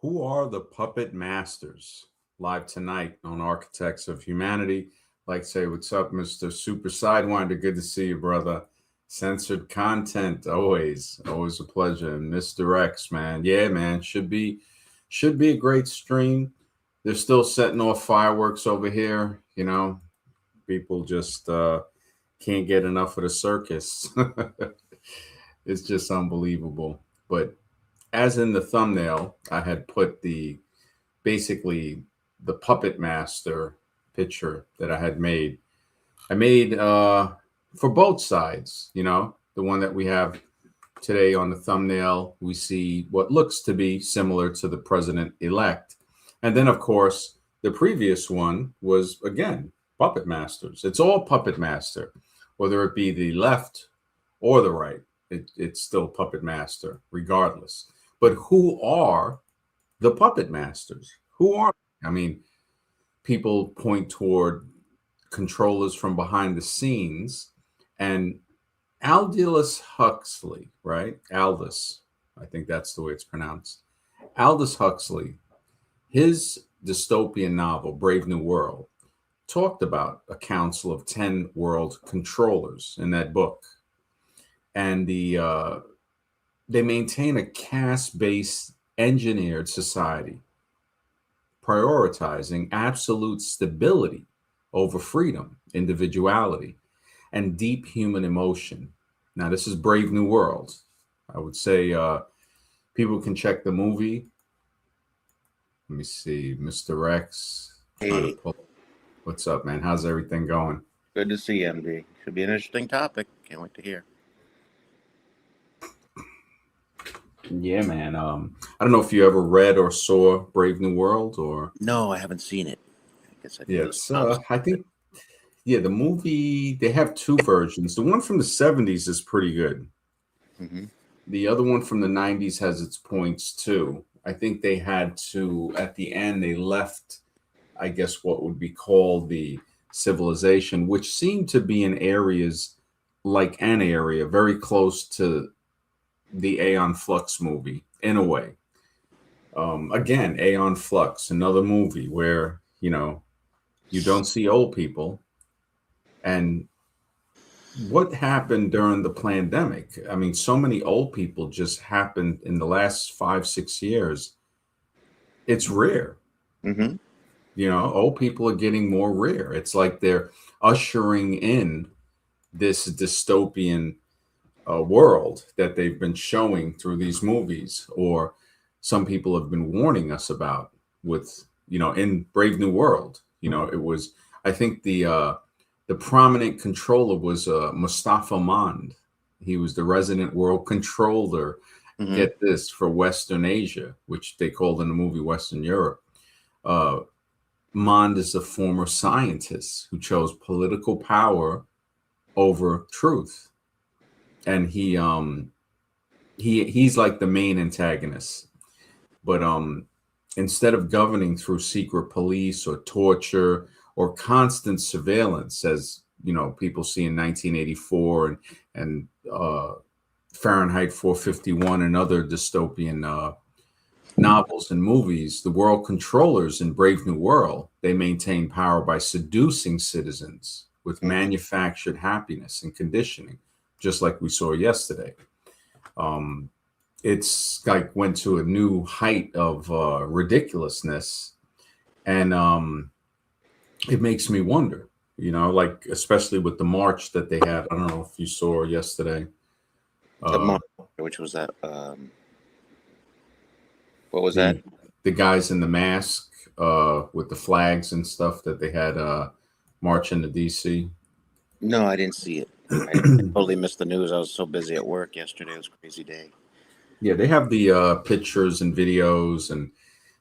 Who are the puppet masters? Live tonight on Architects of Humanity. Like say, what's up, Mr. Super Sidewinder? Good to see you, brother. Censored content, always a pleasure. And Mr. X, man, yeah, man, should be a great stream. They're still setting off fireworks over here. People just can't get enough of the circus. It's just unbelievable. But as in the thumbnail, I had put basically the puppet master picture that I had made. I made for both sides, the one that we have today on the thumbnail, we see what looks to be similar to the president elect. And then, of course, the previous one was, again, puppet masters. It's all puppet master, whether it be the left or the right. It's still puppet master, regardless. But who are the puppet masters? Who are they? I mean, people point toward controllers from behind the scenes, and Aldous Huxley, right? Aldous, I think that's the way it's pronounced. Aldous Huxley, his dystopian novel, Brave New World, talked about a council of 10 world controllers in that book. And they maintain a caste-based engineered society, prioritizing absolute stability over freedom, individuality, and deep human emotion. Now, this is Brave New World. I would say people can check the movie. Let me see, Mr. X. Hey, What's up, man? How's everything going? good to see you, MD. Should be an interesting topic. Can't wait to hear. Yeah, man. I don't know if you ever read or saw Brave New World or. No, I haven't seen it. I guess I Yeah, did. it's I think the movie, they have two versions. The one from the 70s is pretty good. Mm-hmm. The other one from the 90s has its points too. I think they had to, at the end, they left, I guess, what would be called the civilization, which seemed to be in areas like an area very close to the Aeon Flux movie in a way. Again, Aeon Flux, another movie where, you don't see old people. And what happened during the pandemic? I mean, so many old people just happened in the last 5, 6 years. It's rare. Mm-hmm. Old people are getting more rare. It's like they're ushering in this dystopian world that they've been showing through these movies, or some people have been warning us about with, in Brave New World. It was, I think the prominent controller was Mustafa Mond. He was the resident world controller. Mm-hmm. Get this, for Western Asia, which they called in the movie Western Europe. Mond is a former scientist who chose political power over truth, and he's like the main antagonist. But instead of governing through secret police or torture or constant surveillance, as people see in 1984 and Fahrenheit 451 and other dystopian novels and movies, the world controllers in Brave New World, they maintain power by seducing citizens with manufactured happiness and conditioning, just like we saw yesterday. It's like went to a new height of ridiculousness, and it makes me wonder, like especially with the march that they had. I don't know if you saw yesterday. Which was that? What was that? The guys in the mask with the flags and stuff that they had marching to DC. No, I didn't see it. I totally missed the news. I was so busy at work yesterday. It was a crazy day. Yeah, they have the pictures and videos, and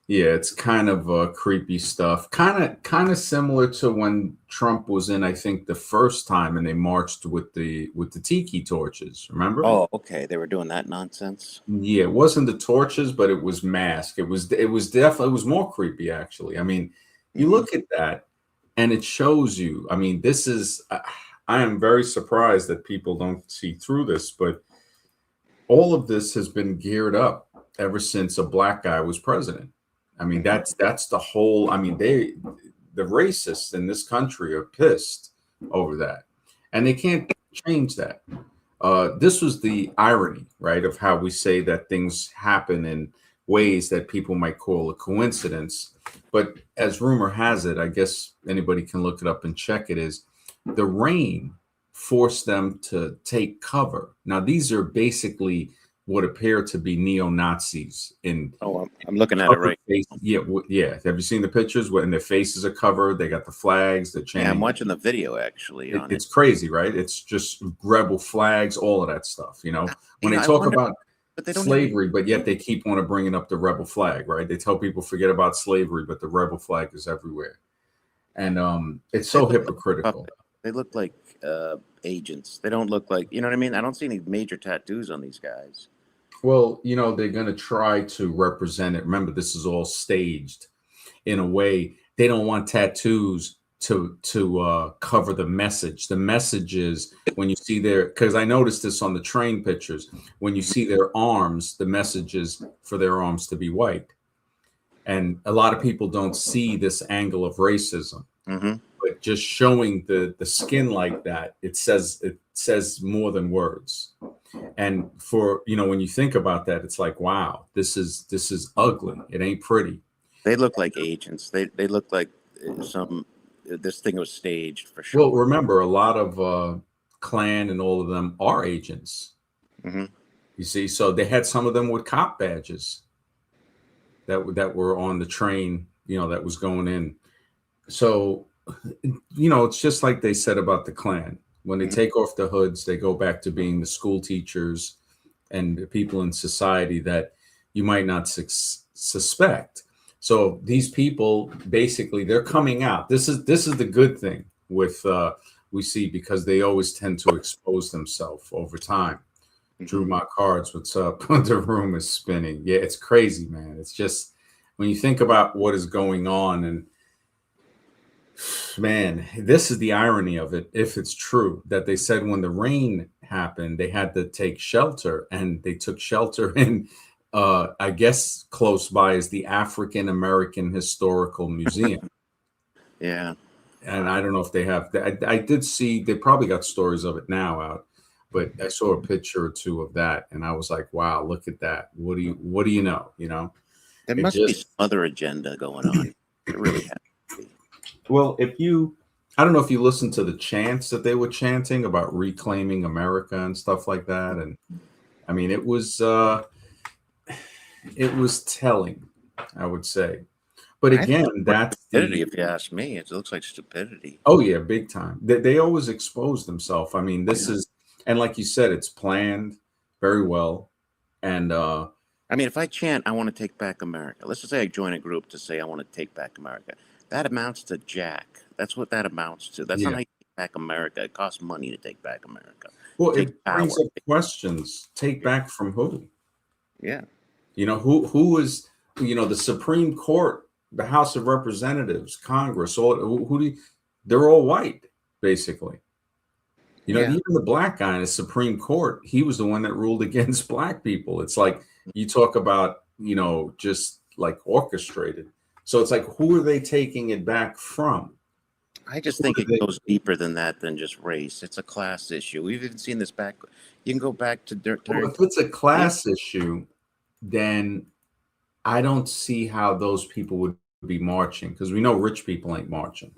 yeah, it's kind of creepy stuff. Kind of similar to when Trump was in, I think, the first time, and they marched with the tiki torches. Remember? Oh, okay. They were doing that nonsense. Yeah, it wasn't the torches, but it was mask. It was definitely, it was more creepy, actually. I mean, you look at that, and it shows you. I mean, this is. I am very surprised that people don't see through this, but all of this has been geared up ever since a black guy was president. I mean, that's the whole. I mean, the racists in this country are pissed over that, and they can't change that. This was the irony, right, of how we say that things happen in ways that people might call a coincidence. But as rumor has it, I guess anybody can look it up and check it, is the rain forced them to take cover. Now, these are basically what appear to be neo-Nazis in I'm looking at it right. Yeah, yeah. Have you seen the pictures when their faces are covered? They got the flags, the chanting. Yeah, I'm watching the video actually. It's crazy, right? It's just rebel flags, all of that stuff. When they talk about slavery, but yet they keep on bringing up the rebel flag, right? They tell people forget about slavery, but the rebel flag is everywhere, and it's so hypocritical. They look like agents. They don't look like, you know what I mean? I don't see any major tattoos on these guys. Well, they're going to try to represent it. Remember, this is all staged in a way. They don't want tattoos to cover the message. The message is when you see because I noticed this on the train pictures, when you see their arms, the message is for their arms to be white. And a lot of people don't see this angle of racism. Mm-hmm. But just showing the skin like that, it says more than words. And for when you think about that, it's like, wow, this is ugly. It ain't pretty. They look like agents. They look like this thing was staged for sure. Well, remember, a lot of Klan and all of them are agents. Mm-hmm. You see, so they had some of them with cop badges that were on the train, that was going in. So, it's just like they said about the Klan. When they take off the hoods, they go back to being the school teachers and the people in society that you might not suspect. So these people, basically, they're coming out. This is the good thing with we see, because they always tend to expose themselves over time. Drew my cards. What's up? The room is spinning. Yeah, it's crazy, man. It's just when you think about what is going on, and man, this is the irony of it. If it's true that they said when the rain happened, they had to take shelter, and they took shelter in, I guess, close by is the African American Historical Museum. Yeah. And I don't know if they have. I did see they probably got stories of it now out, but I saw a picture or two of that, and I was like, wow, look at that. What do you know? There must be some other agenda going on. It really has. Well, I don't know if you listened to the chants that they were chanting about reclaiming America and stuff like that. And I mean, it was telling, I would say. But again, that's stupidity. If you ask me, it looks like stupidity. Oh yeah, big time. They always expose themselves. I mean, this is, and like you said, it's planned very well. And I mean, if I chant, I want to take back America. Let's just say I join a group to say I want to take back America. That amounts to jack. That's what that amounts to. That's not how you take back America. It costs money to take back America. Well, it brings up questions. Take back from who? Yeah. Who is, the Supreme Court, the House of Representatives, Congress, they're all white, basically. Even the black guy in the Supreme Court, he was the one that ruled against black people. It's like you talk about, just like orchestrated. So it's like, who are they taking it back from? I just think it goes deeper than that, than just race. It's a class issue. We've even seen this back. You can go back to if it's a class issue, then I don't see how those people would be marching, because we know rich people ain't marching.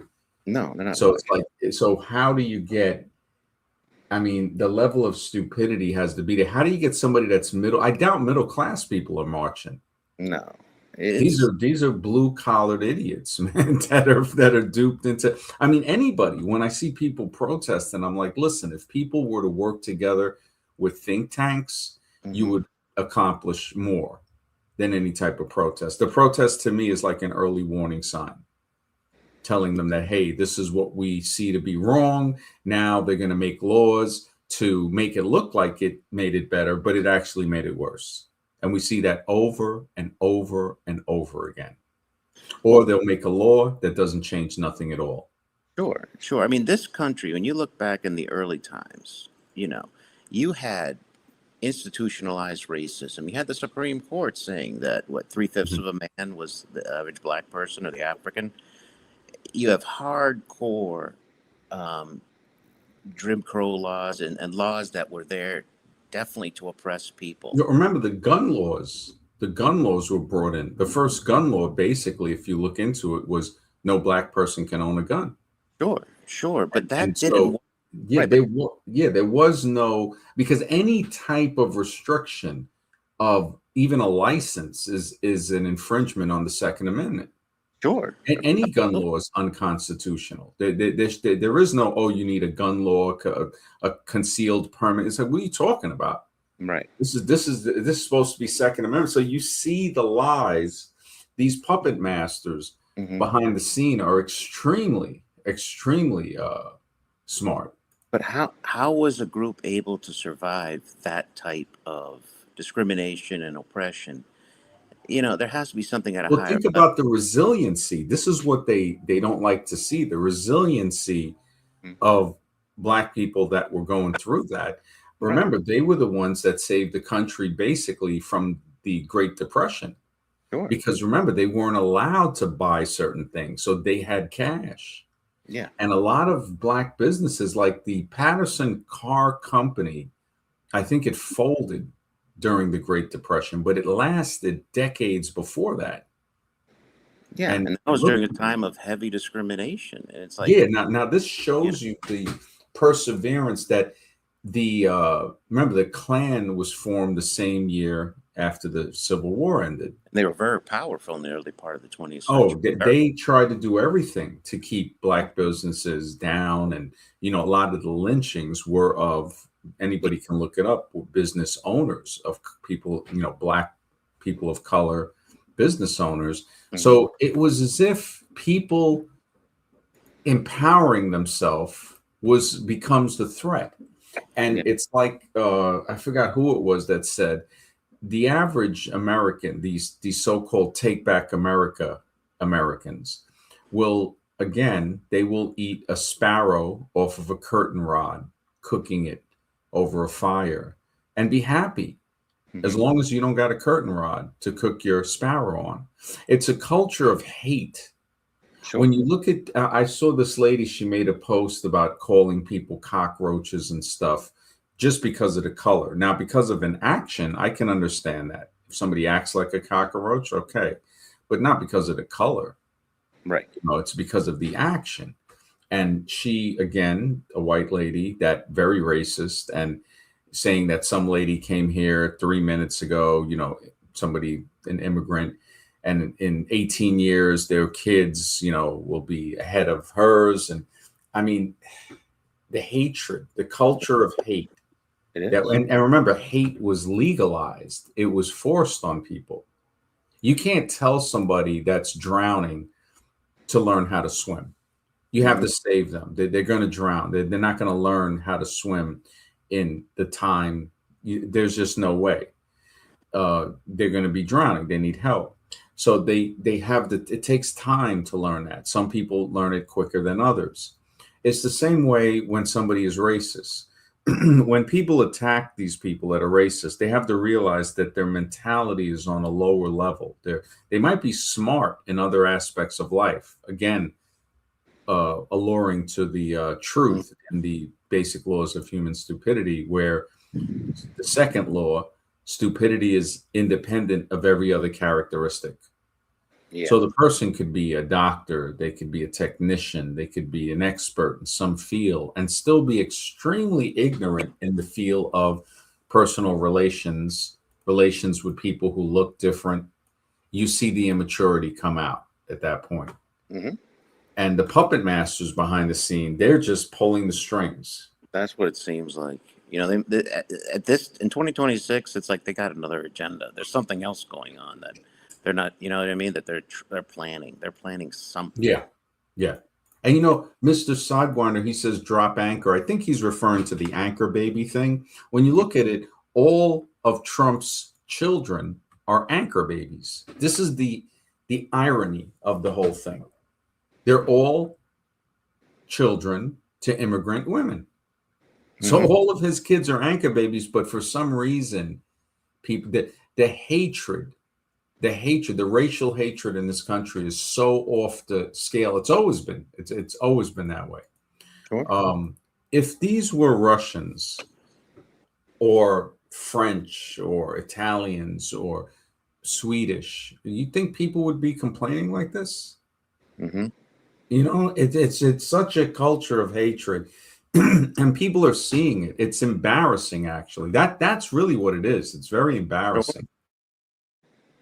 No, they're not. So it's like, so how do you get? I mean, the level of stupidity has to be there. How do you get somebody that's middle? I doubt middle class people are marching. No. These are blue collared idiots, man, that are duped into. I mean, anybody. When I see people protesting, I'm like, listen, if people were to work together with think tanks, you would accomplish more than any type of protest. The protest to me is like an early warning sign, telling them that, hey, this is what we see to be wrong. Now they're going to make laws to make it look like it made it better, but it actually made it worse. And we see that over and over and over again. Or they'll make a law that doesn't change nothing at all. Sure. I mean, this country, when you look back in the early times, you had institutionalized racism. You had the Supreme Court saying that what 3/5 Mhm. of a man was the average black person or the African. You have hardcore um, Jim Crow laws and laws that were there definitely to oppress people. You remember the gun laws? The gun laws were brought in. The first gun law, basically, if you look into it, was no black person can own a gun. Sure, sure, but And that didn't so, work. Right, but there was no, because any type of restriction of even a license is an infringement on the Second Amendment. sure, Any gun law is unconstitutional. There is no, oh, you need a gun law, a concealed permit. It's like, what are you talking about? right. This is supposed to be Second Amendment. So you see the lies. These puppet masters Hmm. behind the scene are extremely smart. But how was a group able to survive that type of discrimination and oppression? There has to be something at a Well, higher think level. about the resiliency. This is what they don't like to see, the resiliency Hmm. of black people that were going through that. Right, Remember, they were the ones that saved the country basically from the Great Depression. sure, Because remember, they weren't allowed to buy certain things, so they had cash. yeah, And a lot of black businesses, like the Patterson Car Company, I think it folded during the Great Depression, but it lasted decades before that. yeah. And And that was look, during a time of heavy discrimination. And it's like, yeah, now this you know, shows you the perseverance that the remember the Klan was formed the same year after the Civil War ended. they were very powerful in the early part of the 20th Oh, century. they tried to do everything to keep black businesses down, and a lot of the lynchings were of, anybody can look it up, were business owners of people, black people of color, business owners. Hmm. So it was as if people empowering themselves was becomes the threat. And Yeah, it's like, I forgot who it was that said the average American, these so-called take back Americans will, again, they will eat a sparrow off of a curtain rod, cooking it over a fire, and be happy as hmm, long as you don't got a curtain rod to cook your sparrow on. It's a culture of hate. sure, When you look at, I saw this lady, she made a post about calling people cockroaches and stuff just because of the color. Now, because of an action, I can understand that. If somebody acts like a cockroach, okay, but not because of the color. right. It's because of the action. And she, again, a white lady, that very racist, and saying that some lady came here 3 minutes ago, somebody, an immigrant, and in 18 years, their kids, will be ahead of hers. And I mean, the hatred, the culture of hate. It That, is. and remember, hate was legalized. It was forced on people. You can't tell somebody that's drowning to learn how to swim. You have Hmm. to save them. They're going to drown. They're not going to learn how to swim in the time. There's just no way. They're going to be drowning. They need help. So they have the. It takes time to learn that. Some people learn it quicker than others. It's the same way when somebody is racist. When people attack these people that are racist, they have to realize that their mentality is on a lower level. They might be smart in other aspects of life. Again, alluring to the truth and the basic laws of human stupidity, where the second law, stupidity is independent of every other characteristic. Yeah. So the person could be a doctor, they could be a technician, they could be an expert in some field, and still be extremely ignorant in the field of personal relations with people who look different. You see the immaturity come out at that point. Hmm. And the puppet masters behind the scene, they're just pulling the strings. That's what it seems like. At this in 2026, it's like they got another agenda. There's something else going on that they're not. You know what I mean? That they're planning. They're planning something. Yeah, yeah. And Mr. Sidewinder, he says drop anchor. I think he's referring to the anchor baby thing. When you look at it, all of Trump's children are anchor babies. This is the irony of the whole thing. They're all children to immigrant women. So all of his kids are anchor babies, but for some reason, people the hatred, the racial hatred in this country is so off the scale. It's always been. It's always been that way. Sure. If these were Russians or French or Italians or Swedish, you think people would be complaining like this? Mm-hmm. You know, it's such a culture of hatred, and people are seeing it. It's embarrassing, actually. That's really what it is. It's very embarrassing.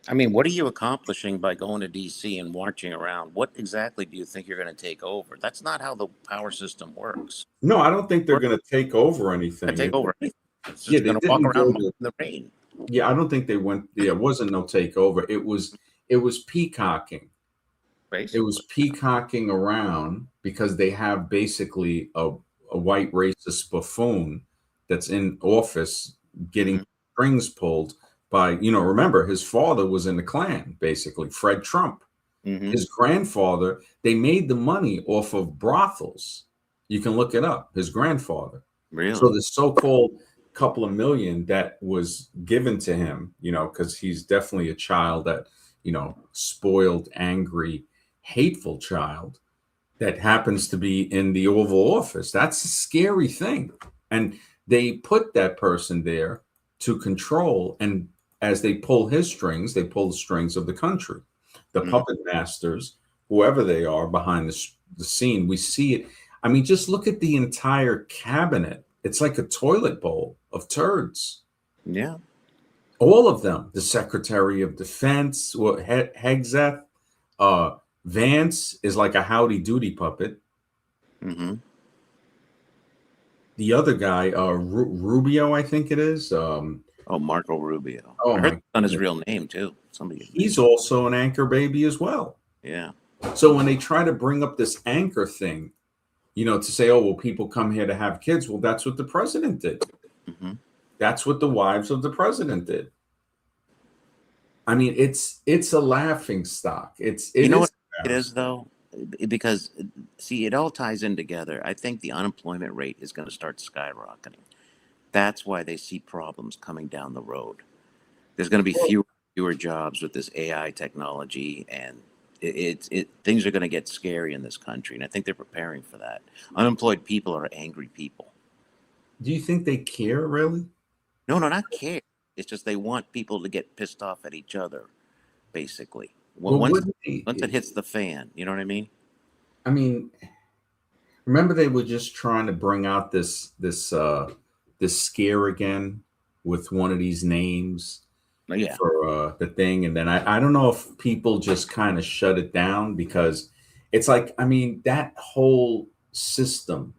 I mean, what are you accomplishing by going to DC and marching around? What exactly do you think you're going to take over? That's not how the power system works. No, I don't think they're We're going to take over going anything. to take over anything. It's Yeah, just they going to walk didn't around go to. in the rain. Yeah, I don't think they went. Yeah, it wasn't no takeover. It was peacocking. It Basically. was peacocking around because they have basically a white racist buffoon that's in office getting Mm-hmm. strings pulled by, remember, his father was in the Klan, basically, Fred Trump. Mm-hmm. His grandfather, they made the money off of brothels. You can look it up, his grandfather. So Really? the so-called couple of million that was given to him, because he's definitely a child that, spoiled, angry, hateful child that happens to be in the Oval Office. That's a scary thing. And they put that person there to control. And as they pull his strings, they pull the strings of the country. The Mm-hmm. puppet masters, whoever they are behind the scene, we see it. I mean, just look at the entire cabinet. It's like a toilet bowl of turds. Yeah. All of them. The Secretary of Defense, Hegseth, Vance is like a howdy doody puppet. Mm-hmm. The other guy, Rubio, I think it is. Oh, Marco Rubio. Oh I heard my on his goodness. real name too. Somebody He's mentioned. also an anchor baby as well. Yeah. So when they try to bring up this anchor thing, to say, oh, well, people come here to have kids. Well, that's what the president did. Mm-hmm. That's what the wives of the president did. I mean, it's a laughing stock. It You know is what it is though? Because see, it all ties in together. I think the unemployment rate is going to start skyrocketing. That's why they see problems coming down the road. There's going to be fewer jobs with this AI technology, and things are going to get scary in this country, and I think they're preparing for that. Unemployed people are angry people. Do you think they care really? No, not care. It's just they want people to get pissed off at each other, basically. Well, Once wouldn't they? once it hits the fan, you know what I mean? I mean, remember they were just trying to bring out this scare again with one of these names Yeah. for the thing, and then I don't know if people just kind of shut it down because it's like, I mean, that whole system,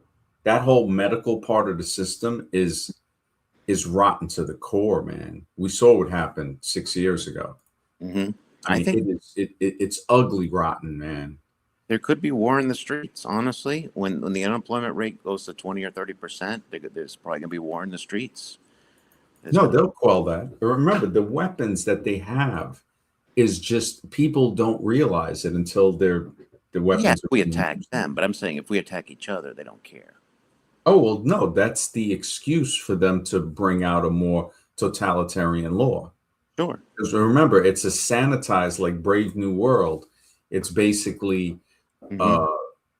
that whole medical part of the system is rotten to the core, man. We saw what happened 6 years ago. Hmm. I I mean, think it's ugly rotten, man. there could be war in the streets. Honestly, when the unemployment rate goes to 20 or 30%, there's probably gonna be war in the streets. There's No, gonna they'll quell that. But remember, the weapons that they have is just people don't realize it until the yeah, if weapons are we being attack used. them, but I'm saying if we attack each other, they don't care. Oh, well, no, that's the excuse for them to bring out a more totalitarian law. Sure. Because remember, it's a sanitized, like Brave New World. It's basically Hmm. uh,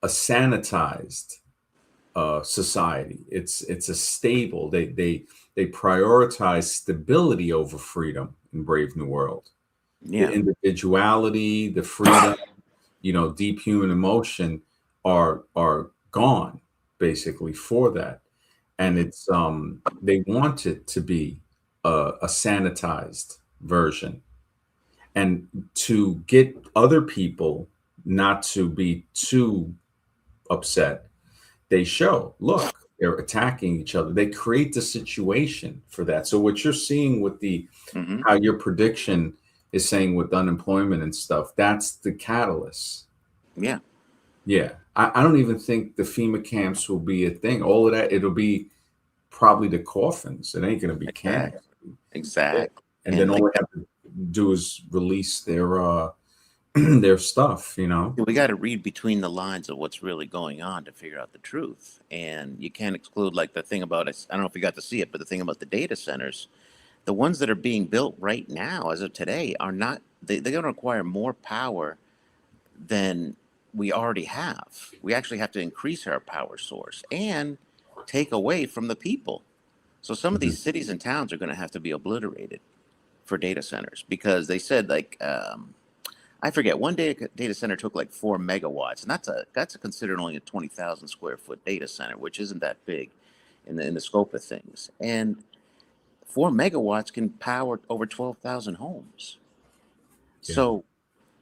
a sanitized society. It's a stable. They prioritize stability over freedom in Brave New World. The Yeah. individuality, the freedom, deep human emotion are gone basically for that. And Hmm. it's they want it to be a sanitized version, and to get other people not to be too upset, they show, look, they're attacking each other. They create the situation for that. So what you're seeing with the Hmm. how your prediction is saying with unemployment and stuff, that's the catalyst. Yeah. Yeah. I don't even think the FEMA camps will be a thing. All of that, it'll be probably the coffins. It ain't gonna be camps. Exactly. Exactly. And then And all like they have to do is release their their stuff, you know. We got to read between the lines of what's really going on to figure out the truth. And you can't exclude, like, the thing about it. I don't know if you got to see it, but the thing about the data centers, the ones that are being built right now, as of today, are not, they're going to require more power than we already have. We actually have to increase our power source and take away from the people. So some of Mhm. these cities and towns are going to have to be obliterated for data centers because they said, like, I forget, one data center took like 4 megawatts, and that's a considered only a 20,000 square foot data center, which isn't that big in the scope of things. And 4 megawatts can power over 12,000 homes. Yeah. So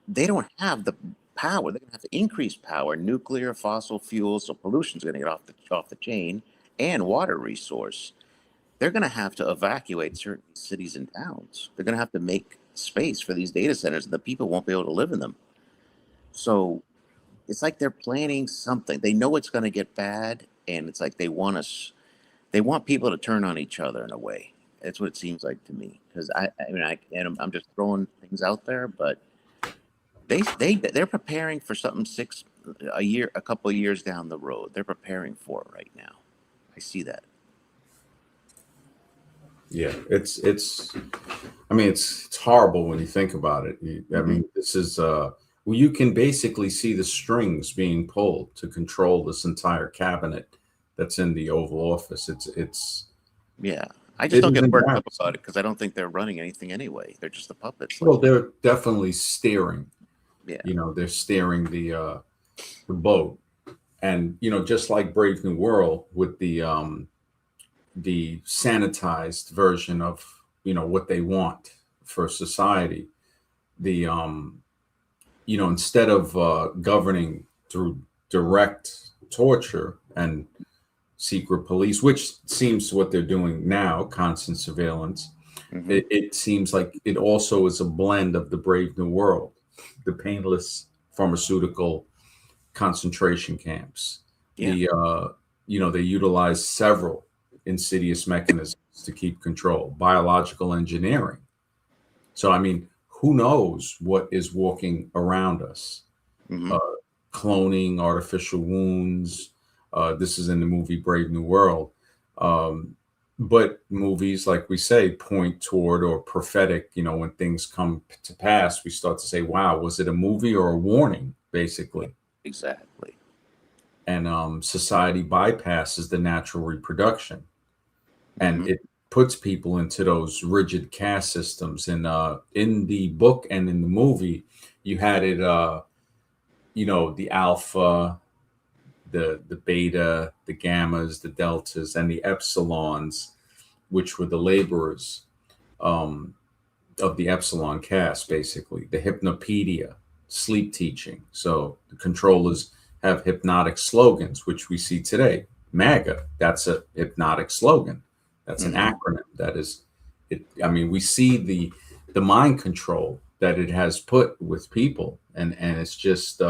they don't have the power. They're going to have to increase power, nuclear, fossil fuels, so pollution's going to get off the chain, and water resource. They're going to have to evacuate certain cities and towns. They're going to have to make space for these data centers, and the people won't be able to live in them. So it's like they're planning something. They know it's going to get bad, and it's like they want us. They want people to turn on each other in a way. That's what it seems like to me. Because I mean, I'm just throwing things out there, but they're preparing for something a couple of years down the road. They're preparing for it right now. I see that. Yeah, it's I mean it's horrible when you think about it. I Hmm. mean, this is well, you can basically see the strings being pulled to control this entire cabinet that's in the Oval Office. Yeah, I just It don't is get worked up about embarrassing. it because I don't think they're running anything anyway. They're just the puppets. Like, Well, they're definitely steering. yeah. You know, they're steering the boat, and you know, just like Brave New World with the sanitized version of you know what they want for society. The you know, instead of governing through direct torture and secret police, which seems what they're doing now, constant surveillance, Hmm. it seems like it also is a blend of the Brave New World, the painless pharmaceutical concentration camps. Yeah. The you know, they utilize several insidious mechanisms to keep control, biological engineering. So I mean, who knows what is walking around us? Hmm. uh, Cloning, artificial wounds. This is in the movie Brave New World. Um, but movies, like we say, point toward or prophetic, you know, when things come to pass, we start to say, wow, was it a movie or a warning, Yeah. basically? Exactly. And society bypasses the natural reproduction and Hmm. it puts people into those rigid caste systems. And in the book and in the movie, you had it, you know, the alpha, the beta, the gammas, the deltas, and the epsilons, which were the laborers um, of the epsilon caste, basically. The hypnopedia, sleep teaching. So the controllers have hypnotic slogans, which we see today. MAGA, that's a hypnotic slogan. That's an Hmm. acronym. That is it. I mean, we see the mind control that it has put with people, and it's just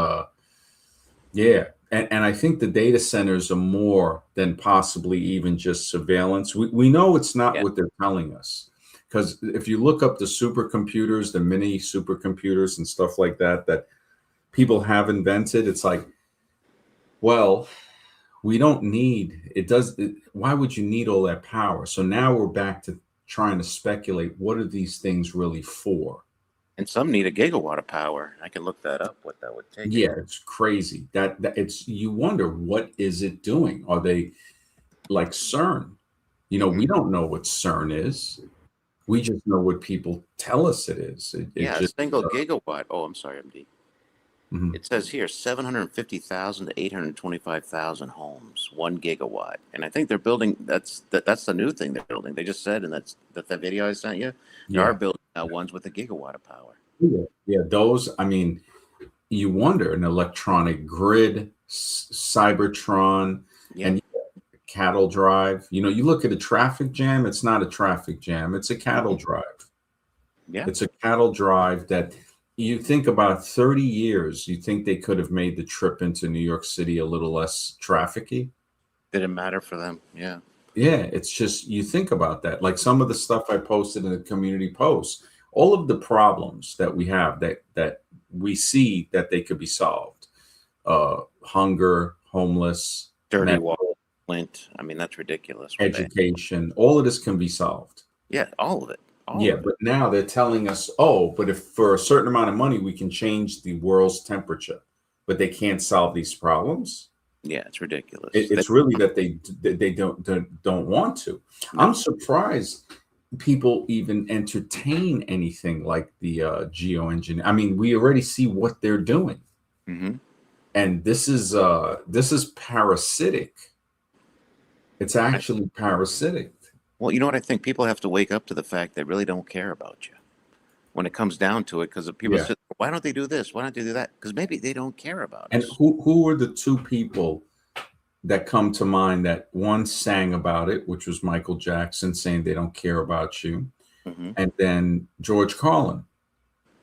yeah. And I think the data centers are more than possibly even just surveillance. We know it's not Yeah. what they're telling us. Because if you look up the supercomputers, the mini supercomputers and stuff like that, that people have invented, it's like, well, we don't need it. Why would you need all that power? So now we're back to trying to speculate what are these things really for? And some need a gigawatt of power. I can look that up, what that would take. Yeah, it's crazy. That it's you wonder what is it doing? Are they like CERN? You know, Hmm. we don't know what CERN is. We just know what people tell us it is. It Yeah, a just single gigawatt. Oh, I'm sorry, MD. mhm. It says here 750,000 to 825,000 homes, 1 gigawatt. And I think they're building, that's the new thing they're building. They just said, and that's the video I sent you, they are Yeah. building ones with a gigawatt of power. Yeah. Yeah, those, I mean, you wonder an electronic grid, Cybertron, Yeah. and cattle drive. You know, you look at a traffic jam, it's not a traffic jam, it's a cattle Hmm. drive. Yeah. It's a cattle drive that you think about 30 years, you think they could have made the trip into New York City a little less trafficy. Didn't matter for them. Yeah. Yeah, it's just you think about that. Like some of the stuff I posted in the community posts, all of the problems that we have that we see that they could be solved. Hunger, homeless, Dirty medical, water, Flint. I mean, that's ridiculous. What they, education, all of this can be solved. yeah, all of it. All Yeah, of it. but now they're telling us, oh, but if for a certain amount of money we can change the world's temperature, but they can't solve these problems. Yeah, it's ridiculous. It's really that they don't want to. I'm No. surprised people even entertain anything like the geoengineering. I mean, we already see what they're doing, Hmm. and this is parasitic. It's actually parasitic. Well, you know what? I think people have to wake up to the fact they really don't care about you when it comes down to it. Because people Yeah. say, why don't they do this? Why don't they do that? Because maybe they don't care about And us. who are the two people that come to mind that one sang about it, which was Michael Jackson saying they don't care about you, Hmm. and then George Carlin.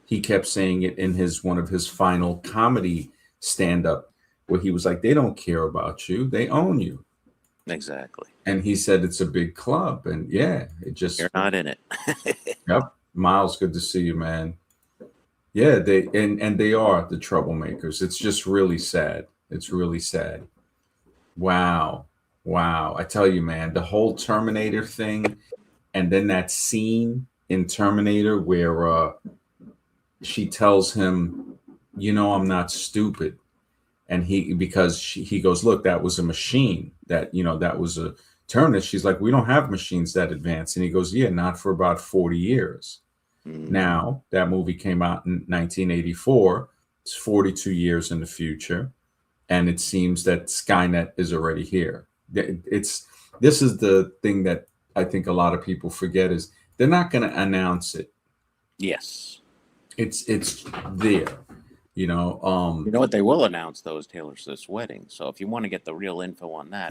He kept saying it in his one of his final comedy stand-up, where he was like, "They don't care about you; they own you." Exactly. And he said it's a big club, and yeah, it You're just not in it. yep. Miles, good to see you, man. Yeah, and they are the troublemakers. It's just really sad. It's really sad. Wow. Wow. I tell you, man, the whole Terminator thing, and then that scene in Terminator where she tells him, you know, I'm not stupid. And he goes, look, that was a machine that, you know, that was a Terminator. She's like, we don't have machines that advance. And he goes, yeah, not for about 40 years. Mm. Now, that movie came out in 1984. It's 42 years in the future. And it seems that Skynet is already here. This is the thing that I think a lot of people forget is they're not going to announce it. Yes. It's there, you know. You know what they will announce though is Taylor Swift's wedding. So if you want to get the real info on that,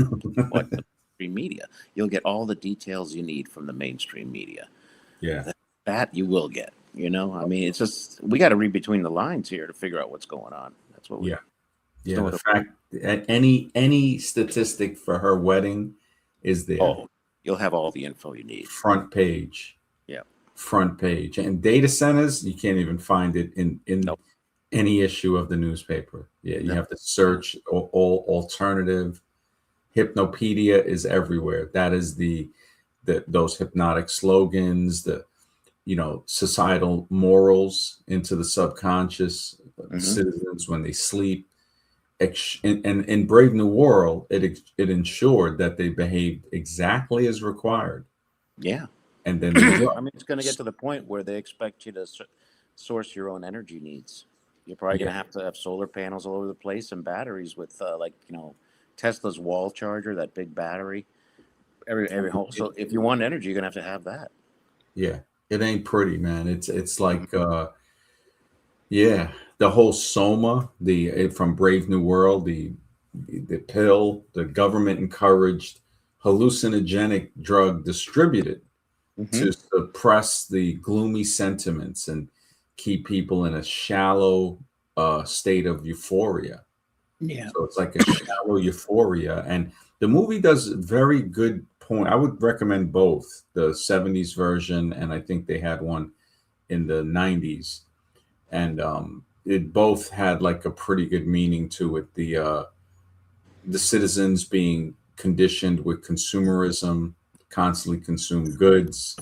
what the mainstream media, you'll get all the details you need from the mainstream media. Yeah, That you will get. You know, I mean, it's just we got to read between the lines here to figure out what's going on. That's what we. yeah, yeah. No The other- fact that any statistic for her wedding is there. Oh, you'll have all the info you need. Front page. Yeah. Front page. And data centers, you can't even find it in Nope. any issue of the newspaper. Yeah, you No. have to search all alternative. Hypnopedia is everywhere. That is the those hypnotic slogans, the societal morals into the subconscious citizens when they sleep. And in Brave New World, it ensured that they behaved exactly as required. Yeah. And then they I mean, it's going to get to the point where they expect you to source your own energy needs. You're probably going to have solar panels all over the place and batteries with, Tesla's wall charger, that big battery. Every home. So if you want energy, you're going to have that. Yeah, it ain't pretty, man. It's like, yeah, the whole Soma, from Brave New World, the pill, the government encouraged hallucinogenic drug distributed to suppress the gloomy sentiments and keep people in a shallow state of euphoria. Yeah. So it's like a shallow euphoria. And the movie does a very good point. I would recommend both the 70s version, and I think they had one in the 90s. And it both had like a pretty good meaning to it. The citizens being conditioned with consumerism, constantly consume goods,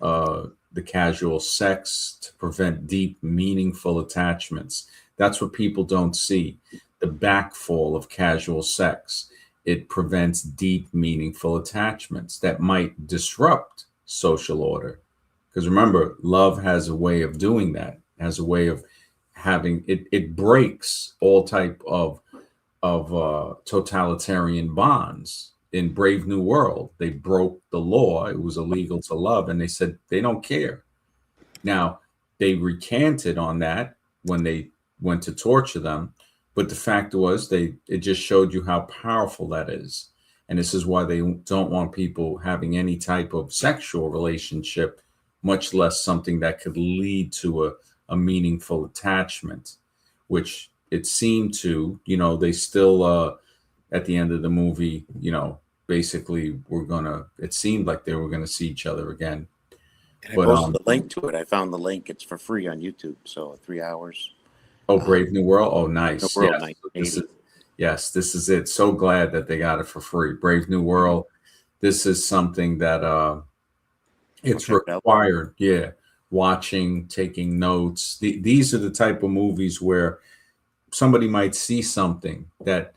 the casual sex to prevent deep, meaningful attachments. That's what people don't see. The backfall of casual sex. It prevents deep, meaningful attachments that might disrupt social order. Because remember, love has a way of doing that, has a way of having it breaks all type of totalitarian bonds. In Brave New World, they broke the law. It was illegal to love, and they said they don't care. Now, they recanted on that when they went to torture them, but the fact was it just showed you how powerful that is. And this is why they don't want people having any type of sexual relationship, much less something that could lead to a meaningful attachment, which it seemed to, they still, at the end of the movie, basically it seemed like they were gonna see each other again. And I posted the link to it. I found the link. It's for free on YouTube. So 3 hours. Oh, Brave New World. Oh, The nice. World Yes, this is 1980. this is it. So glad that they got it for free. Brave New Mhm. World. This is something that I'll it's check it out. required. Yeah, watching, taking notes. These are the type of movies where somebody might see something that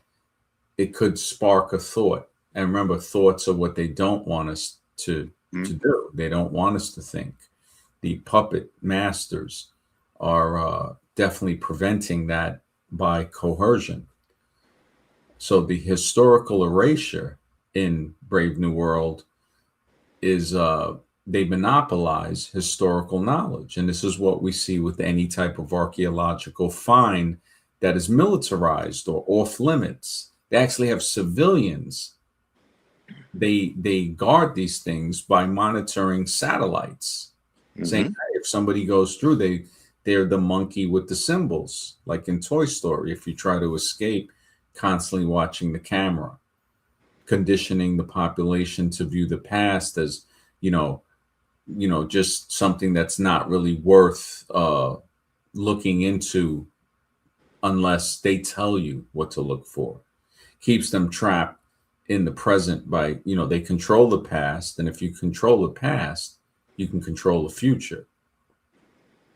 it could spark a thought. And remember, thoughts are what they don't want us to Mhm. do. They don't want us to think. The puppet masters are definitely preventing that by coercion. So the historical erasure in Brave New World is they monopolize historical knowledge. And this is what we see with any type of archaeological find that is militarized or off limits. They actually have civilians. They guard these things by monitoring satellites, saying, Mhm. hey, if somebody goes through, they're the monkey with the symbols, like in Toy Story. If you try to escape, constantly watching the camera, conditioning the population to view the past as, you know, just something that's not really worth looking into unless they tell you what to look for. Keeps them trapped in the present by, they control the past. And if you control the past, you can control the future.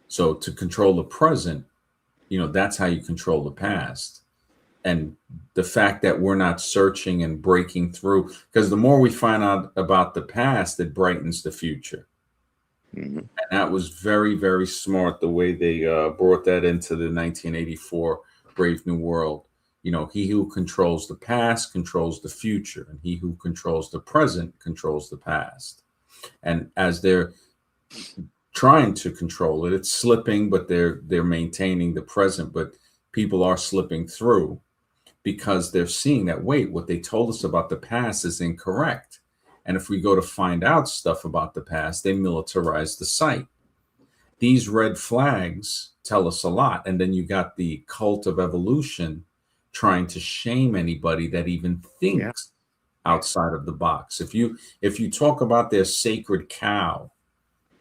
So to control the present, that's how you control the past. And the fact that we're not searching and breaking through, because the more we find out about the past, it brightens the future. Mhm. And that was very, very smart the way they brought that into the 1984 Brave New World. He who controls the past controls the future, and he who controls the present controls the past. And as they're trying to control it, it's slipping, but they're maintaining the present. But people are slipping through because they're seeing that, wait, what they told us about the past is incorrect. And if we go to find out stuff about the past, they militarize the site. These red flags tell us a lot. And then you got the cult of evolution trying to shame anybody that even Yeah. thinks outside of the box. If you talk about their sacred cow,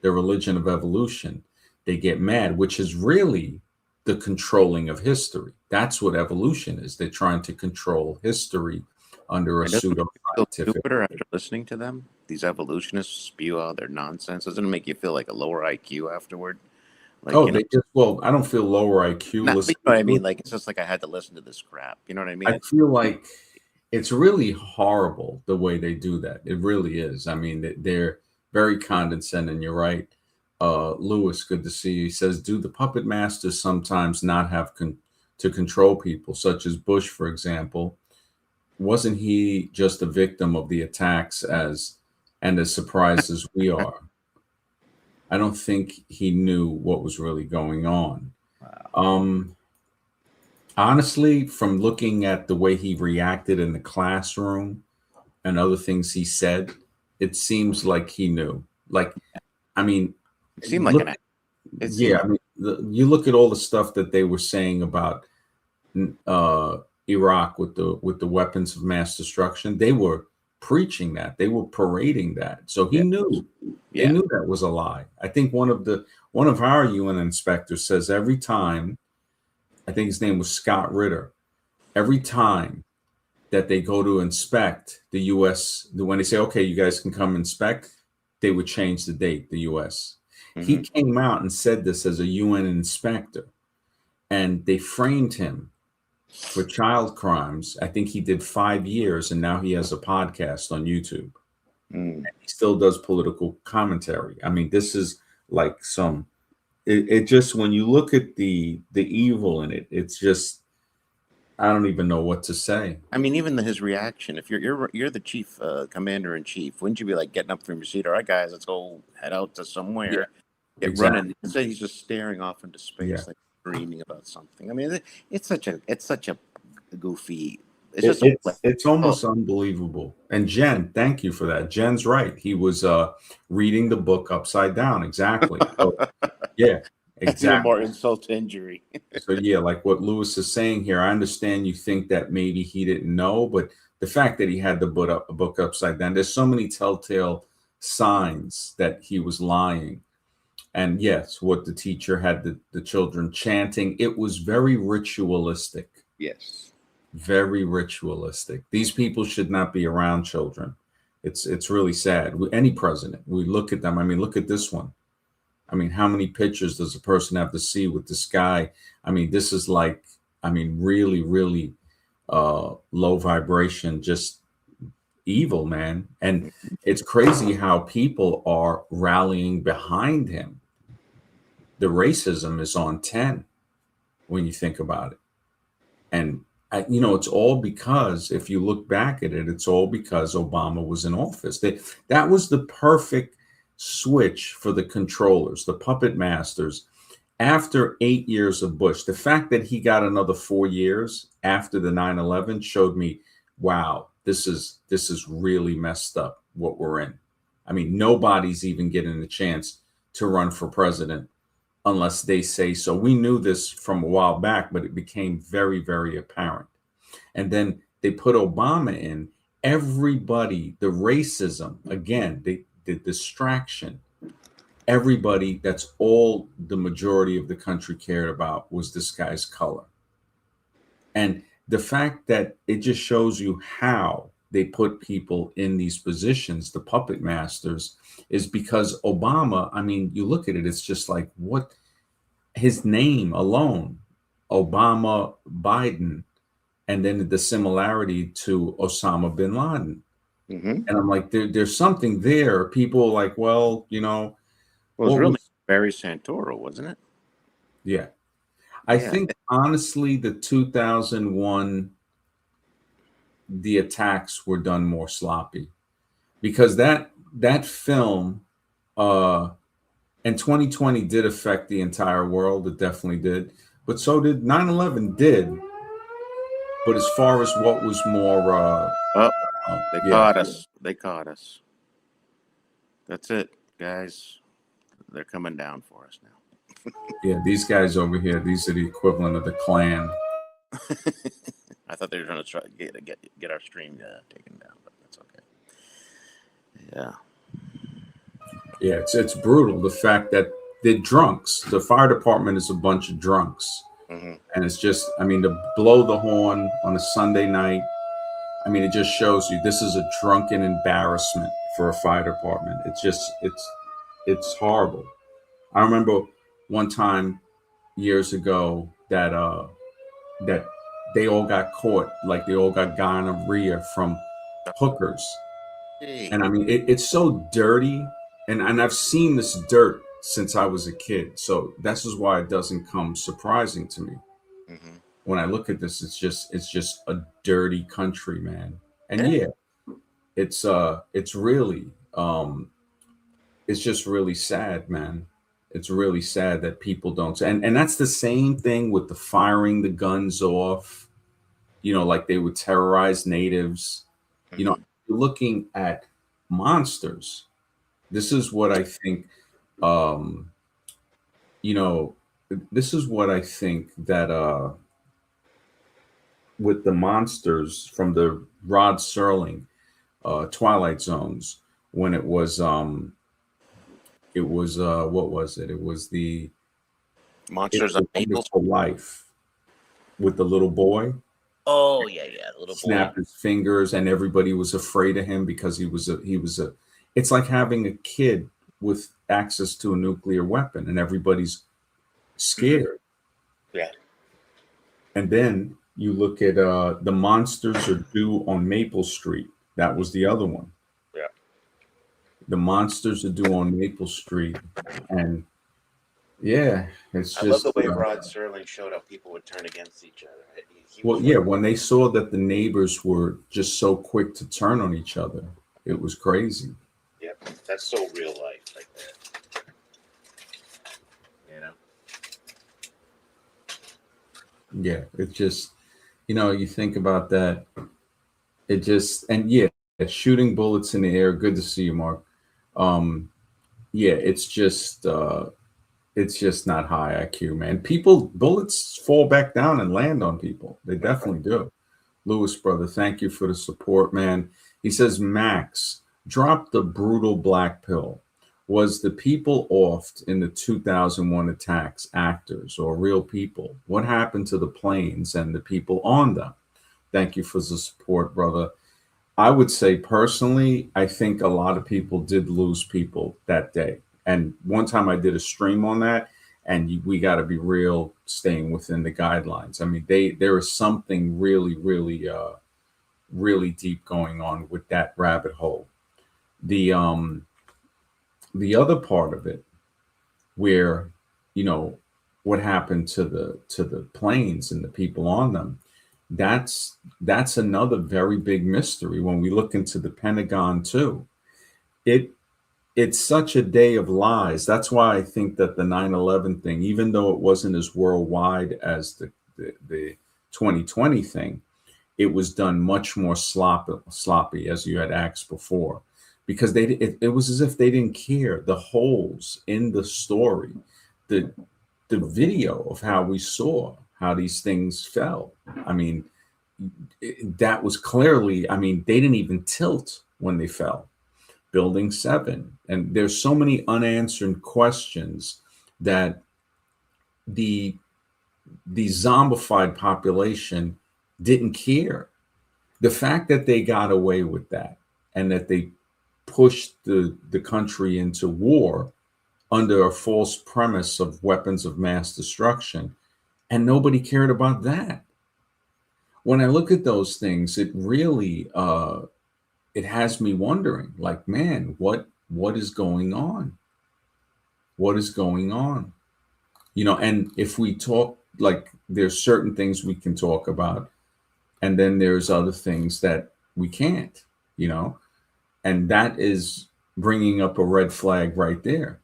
their religion of evolution, they get mad, which is really the controlling of history. That's what evolution is. They're trying to control history under a And doesn't it make pseudo you feel scientific. stupider after listening to them? These evolutionists spew out their nonsense. Doesn't it make you feel like a lower IQ afterward? Like, Oh, they just, well, I don't feel lower IQ not, you listening know what I to mean? it. Like, it's just like I had to listen to this crap. You know what I mean? I feel like it's really horrible the way they do that. It really is. I mean, they're very condescending. You're right. Lewis, good to see you. He says, do the puppet masters sometimes not have to control people, such as Bush, for example? Wasn't he just a victim of the attacks and as surprised as we are? I don't think he knew what was really going on. Wow. Honestly, from looking at the way he reacted in the classroom and other things he said, it seems like he knew. Like, I mean, It seemed like look, an. It yeah, seemed. I mean, you look at all the stuff that they were saying about uh, Iraq with the weapons of mass destruction. They were preaching that. They were parading that. So he Yeah. knew. He Yeah. knew that was a lie. I think one of our UN inspectors says every time, I think his name was Scott Ritter, every time that they go to inspect the U.S., when they say, okay, you guys can come inspect, they would change the date, the U.S. He Hmm. came out and said this as a UN inspector, and they framed him for child crimes. I think he did 5 years, and now he has a podcast on YouTube. Mm. He still does political commentary. I mean, this is like it just, when you look at the evil in it, it's just, I don't even know what to say. I mean, even his reaction. If you're the chief, commander in chief, wouldn't you be like getting up from your seat? All right, guys, let's go head out to Yeah, somewhere, get running. exactly. Instead, he's just staring off into Yeah. space, like dreaming about something. I mean, it's such a goofy. It's It, just a it's it's oh, almost unbelievable. And Jen, thank you for that. Jen's right. He was reading the book upside down. Exactly. So yeah, that's even exactly. more insult to injury. So yeah, like what Lewis is saying here, I understand you think that maybe he didn't know, but the fact that he had the book upside down, there's so many telltale signs that he was lying. And yes, what the teacher had the children chanting, it was very ritualistic. Yes. Very ritualistic. These people should not be around children. It's really sad. Any president, we look at them. I mean, look at this one. I mean, how many pictures does a person have to see with this guy? I mean, this is like, I mean, really, really low vibration, just evil, man. And it's crazy how people are rallying behind him. The racism is on 10 when you think about it. And it's all because, if you look back at it, it's all because Obama was in office. That was the perfect switch for the controllers, the puppet masters. After 8 years of Bush, the fact that he got another 4 years after the 9/11 showed me, wow, this is really messed up what we're in. I mean, nobody's even getting a chance to run for president unless they say so. We knew this from a while back, but it became very, very apparent. And then they put Obama in. Everybody, the racism, again, the distraction, everybody, that's all the majority of the country cared about was this guy's color. And the fact that it just shows you how they put people in these positions, the puppet masters, is because Obama, I mean, you look at it, it's just like, what, his name alone, Obama, Biden, and then the similarity to Osama bin Laden. Mm-hmm. And I'm like, there's something there. People are like, well, well, it was really Barry Santoro, wasn't it? Yeah. I think, honestly, the 2001, the attacks were done more sloppy, because that film, and 2020 did affect the entire world. It definitely did. But so did 9/11 did. But as far as what was more, they caught us. They caught us. That's it, guys. They're coming down for us now. Yeah, these guys over here, these are the equivalent of the Klan. I thought they were trying to try get our stream taken down, but that's okay. Yeah. Yeah, it's brutal. The fact that they're drunks. The fire department is a bunch of drunks. Mm-hmm. And it's just, I mean, to blow the horn on a Sunday night, I mean, it just shows you this is a drunken embarrassment for a fire department. It's just, it's horrible. I remember one time years ago that that they all got caught, like they all got gonorrhea from hookers. And I mean, it's so dirty. And I've seen this dirt since I was a kid. So this is why it doesn't come surprising to me. Mm-hmm. When I look at this, it's just a dirty country, man. And yeah, it's really, it's just really sad, man. It's really sad that people don't. And that's the same thing with the firing the guns off, like they would terrorize natives. Mm-hmm. You're looking at monsters. This is what I think, this is what I think that with the monsters from the Rod Serling Twilight Zones, when it was what was it? It was the Monsters of Wonderful Life with the little boy. Oh yeah, the little snapped boy. His fingers, and everybody was afraid of him because he was a. It's like having a kid with access to a nuclear weapon, and everybody's scared. Yeah. And then you look at the Monsters Are Due on Maple Street. That was the other one. Yeah. The Monsters Are Due on Maple Street, and yeah, it's just. I love the way Rod Serling showed how people would turn against each other. When they saw that the neighbors were just so quick to turn on each other, it was crazy. Yep, that's so real life, like that. Yeah, it's just, you think about that. It just, and yeah, shooting bullets in the air. Good to see you, Mark. Yeah, it's just not high IQ, man. Bullets fall back down and land on people. They definitely do. Lewis, brother, thank you for the support, man. He says, Max, drop the brutal black pill. Was the people oft in the 2001 attacks actors or real people? What happened to the planes and the people on them? Thank you for the support, brother. I would say personally, I think a lot of people did lose people that day. And one time I did a stream on that, and we got to be real, staying within the guidelines. I mean, there is something really, really, really deep going on with that rabbit hole. The the other part of it, where you know what happened to the planes and the people on them, that's another very big mystery when we look into the Pentagon too. It it's such a day of lies. That's why I think that the 9/11 thing, even though it wasn't as worldwide as the 2020 thing, it was done much more sloppy, as you had asked before, because it was as if they didn't care. The holes in the story, the the video of how we saw how these things fell. I mean, that was clearly, I mean, they didn't even tilt when they fell. Building 7. And there's so many unanswered questions that the the zombified population didn't care. The fact that they got away with that and that they pushed the country into war under a false premise of weapons of mass destruction, and nobody cared about that. When I look at those things, it really it has me wondering, like, man, what is going on? What is going on? And if we talk, like, there's certain things we can talk about, and then there's other things that we can't, you know, and that is bringing up a red flag right there.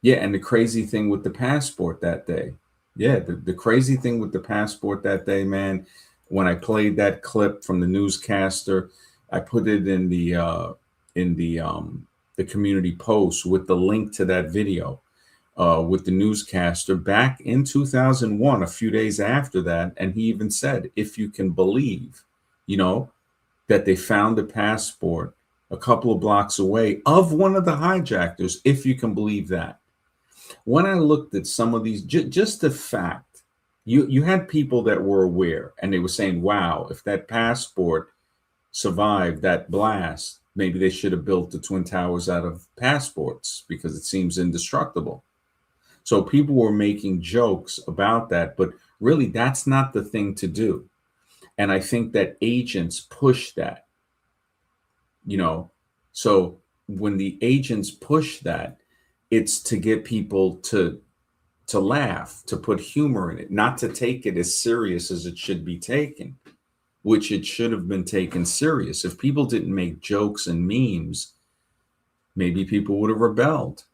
Yeah, and the crazy thing with the passport that day. Yeah, the crazy thing with the passport that day, man, when I played that clip from the newscaster, I put it in the community post with the link to that video with the newscaster back in 2001, a few days after that, and he even said, if you can believe, you know, that they found the passport a couple of blocks away of one of the hijackers, if you can believe that. When I looked at some of these, just the fact, you had people that were aware, and they were saying, wow, if that passport survived that blast, maybe they should have built the Twin Towers out of passports because it seems indestructible. So people were making jokes about that, but really that's not the thing to do. And I think that agents push that, you know. So when the agents push that, it's to get people to laugh, to put humor in it, not to take it as serious as it should be taken, which it should have been taken serious. If people didn't make jokes and memes, maybe people would have rebelled.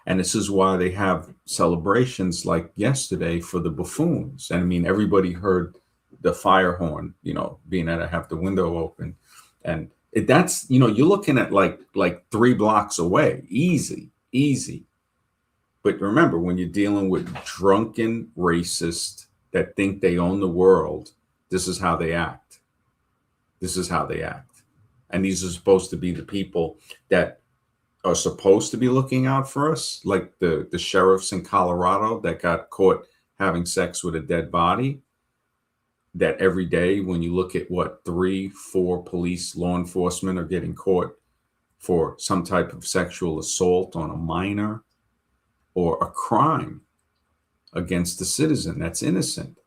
And this is why they have celebrations like yesterday for the buffoons. And I mean, everybody heard the fire horn, being that I have the window open. And that's, you're looking at like 3 blocks away, easy, easy. But remember, when you're dealing with drunken racists that think they own the world, this is how they act. This is how they act. And these are supposed to be the people that are supposed to be looking out for us, like the sheriffs in Colorado that got caught having sex with a dead body. That every day, when you look at what 3, 4 police, law enforcement are getting caught for some type of sexual assault on a minor or a crime against a citizen that's innocent.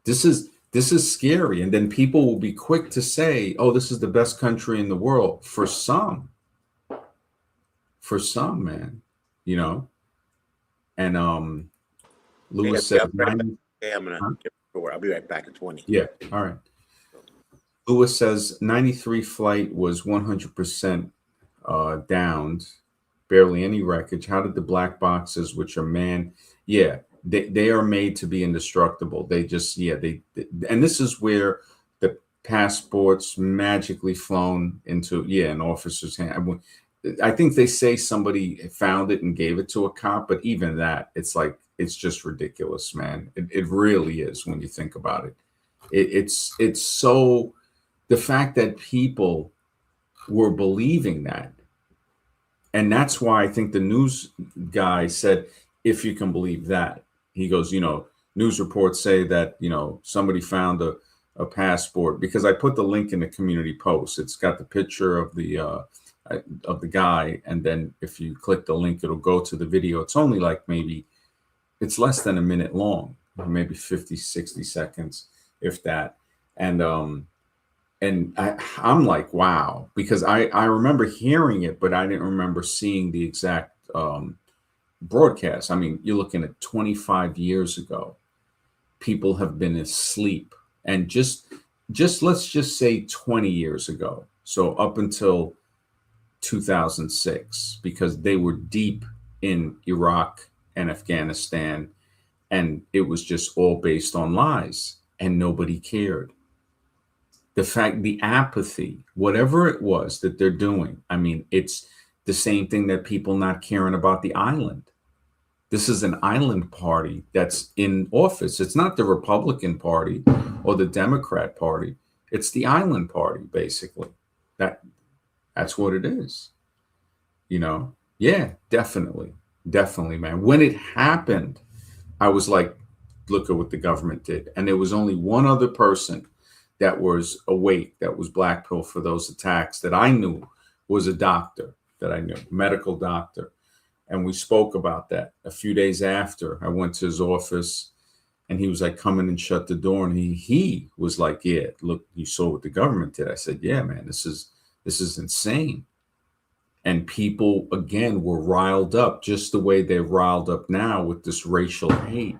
This is scary. And then people will be quick to say, oh, this is the best country in the world. For some, man, And Lewis said, I'll be right back in 20. Yeah, all right. Lewis says 93 flight was 100% downed, barely any wreckage. How did the black boxes, which are manned? Yeah, they are made to be indestructible. They just, and this is where the passports magically flown into, an officer's hand. I think they say somebody found it and gave it to a cop, but even that, it's like, it's just ridiculous, man. It really is when you think about it. It's so, the fact that people were believing that And that's why I think the news guy said, if you can believe that, he goes, news reports say that, somebody found a passport, because I put the link in the community post. It's got the picture of the guy. And then if you click the link, it'll go to the video. It's only like it's less than a minute long, maybe 50, 60 seconds, if that. And I'm like, wow, because I remember hearing it, but I didn't remember seeing the exact broadcast. I mean, you're looking at 25 years ago. People have been asleep, and just let's just say 20 years ago. So up until 2006, because they were deep in Iraq and Afghanistan, and it was just all based on lies, and nobody cared. The apathy, whatever it was that they're doing, I mean, it's the same thing that people not caring about the island. This is an island party that's in office. It's not the Republican Party or the Democrat Party. It's the island party, basically. That's what it is. Yeah, definitely. Definitely, man. When it happened, I was like, look at what the government did. And there was only one other person that was awake, that was black pill for those attacks, that I knew was a doctor, that I knew, medical doctor. And we spoke about that. A few days after, I went to his office, and he was like, come in and shut the door. And he was like, yeah, look, you saw what the government did. I said, yeah, man, this is insane. And people, again, were riled up just the way they're riled up now with this racial hate.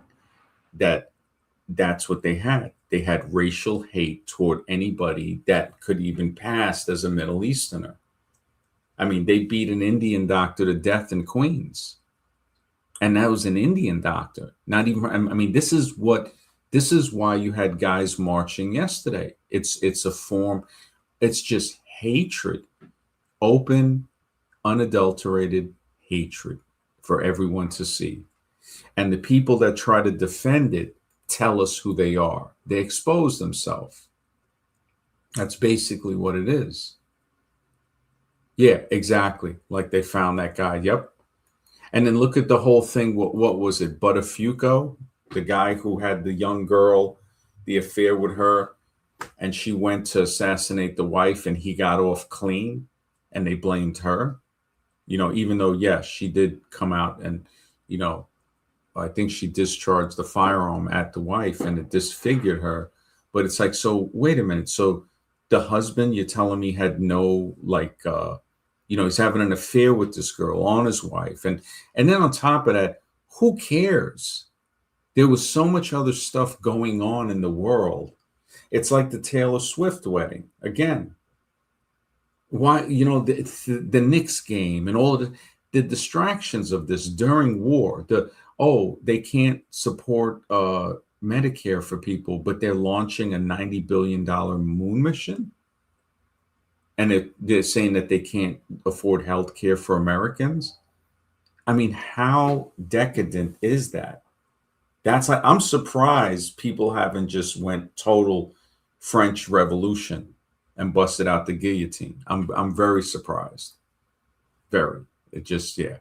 That's what they had. They had racial hate toward anybody that could even pass as a Middle Easterner. I mean, they beat an Indian doctor to death in Queens. And that was an Indian doctor. Not even, I mean, this is why you had guys marching yesterday. It's a form, it's just hatred, open, unadulterated hatred for everyone to see. And the people that try to defend it tell us who they are. They expose themselves. That's basically what it is. Yeah, exactly. Like they found that guy. Yep. And then look at the whole thing. What was it? Buttafuoco, the guy who had the young girl, the affair with her, and she went to assassinate the wife, and he got off clean, and they blamed her. Even though, yes, she did come out and, I think she discharged the firearm at the wife, and it disfigured her. But it's like, so wait a minute. So the husband, you're telling me, had no, he's having an affair with this girl on his wife. And then on top of that, who cares? There was so much other stuff going on in the world. It's like the Taylor Swift wedding. Again, why, the Knicks game and all of the distractions of this during war, they can't support Medicare for people, but they're launching a $90 billion moon mission. And they're saying that they can't afford health care for Americans. I mean, how decadent is that? That's like, I'm surprised people haven't just went total French Revolution and busted out the guillotine. I'm very surprised. Very. It just, yeah.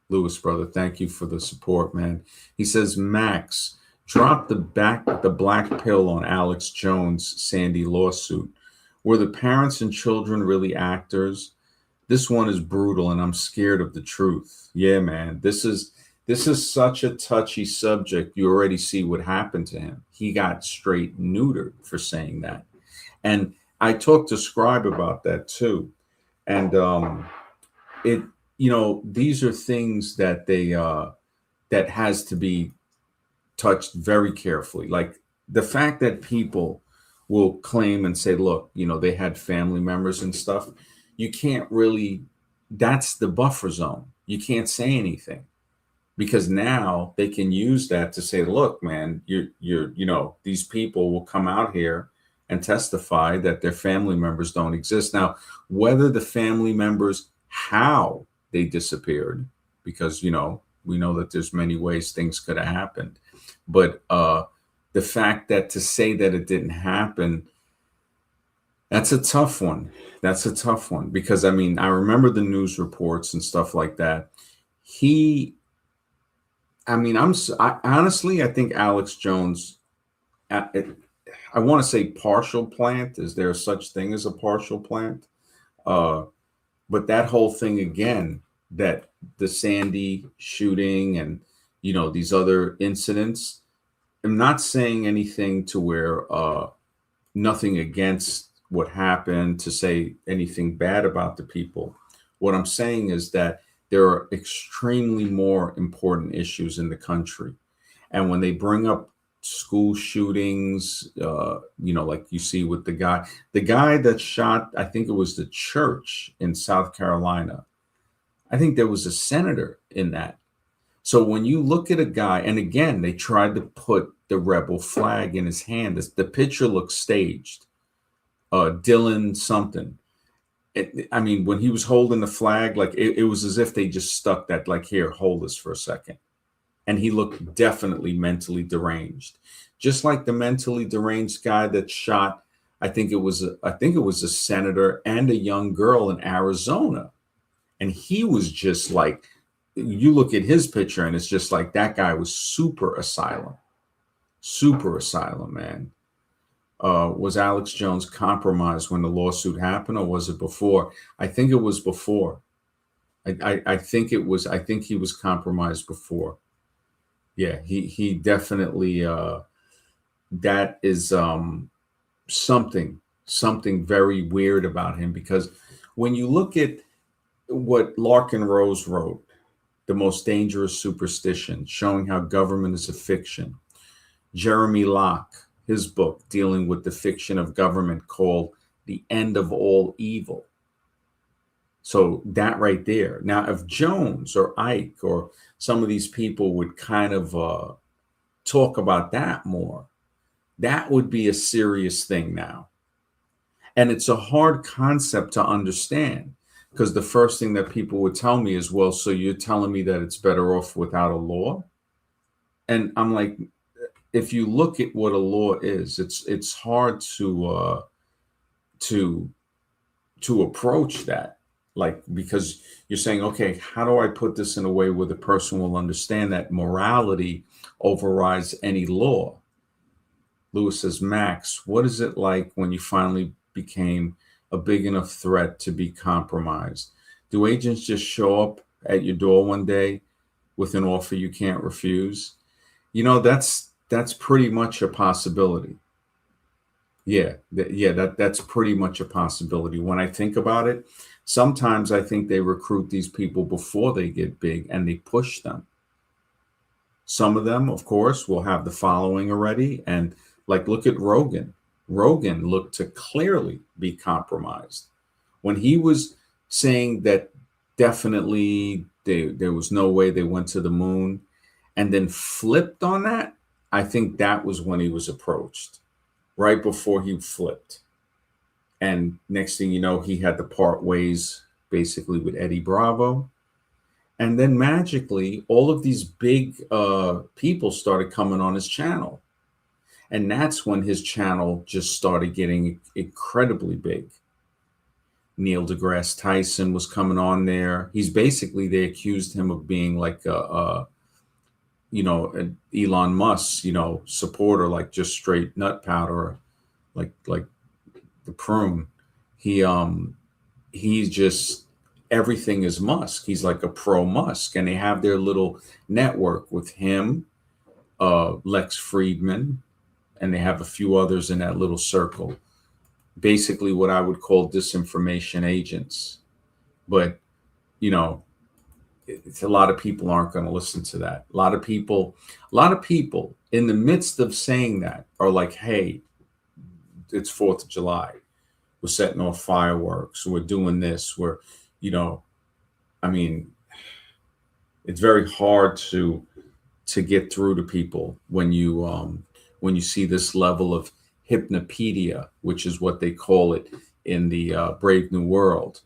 Lewis, brother, thank you for the support, man. He says, Max, drop the black pill on Alex Jones' Sandy lawsuit. Were the parents and children really actors? This one is brutal, and I'm scared of the truth. Yeah, man, this is such a touchy subject. You already see what happened to him. He got straight neutered for saying that. And I talked to Scribe about that too. And these are things that that has to be touched very carefully. Like the fact that people will claim and say, look, they had family members and stuff. You can't really, that's the buffer zone. You can't say anything, because now they can use that to say, look, man, these people will come out here and testify that their family members don't exist. Now, whether the family members, how they disappeared, because, we know that there's many ways things could have happened. But the fact that to say that it didn't happen, That's a tough one. That's a tough one because I mean, I remember the news reports and stuff like that. He, I mean, honestly, I think Alex Jones, I want to say partial plant. Is there such thing as a partial plant? Uh, but that whole thing again, that the Sandy shooting and these other incidents. I'm not saying anything to where nothing against what happened to say anything bad about the people. What I'm saying is that there are extremely more important issues in the country. And when they bring up school shootings, like you see with the guy that shot, I think it was the church in South Carolina. I think there was a senator in that. So when you look at a guy, and again, they tried to put the rebel flag in his hand. The picture looks staged. Dylan something. I mean, when he was holding the flag, like it was as if they just stuck that, like, here, hold this for a second. And he looked definitely mentally deranged, just like the mentally deranged guy that shot. I think it was a senator and a young girl in Arizona, and he was just like, you look at his picture, and it's just like that guy was super asylum, man. Was Alex Jones compromised when the lawsuit happened, or was it before? I think it was before. I think it was. I think he was compromised before. Yeah, he definitely. That is something very weird about him, because when you look at what Larkin Rose wrote, The Most Dangerous Superstition, showing how government is a fiction. Jeremy Locke, his book dealing with the fiction of government called The End of All Evil. So that right there. Now, if Jones or Ike or some of these people would kind of talk about that more, that would be a serious thing now. And it's a hard concept to understand, because the first thing that people would tell me is, well, so you're telling me that it's better off without a law? And I'm like, if you look at what a law is, it's hard to approach that, like, because you're saying, okay, how do I put this in a way where the person will understand that morality overrides any law? Lewis says, Max, what is it like when you finally became a big enough threat to be compromised? Do agents just show up at your door one day with an offer you can't refuse? That's pretty much a possibility. Yeah, that's pretty much a possibility. When I think about it, sometimes I think they recruit these people before they get big and they push them. Some of them, of course, will have the following already. And like, look at Rogan. Rogan looked to clearly be compromised. When he was saying that definitely there was no way they went to the moon, and then flipped on that, I think that was when he was approached, right before he flipped. And next thing you know, he had to part ways basically with Eddie Bravo. And then magically, all of these big people started coming on his channel. And that's when his channel just started getting incredibly big. Neil deGrasse Tyson was coming on there. They accused him of being like an Elon Musk, supporter, like just straight nut powder, like the prune. He's just, everything is Musk. He's like a pro Musk, and they have their little network with him, Lex Friedman, and they have a few others in that little circle. Basically, what I would call disinformation agents. But it's a lot of people aren't going to listen to that. A lot of people in the midst of saying that are like, hey, it's 4th of July. We're setting off fireworks. We're doing this. I mean, it's very hard to get through to people when you see this level of hypnopedia, which is what they call it in the Brave New World.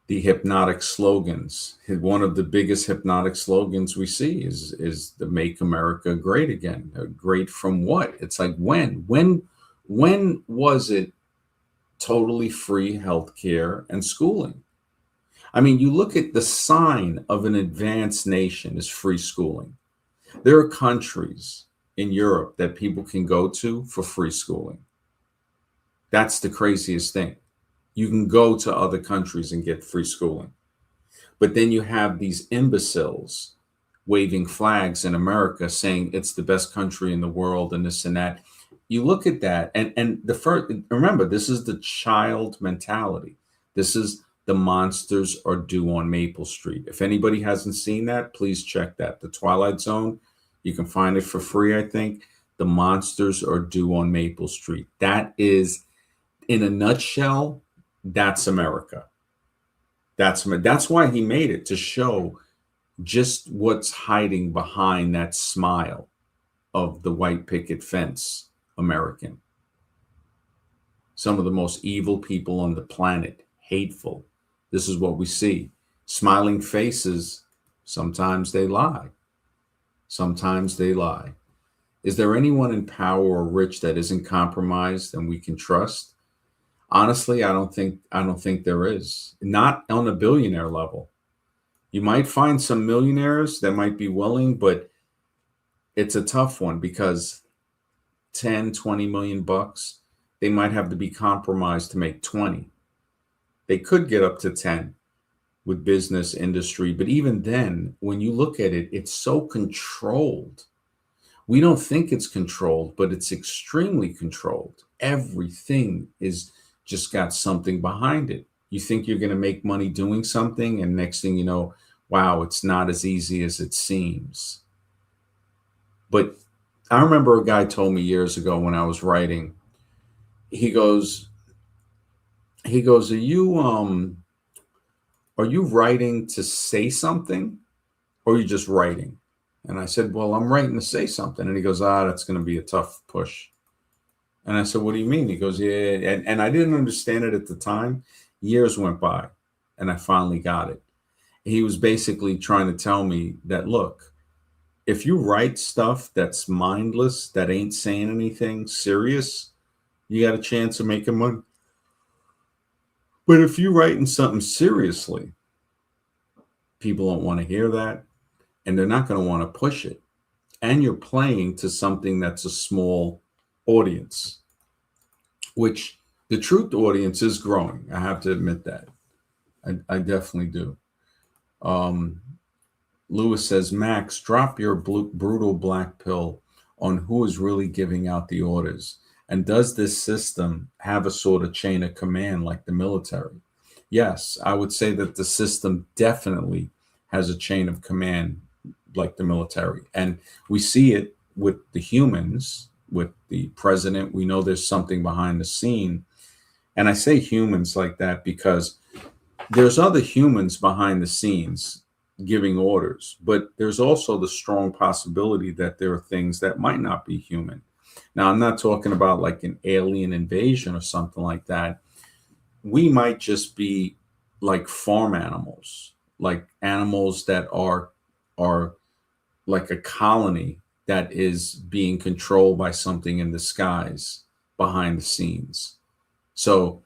The hypnotic slogans. One of the biggest hypnotic slogans we see is the "Make America Great Again." Great from what? It's like, when was it totally free healthcare and schooling. I mean, you look at the sign of an advanced nation is free schooling. There are countries in Europe that people can go to for free schooling. That's the craziest thing. You can go to other countries and get free schooling. But then you have these imbeciles waving flags in America saying it's the best country in the world and this and that. You look at that, and the first, remember, this is the child mentality. This is the Monsters Are Due on Maple Street. If anybody hasn't seen that, please check that. The Twilight Zone, you can find it for free, I think. The Monsters Are Due on Maple Street. That is, in a nutshell, that's America. That's why he made it, to show just what's hiding behind that smile of the white picket fence American. Some of the most evil people on the planet, hateful. This is what we see. Smiling faces, sometimes they lie. Sometimes they lie. Is there anyone in power or rich that isn't compromised and we can trust? Honestly, I don't think there is. Not on a billionaire level. You might find some millionaires that might be willing, but it's a tough one because 10, 20 million bucks, they might have to be compromised to make 20. They could get up to 10 with business industry, but even then, when you look at it, it's so controlled. We don't think it's controlled, but it's extremely controlled. Everything is just got something behind it. You think you're going to make money doing something, and next thing you know, wow, it's not as easy as it seems. But I remember a guy told me years ago when I was writing, he goes, are you writing to say something, or are you just writing? And I said, well, I'm writing to say something. And he goes, that's going to be a tough push. And I said, what do you mean? He goes, yeah. And I didn't understand it at the time. Years went by and I finally got it. He was basically trying to tell me that, look, if you write stuff that's mindless, that ain't saying anything serious, you got a chance of making money. But if you're writing something seriously, people don't want to hear that, and they're not going to want to push it. And you're playing to something that's a small audience, which the truth audience is growing. I have to admit that. I definitely do. Lewis says, Max, drop your brutal black pill on who is really giving out the orders. And does this system have a sort of chain of command like the military? Yes, I would say that the system definitely has a chain of command like the military. And we see it with the humans, with the president. We know there's something behind the scene. And I say humans like that because there's other humans behind the scenes giving orders, but there's also the strong possibility that there are things that might not be human. Now, I'm not talking about like an alien invasion or something like that. We might just be like farm animals, like animals that are like a colony that is being controlled by something in the skies behind the scenes. So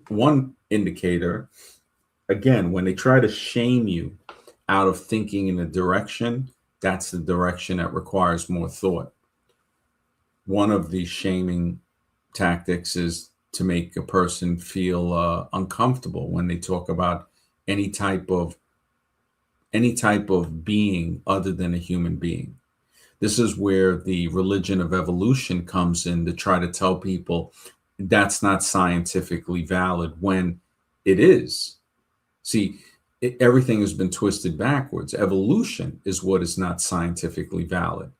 one indicator, again, when they try to shame you out of thinking in a direction, that's the direction that requires more thought. One of the shaming tactics is to make a person feel uncomfortable when they talk about any type of being other than a human being. This is where the religion of evolution comes in to try to tell people that's not scientifically valid when it is. See, everything has been twisted backwards. Evolution is what is not scientifically valid.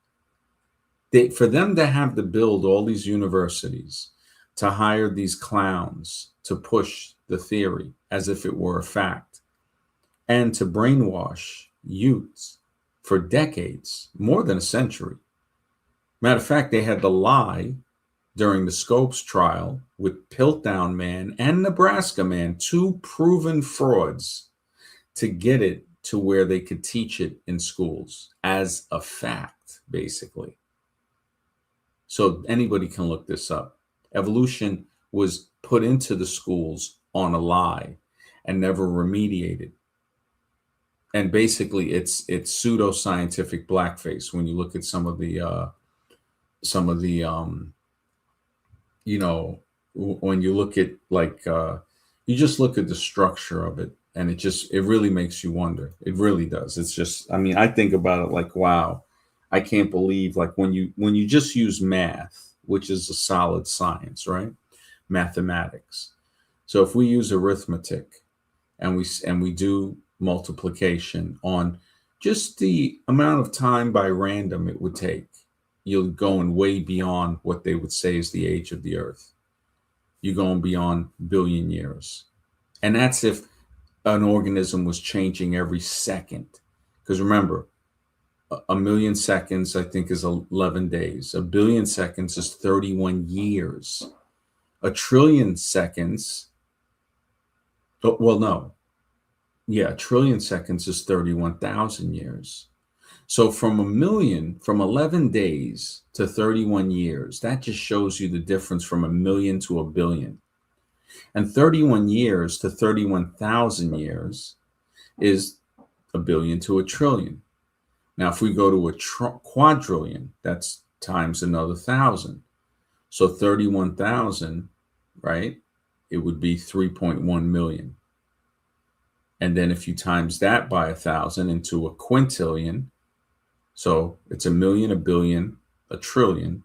For them to have to build all these universities, to hire these clowns to push the theory as if it were a fact, and to brainwash youths for decades, more than a century. Matter of fact, they had to lie during the Scopes trial with Piltdown Man and Nebraska Man, two proven frauds, to get it to where they could teach it in schools as a fact, basically. So anybody can look this up. Evolution was put into the schools on a lie and never remediated. And basically it's pseudoscientific blackface when you look at some of the you know, when you look at like you just look at the structure of it, and it really makes you wonder. It really does. It's just, I mean, I think about it like, wow, I can't believe, like, when you just use math, which is a solid science, right? Mathematics. So if we use arithmetic and we do multiplication on just the amount of time by random it would take, you're going way beyond what they would say is the age of the earth. You're going beyond billion years. And that's if an organism was changing every second. Because remember, a million seconds, I think, is 11 days. A billion seconds is 31 years. A trillion seconds, well, no. Yeah, a trillion seconds is 31,000 years. So from 11 days to 31 years, that just shows you the difference from a million to a billion. And 31 years to 31,000 years is a billion to a trillion. Now, if we go to a quadrillion, that's times another 1,000. So 31,000, right? It would be 3.1 million. And then if you times that by 1,000 into a quintillion, so it's a million, a billion, a trillion,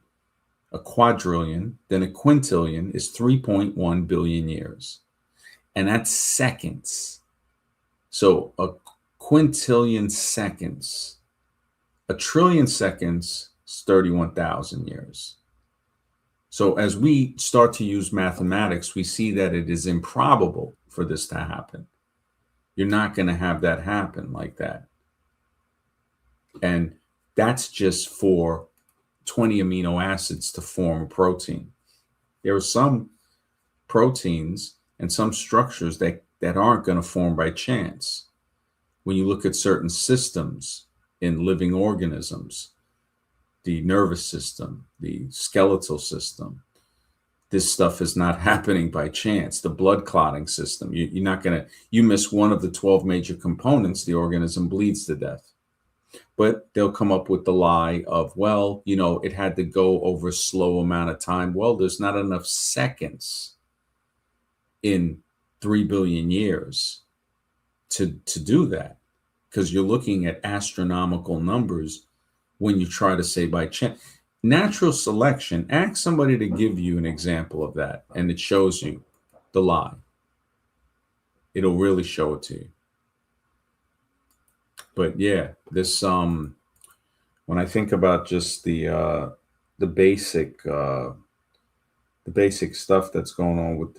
a quadrillion, then a quintillion is 3.1 billion years. And that's seconds. So a quintillion seconds, a trillion seconds is 31,000 years. So as we start to use mathematics, we see that it is improbable for this to happen. You're not going to have that happen like that. And that's just for 20 amino acids to form a protein. There are some proteins and some structures that aren't going to form by chance. When you look at certain systems in living organisms, the nervous system, the skeletal system, this stuff is not happening by chance. The blood clotting system, you're not going to, you miss one of the 12 major components, the organism bleeds to death. But they'll come up with the lie of, well, you know, it had to go over a slow amount of time. Well, there's not enough seconds in 3 billion years to do that, because you're looking at astronomical numbers when you try to say by chance. Natural selection, ask somebody to give you an example of that, and it shows you the lie. It'll really show it to you. But yeah, this when I think about just the basic stuff that's going on with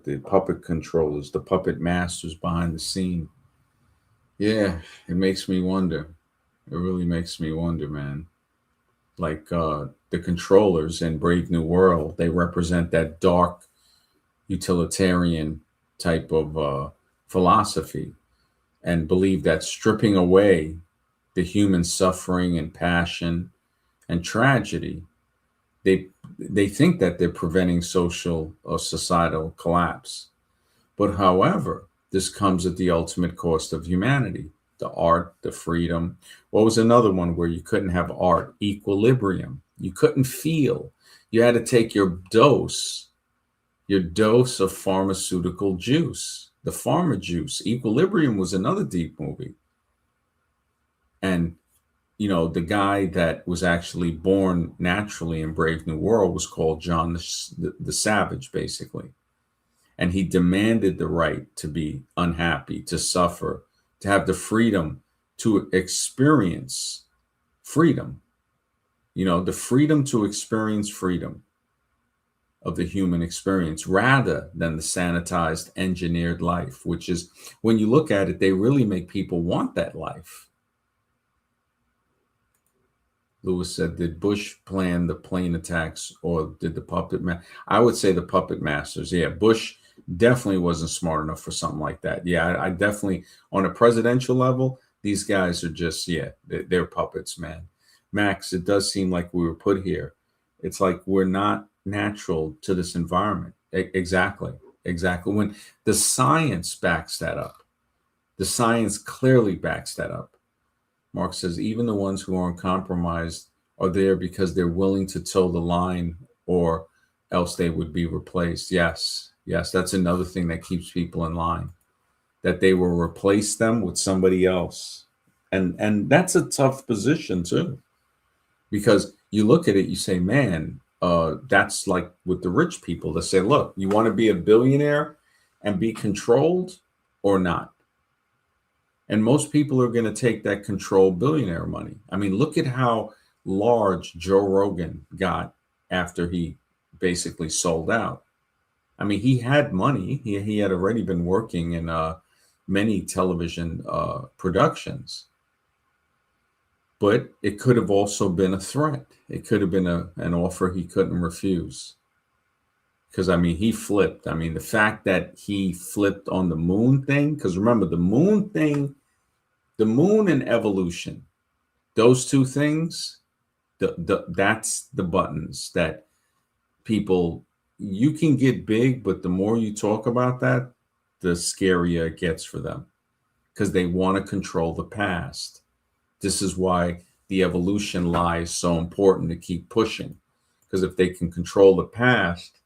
the puppet controllers, the puppet masters behind the scene, yeah, it makes me wonder. It really makes me wonder, man. Like the controllers in Brave New World, they represent that dark utilitarian type of philosophy, and believe that stripping away the human suffering and passion and tragedy, they think that they're preventing social or societal collapse. But however, this comes at the ultimate cost of humanity. The art, the freedom. What was another one where you couldn't have art? Equilibrium. You couldn't feel. You had to take your dose of pharmaceutical juice, the pharma juice. Equilibrium was another deep movie. And, you know, the guy that was actually born naturally in Brave New World was called John the Savage, basically. And he demanded the right to be unhappy, to suffer, to have the freedom to experience freedom. You know, the freedom to experience freedom of the human experience, rather than the sanitized, engineered life, which is, when you look at it, they really make people want that life. Lewis said, did Bush plan the plane attacks, or did the puppet man? I would say the puppet masters. Yeah, Bush definitely wasn't smart enough for something like that. Yeah, I definitely, on a presidential level, these guys are just, yeah, they're puppets, man. Max, it does seem like we were put here. It's like we're not natural to this environment. Exactly. Exactly. When the science backs that up, the science clearly backs that up. Mark says even the ones who aren't compromised are there because they're willing to toe the line, or else they would be replaced. Yes. Yes. That's another thing that keeps people in line, that they will replace them with somebody else. And that's a tough position too, because you look at it, you say, man, that's like with the rich people that say, look, you want to be a billionaire and be controlled or not? And most people are going to take that controlled billionaire money. I mean, look at how large Joe Rogan got after he basically sold out. I mean, he had money. He had already been working in many television productions, but it could have also been a threat. It could have been an offer he couldn't refuse. Because, I mean, he flipped. I mean, the fact that he flipped on the moon thing, because remember, the moon thing, the moon and evolution, those two things, that's the buttons that people, you can get big, but the more you talk about that, the scarier it gets for them, because they want to control the past. This is why the evolution lie is so important to keep pushing, because if they can control the past,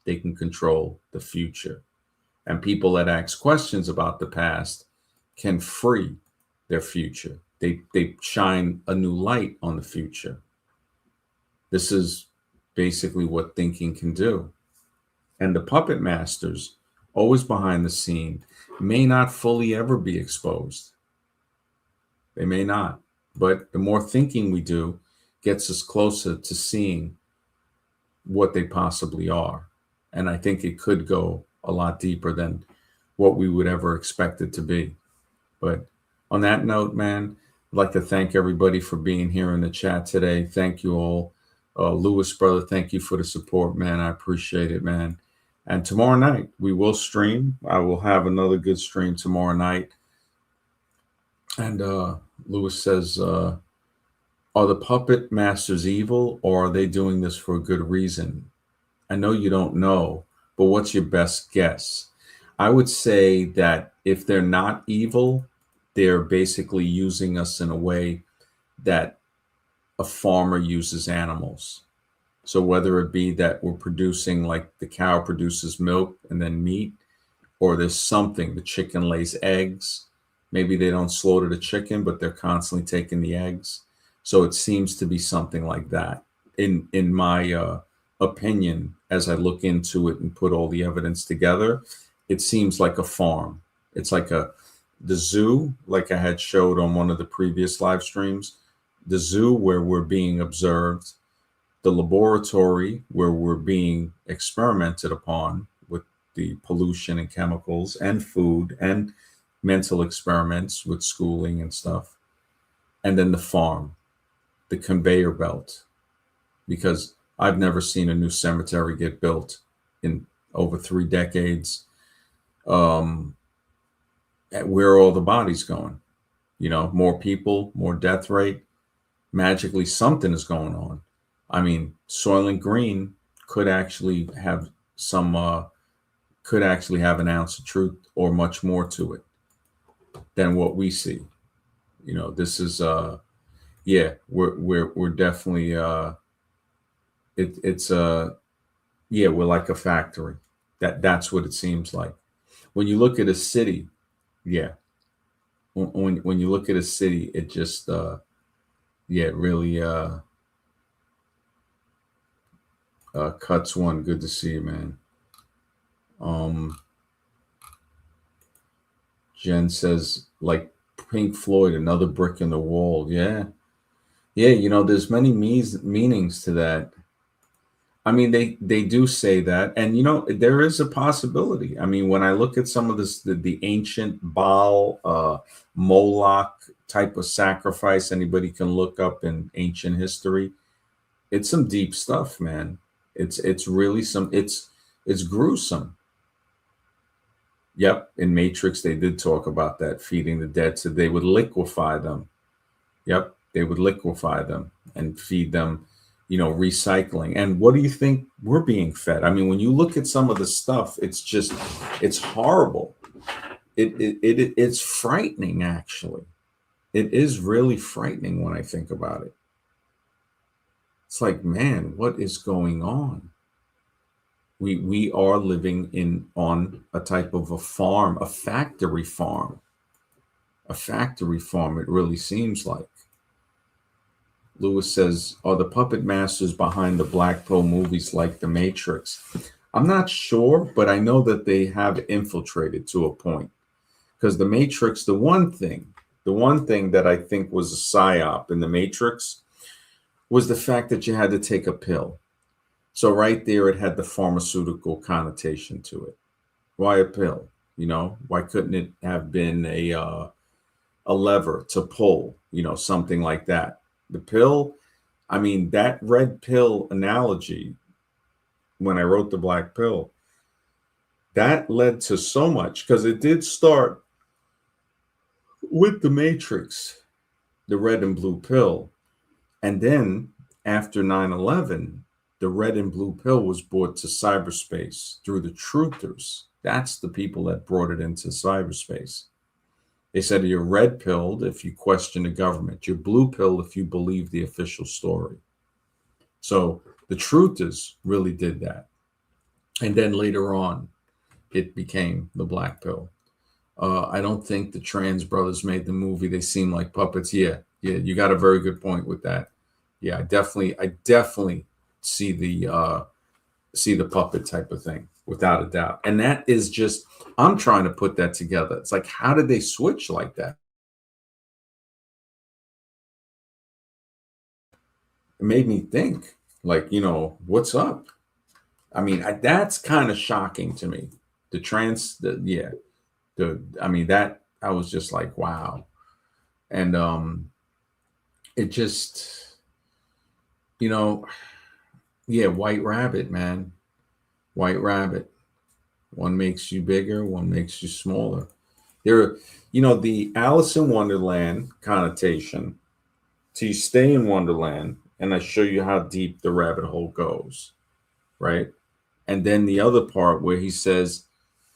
they can control the future. And people that ask questions about the past can free their future. They shine a new light on the future. This is basically what thinking can do. And the puppet masters, always behind the scene, may not fully ever be exposed. They may not. But the more thinking we do gets us closer to seeing what they possibly are. And I think it could go a lot deeper than what we would ever expect it to be. But on that note, man, I'd like to thank everybody for being here in the chat today. Thank you all. Lewis, brother, thank you for the support, man. I appreciate it, man. And tomorrow night, we will stream. I will have another good stream tomorrow night. And Lewis says, are the puppet masters evil, or are they doing this for a good reason? I know you don't know, but what's your best guess? I would say that if they're not evil, they're basically using us in a way that a farmer uses animals. So whether it be that we're producing, like the cow produces milk and then meat, or there's something, the chicken lays eggs. Maybe they don't slaughter the chicken, but they're constantly taking the eggs. So it seems to be something like that. In my opinion, as I look into it and put all the evidence together, it seems like a farm. It's like the zoo, like I had showed on one of the previous live streams, the zoo where we're being observed, the laboratory where we're being experimented upon with the pollution and chemicals and food and mental experiments with schooling and stuff, and then the farm, the conveyor belt, because I've never seen a new cemetery get built in over 3 decades. Where are all the bodies going? You know, more people, more death rate. Magically, something is going on. I mean, Soylent Green could actually have could actually have an ounce of truth or much more to it than what we see. You know, this is yeah, we're definitely it's yeah, we're like a factory. That's what it seems like. When you look at a city, yeah. When you look at a city, it just yeah, it really cuts one. Good to see you, man. Jen says, like Pink Floyd, another brick in the wall. Yeah. Yeah, you know, there's many meanings to that. I mean, they do say that, and you know, there is a possibility. I mean, when I look at some of this, the ancient Baal, Moloch type of sacrifice, anybody can look up in ancient history. It's some deep stuff, man. It's really it's gruesome. Yep, in Matrix they did talk about that, feeding the dead, so they would liquefy them. Yep, they would liquefy them and feed them, recycling. And what do you think we're being fed? I mean, when you look at some of the stuff, it's horrible. It's frightening, actually. It is really frightening when I think about it. It's like, man, what is going on? We are living on a type of a farm, a factory farm. A factory farm, it really seems like. Lewis says, are the puppet masters behind the Black Pearl movies like The Matrix? I'm not sure, but I know that they have infiltrated to a point. Because The Matrix, the one thing that I think was a psyop in The Matrix was the fact that you had to take a pill. So right there, it had the pharmaceutical connotation to it. Why a pill? Why couldn't it have been a lever to pull? Something like that. The pill, I mean, that red pill analogy, when I wrote The Black Pill, that led to so much, because it did start with The Matrix, the red and blue pill. And then after 9/11, the red and blue pill was brought to cyberspace through the truthers. That's the people that brought it into cyberspace. They said you're red pilled if you question the government. You're blue pilled if you believe the official story. So the truthers really did that. And then later on, it became the black pill. I don't think the trans brothers made the movie. They seem like puppets. Yeah, you got a very good point with that. Yeah, I definitely see the puppet type of thing, without a doubt. And that is just, I'm trying to put that together. It's like, how did they switch like that? It made me think, like, what's up? I mean, that's kind of shocking to me. I mean, that I was just like, wow. And it just, yeah, White Rabbit, man. White Rabbit. One makes you bigger, one makes you smaller. The Alice in Wonderland connotation. So you stay in Wonderland, and I show you how deep the rabbit hole goes, right? And then the other part where he says,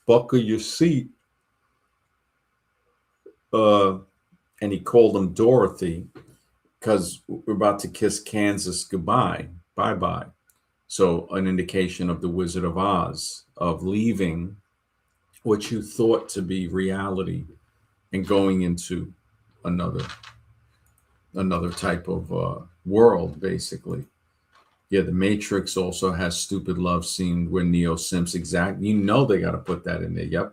buckle your seat, and he called him Dorothy because we're about to kiss Kansas goodbye. Bye-bye. So an indication of the Wizard of Oz, of leaving what you thought to be reality and going into another type of world, basically. Yeah, The Matrix also has stupid love scene where Neo simps. Exactly. They got to put that in there.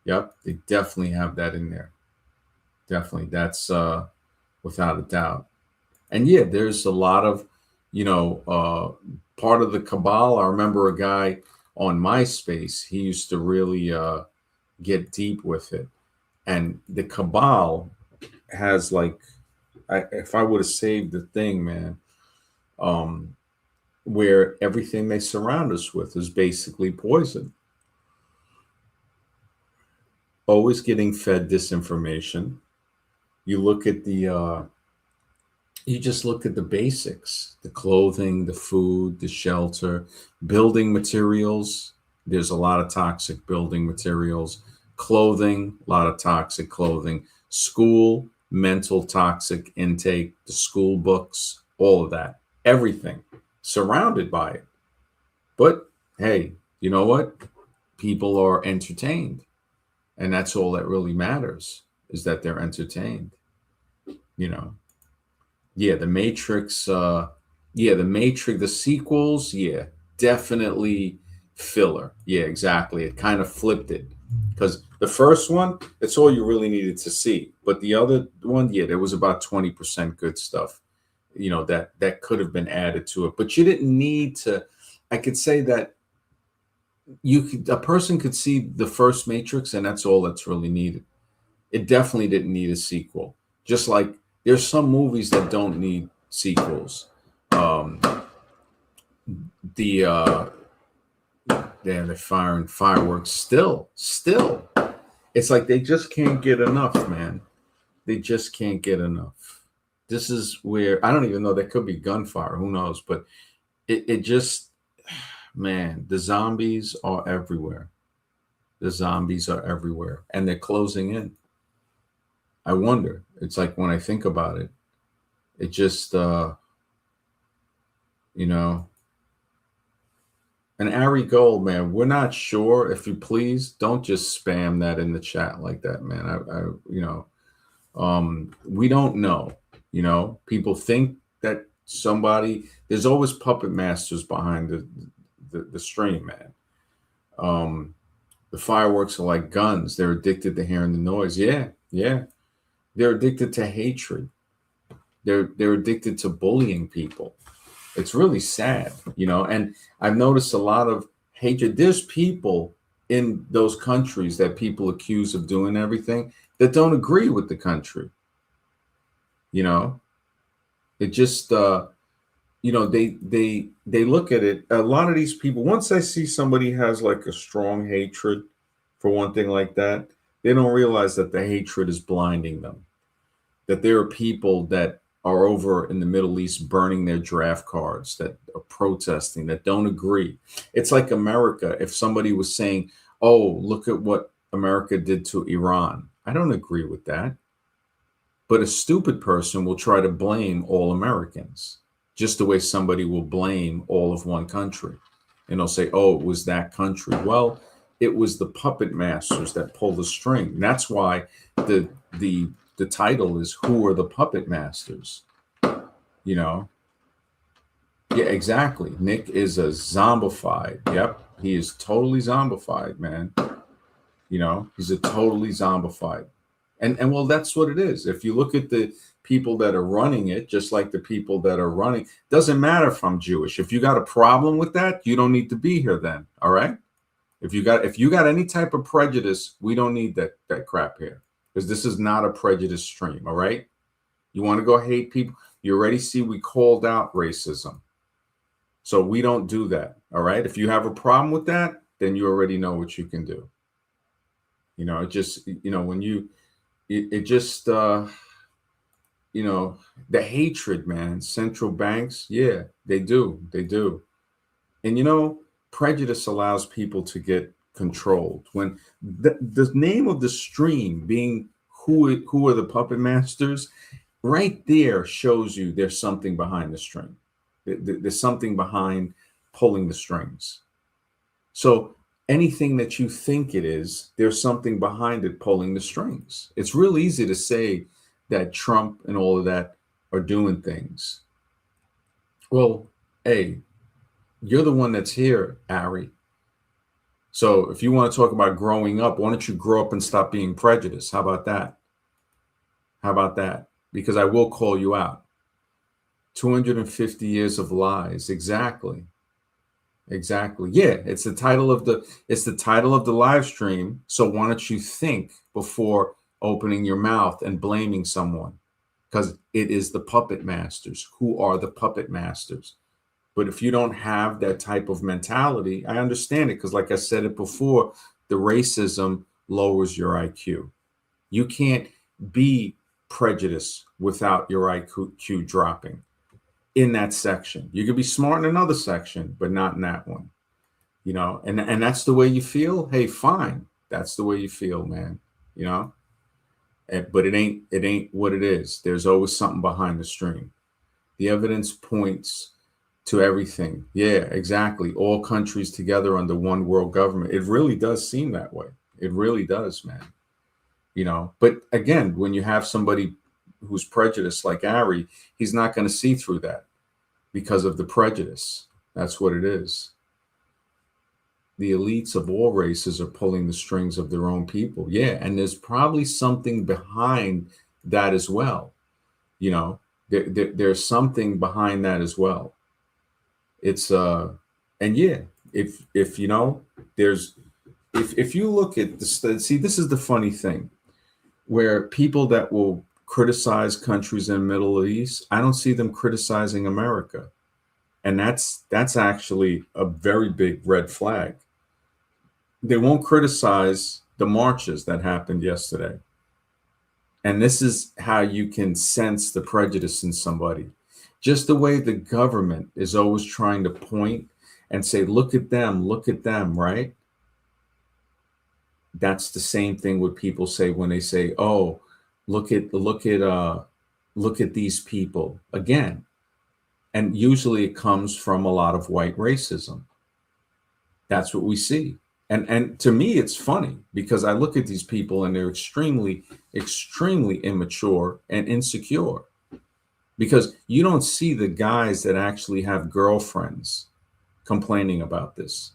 Yep. They definitely have that in there. Definitely. That's without a doubt. And yeah, there's a lot of, part of the cabal. I remember a guy on MySpace. He used to really get deep with it. And the cabal has, like, if I would have saved the thing, man, where everything they surround us with is basically poison. Always getting fed disinformation. You look at you just look at the basics, the clothing, the food, the shelter, building materials. There's a lot of toxic building materials. Clothing, a lot of toxic clothing. School, mental toxic intake, the school books, all of that, everything surrounded by it. But hey, you know what? People are entertained. And that's all that really matters, is that they're entertained. Yeah, the Matrix, the sequels, yeah, definitely filler. Yeah, exactly. It kind of flipped it. Because the first one, that's all you really needed to see. But the other one, yeah, there was about 20% good stuff, that could have been added to it. But you didn't need to. I could say that a person could see the first Matrix, and that's all that's really needed. It definitely didn't need a sequel. Just like there's some movies that don't need sequels. They're firing fireworks still. It's like they just can't get enough, man. They just can't get enough. This is where I don't even know, there could be gunfire, who knows, but it just, man, the zombies are everywhere. The zombies are everywhere and they're closing in. I wonder. It's like when I think about it, it just you know, and Ari Gold, man, we're not sure. If you please, don't just spam that in the chat like that, man. We don't know. People think that somebody. There's always puppet masters behind the stream, man. The fireworks are like guns. They're addicted to hearing the noise. Yeah, yeah. They're addicted to hatred. They're addicted to bullying people. It's really sad, and I've noticed a lot of hatred. There's people in those countries that people accuse of doing everything that don't agree with the country. It just they look at it. A lot of these people, once I see somebody has like a strong hatred for one thing like that, they don't realize that the hatred is blinding them, that there are people that are over in the Middle East burning their draft cards, that are protesting, that don't agree. It's like America. If somebody was saying, oh, look at what America did to Iran, I don't agree with that. But a stupid person will try to blame all Americans, just the way somebody will blame all of one country. And they'll say, oh, it was that country. Well, it was the puppet masters that pull the string. And that's why the title is Who Are the Puppet Masters? Yeah, exactly. Nick is a zombified. Yep. He is totally zombified, man. He's a totally zombified. And well, that's what it is. If you look at the people that are running it, just like the people that are running, doesn't matter if I'm Jewish. If you got a problem with that, you don't need to be here then. All right. If you got any type of prejudice, we don't need that crap here. Because this is not a prejudice stream, all right? You want to go hate people? You already see we called out racism. So we don't do that, all right? If you have a problem with that, then you already know what you can do. It just, when you, it just, the hatred, man, central banks, yeah, they do. And, prejudice allows people to get controlled. When the name of the stream being who are the puppet masters, right there shows you there's something behind the string. There's something behind pulling the strings. So anything that you think it is, there's something behind it pulling the strings. It's real easy to say that Trump and all of that are doing things. Well, hey, you're the one that's here, Ari. So if you want to talk about growing up, why don't you grow up and stop being prejudiced? How about that? Because I will call you out. 250 years of lies. Exactly. Yeah, it's the title of the live stream. So why don't you think before opening your mouth and blaming someone? Because it is the puppet masters. Who are the puppet masters? But if you don't have that type of mentality, I understand it, because like I said it before, the racism lowers your IQ. You can't be prejudiced without your IQ dropping in that section. You could be smart in another section, but not in that one. And that's the way you feel. Hey, fine. That's the way you feel, man. But it ain't what it is. There's always something behind the string. The evidence points to everything. Yeah, exactly. All countries together under one world government. It really does seem that way. It really does, man. But again, when you have somebody who's prejudiced like Ari, he's not going to see through that because of the prejudice. That's what it is. The elites of all races are pulling the strings of their own people. Yeah, and there's probably something behind that as well. There's something behind that as well. It's and yeah, if there's if you look at see, this is the funny thing, where people that will criticize countries in the Middle East, I don't see them criticizing America. And that's actually a very big red flag. They won't criticize the marches that happened yesterday. And this is how you can sense the prejudice in somebody. Just the way the government is always trying to point and say, look at them, right? That's the same thing what people say when they say, oh, look at these people again. And usually it comes from a lot of white racism. That's what we see. And to me it's funny because I look at these people and they're extremely immature and insecure, because you don't see the guys that actually have girlfriends complaining about this.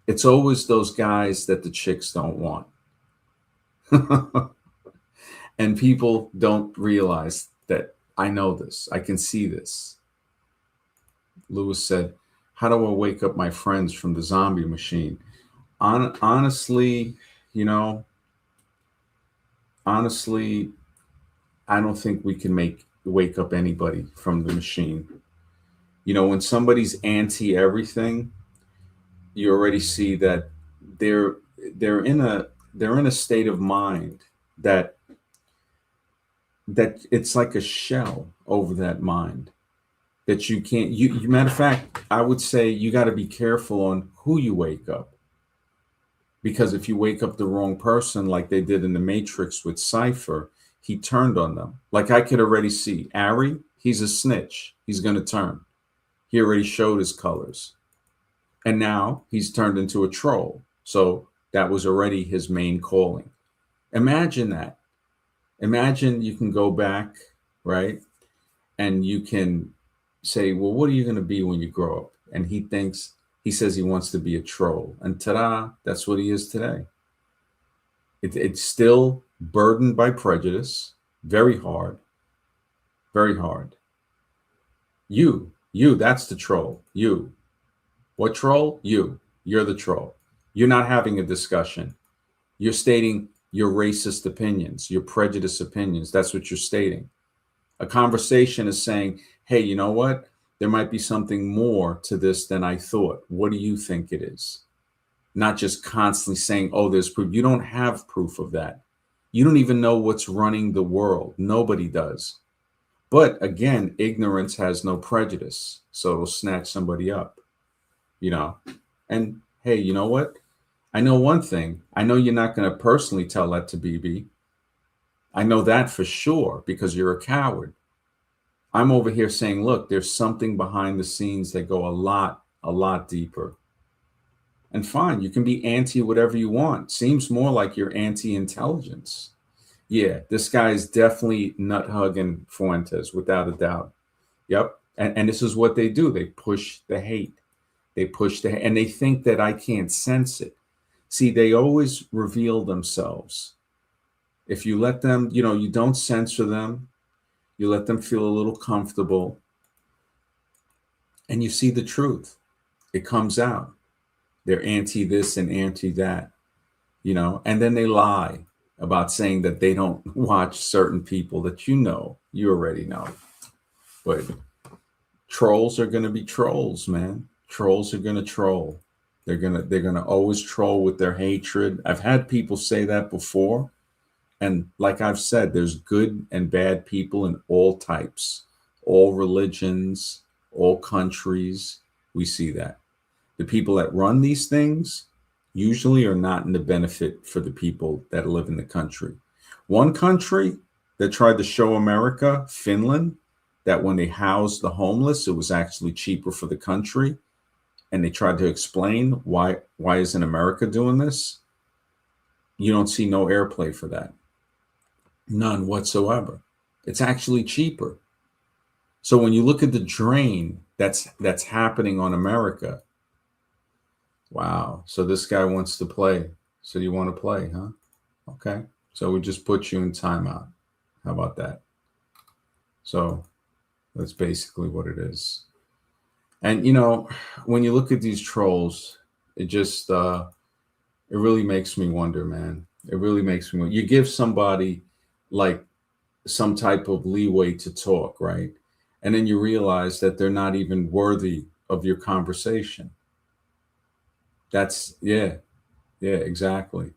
It's always those guys that the chicks don't want. And people don't realize that I know this. I can see this. Lewis said, how do I wake up my friends from the zombie machine? Honestly, you know, honestly, I don't think we can wake up anybody from the machine. You know, when somebody's anti everything, you already see that they're they're in a they're in a state of mind that it's like a shell over that mind that you can't matter of fact, I would say you got to be careful on who you wake up, because if you wake up the wrong person like they did in the Matrix with Cypher, he turned on them. Like I could already see Ari, he's a snitch, he's going to turn. He already showed his colors, and now he's turned into a troll. So that was already his main calling. Imagine that. Imagine you can go back, right? And you can say, well, what are you going to be when you grow up? And he says he wants to be a troll. And ta-da, that's what he is today. It's still burdened by prejudice, very hard, very hard. You, that's the troll. You. What troll? You're the troll. You're not having a discussion. You're stating your racist opinions, your prejudice opinions. That's what you're stating. A conversation is saying, hey, you know what? There might be something more to this than I thought. What do you think it is? Not just constantly saying, oh, there's proof. You don't have proof of that. You don't even know what's running the world. Nobody does. But again, ignorance has no prejudice. So it'll snatch somebody up, you know? And hey, you know what? I know one thing. I know you're not going to personally tell that to BB. I know that for sure because you're a coward. I'm over here saying, look, there's something behind the scenes that go a lot deeper. And fine, you can be anti whatever you want. Seems more like you're anti-intelligence. Yeah, this guy is definitely nut hugging Fuentes without a doubt. Yep. And this is what they do. They push the hate. And they think that I can't sense it. See, they always reveal themselves. If you let them, you know, you don't censor them, you let them feel a little comfortable, and you see the truth. It comes out. They're anti this and anti that, you know, and then they lie about saying that they don't watch certain people that you already know. But trolls are going to be trolls, man. Trolls are going to troll. They're going to always troll with their hatred. I've had people say that before. And like I've said, there's good and bad people in all types, all religions, all countries. We see that. The people that run these things usually are not in the benefit for the people that live in the country. One country that tried to show America, Finland, that when they housed the homeless, it was actually cheaper for the country. And they tried to explain why isn't America doing this? You don't see no airplay for that. None whatsoever. It's actually cheaper. So when you look at the drain that's happening on America, wow. So this guy wants to play. So you want to play, huh? Okay. So we just put you in timeout. How about that? So that's basically what it is. And you know, when you look at these trolls, it just it really makes me wonder, man. It really makes me wonder. You give somebody like some type of leeway to talk, right? And then you realize that they're not even worthy of your conversation. That's yeah, exactly.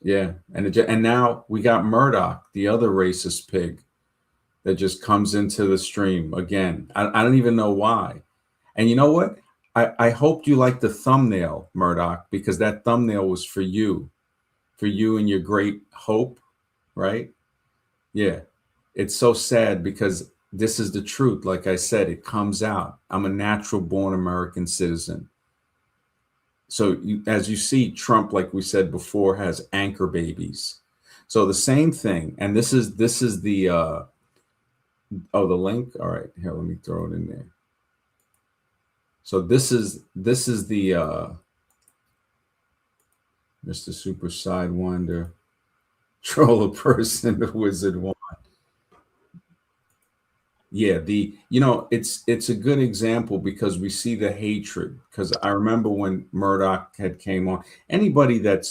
Yeah, and now we got Murdoch, the other racist pig that just comes into the stream again. I don't even know why. And you know what? I hoped you liked the thumbnail, Murdoch, because that thumbnail was for you and your great hope, right? Yeah. It's so sad because this is the truth. Like I said, it comes out. I'm a natural born American citizen. So as you see, Trump, like we said before, has anchor babies. So the same thing, and this is the oh, the link. All right, here, let me throw it in there. So this is the Mr. Super Sidewinder, troller person, the wizard one. Yeah, it's a good example because we see the hatred. Because I remember when Murdoch had came on, anybody that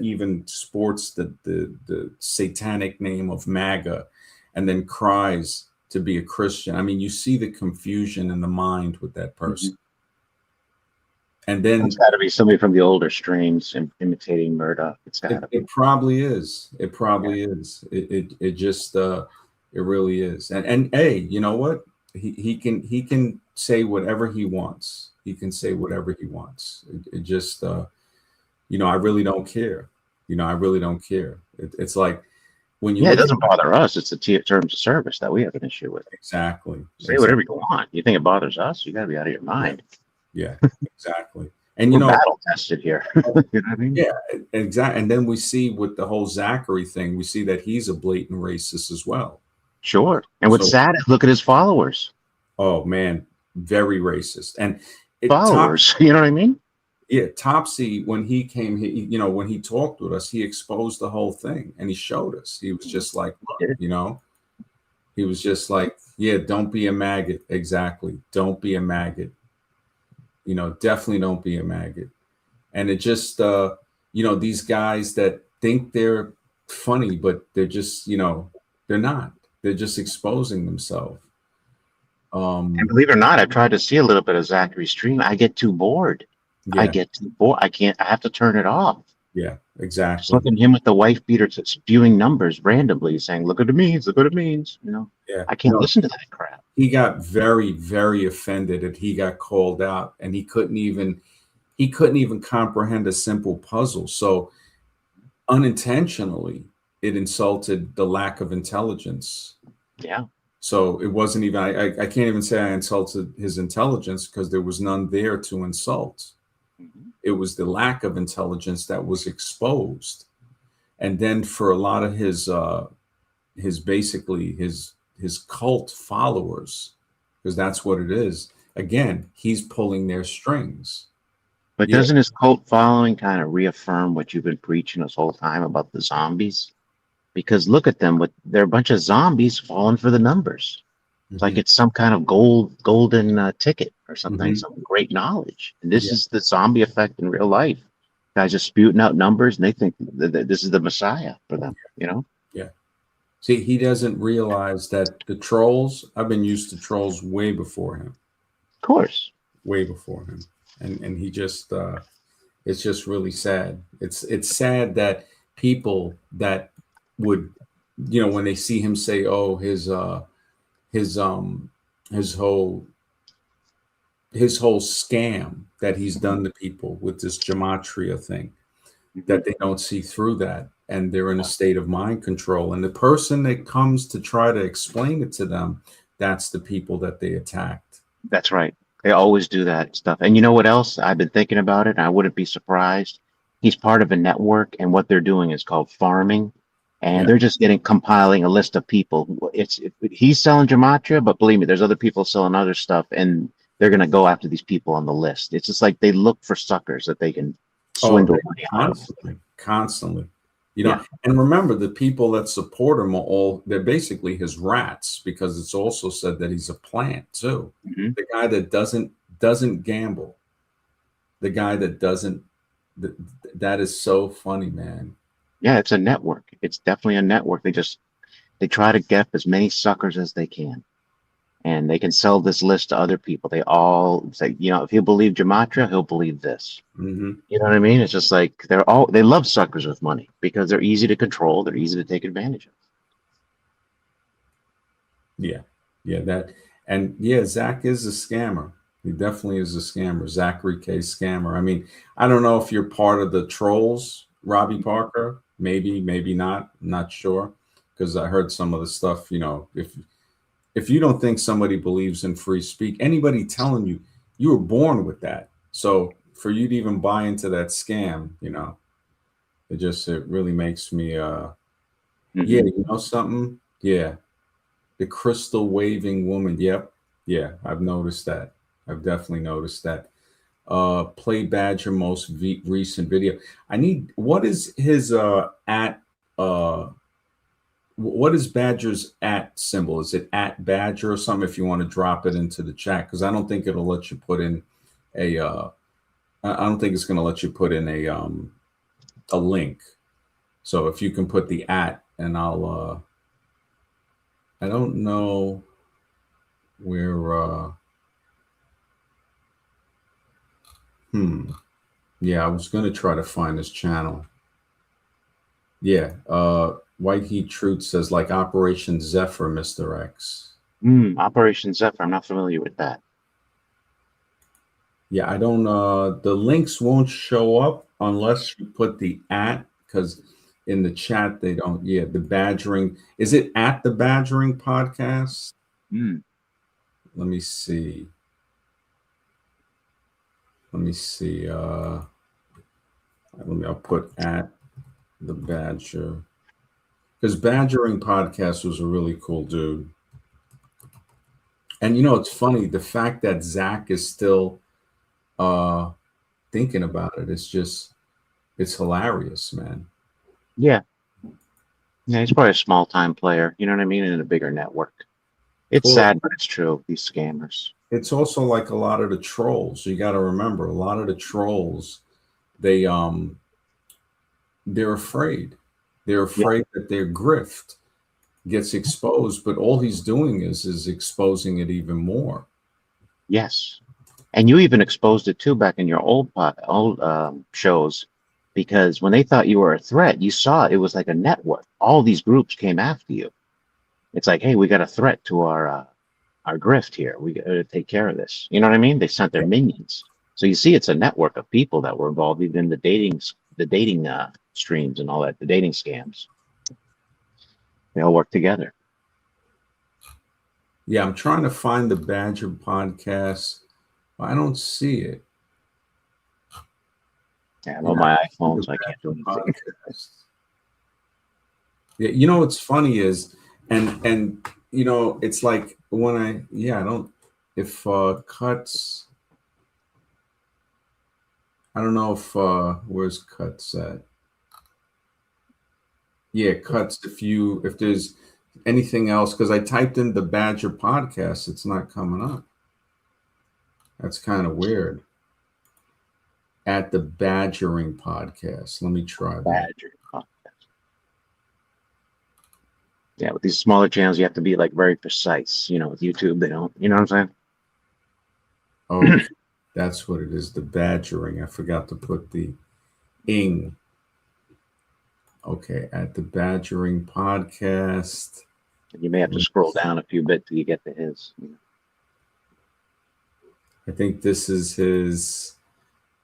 even sports the satanic name of MAGA, and then cries to be a Christian. I mean, you see the confusion in the mind with that person. And then It's got to be somebody from the older streams imitating Murdoch. It's got to be. it probably is. It probably is. It just it really is. And hey, you know what? He can say whatever he wants. He can say whatever he wants. It just I really don't care. I really don't care. It's like when you Yeah, it look at doesn't bother us. It's the terms of service that we have an issue with. exactly, Say whatever you want. You think it bothers us? You got to be out of your mind. yeah, exactly. And We're battle tested here. You know what I mean? yeah, exactly. And then we see with the whole Zachary thing, we see that he's a blatant racist as well. Sure. And what's So, sad, look at his followers. oh man, very racist. And Followers, you know what I mean? yeah, Topsy, when he came, when he talked with us, he exposed the whole thing and he showed us. He was just like, look, he was just like, yeah, don't be a maggot. Exactly. Don't be a maggot. Definitely don't be a maggot. And it just, these guys that think they're funny, but they're just, they're not. They're just exposing themselves. And believe it or not, I've tried to see a little bit of Zachary's stream. I get too bored. Yeah. I get too bored. I can't. I have to turn it off. Yeah, exactly. Just look at him with the wife beater spewing numbers randomly, saying, "Look at the means. Look at the means." Yeah. I can't listen to that crap. He got very, very offended that he got called out, and he couldn't even comprehend a simple puzzle. So unintentionally, it insulted the lack of intelligence. Yeah. So it wasn't even, I can't even say I insulted his intelligence because there was none there to insult. It was the lack of intelligence that was exposed. And then for a lot of his cult followers, because that's what it is. Again, he's pulling their strings. But doesn't his cult following kind of reaffirm what you've been preaching this whole time about the zombies? Because look at them, they're a bunch of zombies falling for the numbers. It's like it's some kind of golden ticket or something, some great knowledge. And this is the zombie effect in real life. Guys just spewing out numbers, and they think that this is the Messiah for them. Yeah. See, he doesn't realize that the trolls. I've been used to trolls way before him. Of course, way before him, and he just. It's just really sad. It's sad that people that would, when they see him say, "Oh, his whole scam that he's done to people with this gematria thing," that they don't see through that, and they're in a state of mind control. And the person that comes to try to explain it to them, that's the people that they attacked. That's right. They always do that stuff. And you know what else? I've been thinking about it, and I wouldn't be surprised. He's part of a network, and what they're doing is called farming. And they're just compiling a list of people. He's selling gematria, but believe me, there's other people selling other stuff, and they're going to go after these people on the list. It's just like they look for suckers that they can swindle money out of. Constantly. And remember, the people that support him they're basically his rats, because it's also said that he's a plant too. The guy that doesn't gamble, the guy that doesn't, that is so funny, man. Yeah, it's a network. It's definitely a network. They try to get as many suckers as they can. and they can sell this list to other people. They all say, you know, if he'll believe gematria, he'll believe this. Mm-hmm. You know what I mean? It's just like they love suckers with money because they're easy to control, they're easy to take advantage of. Yeah, yeah, and yeah, Zach is a scammer. He definitely is a scammer. Zachary K. Scammer. I mean, I don't know if you're part of the trolls, Robbie Parker. Maybe, maybe not. I'm not sure, because I heard some of the stuff. You know, if you don't think somebody believes in free speech, anybody telling you you were born with that. So for you to even buy into that scam, you know, it really makes me yeah, Hmm. you know something? Yeah. The crystal waving woman. Yep. Yeah, I've noticed that. I've definitely noticed that. Play Badger most recent video. I need what is his at uh what is Badger's at symbol? Is it at Badger or something if you want to drop it into the chat? Because I don't think it'll let you put in a I don't think it's gonna let you put in a link. So if you can put the at and I don't know where hmm. Yeah, I was gonna try to find his channel. Yeah, White Heat Truth says like Operation Zephyr, Mr. X. Operation Zephyr, I'm not familiar with that. Yeah, I don't the links won't show up unless you put the at, because in the chat they don't. Yeah, the badgering. Is it at the badgering podcast? Mm. Let me see. Let me see. I'll put at the badger. Because badgering podcast was a really cool dude. And you know, it's funny, the fact that Zach is still uh thinking about it, it's hilarious, man. Yeah. Yeah, he's probably a small time player, you know what I mean, in a bigger network. It's Well, sad, but it's true, these scammers. it's also like a lot of the trolls. You got to remember, a lot of the trolls, they they're afraid. They're Yeah. afraid that their grift gets exposed, but all he's doing is exposing it even more. Yes. And you even exposed it too back in your old shows, because when they thought you were a threat, you saw it was like a network. All these groups came after you. It's like, hey, we got a threat to our grift here. We got to take care of this. You know what I mean? They sent their minions. So you see, it's a network of people that were involved even in the dating streams and all that, the dating scams. They all work together. Yeah, I'm trying to find the Badger podcast. I don't see it. Yeah, I'm Yeah, on my I see iPhone, the so I can't do Badger anything. podcast. Yeah, you know what's funny is, and you know, it's like when I don't if cuts. I don't know if where's cuts at. Yeah, cuts. If there's anything else, because I typed in the Badger podcast, it's not coming up. That's kind of weird. At the Badgering podcast. Let me try that. Badger. Yeah, with these smaller channels, you have to be like very precise. You know, with YouTube, they don't. You know what I'm saying? Okay, that's what it is. The Badgering. I forgot to put the ing. Okay, at the Badgering podcast. You may have to scroll down a few bit till you get to his. I think this is his.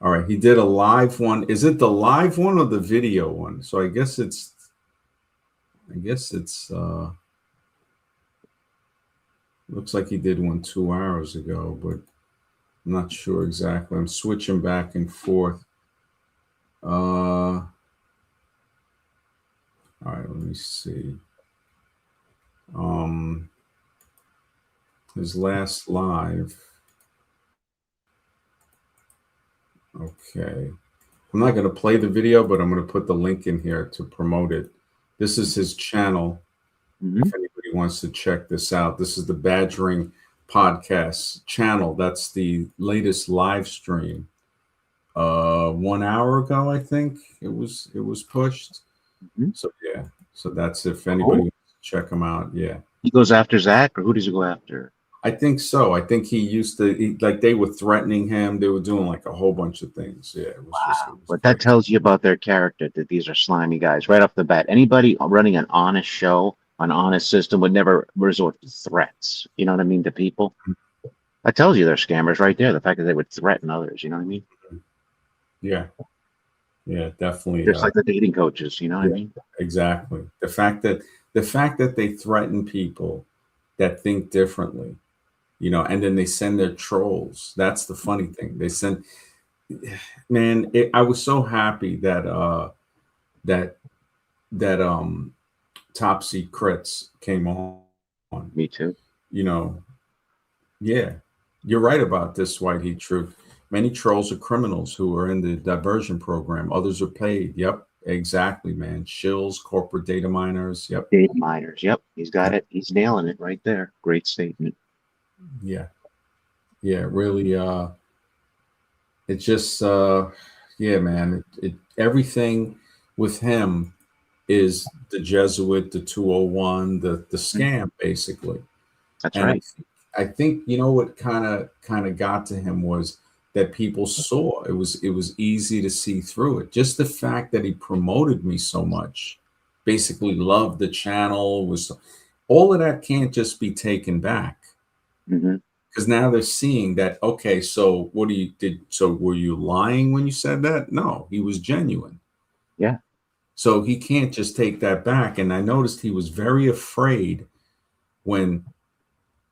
All right, he did a live one. Is it the live one or the video one? So I guess it's looks like he did one 2 hours ago, but I'm not sure exactly. I'm switching back and forth. All right, let me see. His last live. Okay. I'm not going to play the video, but I'm going to put the link in here to promote it. This is his channel. Mm-hmm. If anybody wants to check this out, this is the Badgering Podcast channel. That's the latest live stream. 1 hour ago, I think it was pushed. Mm-hmm. So yeah, so that's if anybody wants to check him out. Yeah, He goes after Zach, or who does he go after? I think so. I think he used to like they were threatening him. They were doing like a whole bunch of things. Yeah, it was just it was But that crazy. tells you about their character, that these are slimy guys right off the bat. Anybody running an honest show, an honest system would never resort to threats. You know what I mean, to people? That tells you they're scammers right there. The fact that they would threaten others, you know what I mean? Yeah, yeah, definitely. Just like the dating coaches, you know what I Yeah, mean? exactly. The fact that they threaten people that think differently, and then they send their trolls. That's the funny thing. They send, man. I was so happy that that Top Secrets came on. Me too. You know, yeah, you're right about this, White Heat Truth. Many trolls are criminals who are in the diversion program. Others are paid. Yep, exactly, man. Shills, corporate data miners. Yep, Data miners. Yep, he's got yep, it. He's nailing it right there. Great statement. yeah, yeah. Really, it just, yeah, man. It everything with him is the Jesuit, the 201, the Mhm. scam, basically. That's And right. I think what kind of got to him was that people saw it was easy to see through it. Just the fact that he promoted me so much, basically loved the channel, was all of that can't just be taken back Hmm. because now they're seeing that. Okay, so what do you did? So were you lying when you said that? No, he was genuine. Yeah. So he can't just take that back. And I noticed he was very afraid when